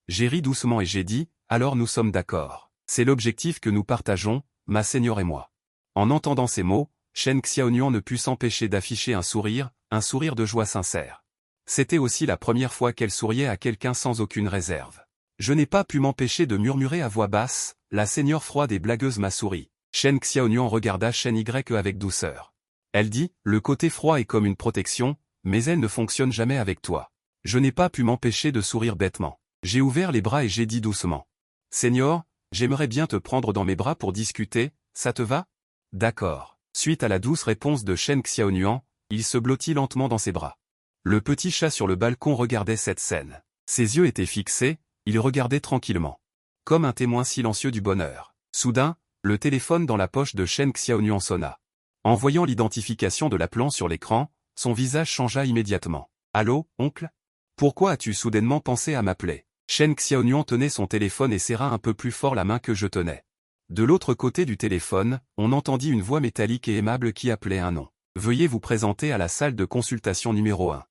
Speaker 1: J'ai ri doucement et j'ai dit, « Alors nous sommes d'accord. C'est l'objectif que nous partageons, ma seigneur et moi. » En entendant ces mots, Shen Xiaonuan ne put s'empêcher d'afficher un sourire de joie sincère. C'était aussi la première fois qu'elle souriait à quelqu'un sans aucune réserve. Je n'ai pas pu m'empêcher de murmurer à voix basse, la seigneur froide et blagueuse m'a souri. Shen Xiaonuan regarda Shen Y avec douceur. Elle dit, le côté froid est comme une protection, mais elle ne fonctionne jamais avec toi. Je n'ai pas pu m'empêcher de sourire bêtement. J'ai ouvert les bras et j'ai dit doucement. Seigneur, j'aimerais bien te prendre dans mes bras pour discuter, ça te va? D'accord. Suite à la douce réponse de Shen Xiaonuan, il se blottit lentement dans ses bras. Le petit chat sur le balcon regardait cette scène. Ses yeux étaient fixés, il regardait tranquillement. Comme un témoin silencieux du bonheur. Soudain, le téléphone dans la poche de Shen Xiaonuan sonna. En voyant l'identification de l'appelant sur l'écran, son visage changea immédiatement. Allô, oncle? Pourquoi as-tu soudainement pensé à m'appeler? Shen Xiaonuan tenait son téléphone et serra un peu plus fort la main que je tenais. De l'autre côté du téléphone, on entendit une voix métallique et aimable qui appelait un nom. Veuillez vous présenter à la salle de consultation numéro 1.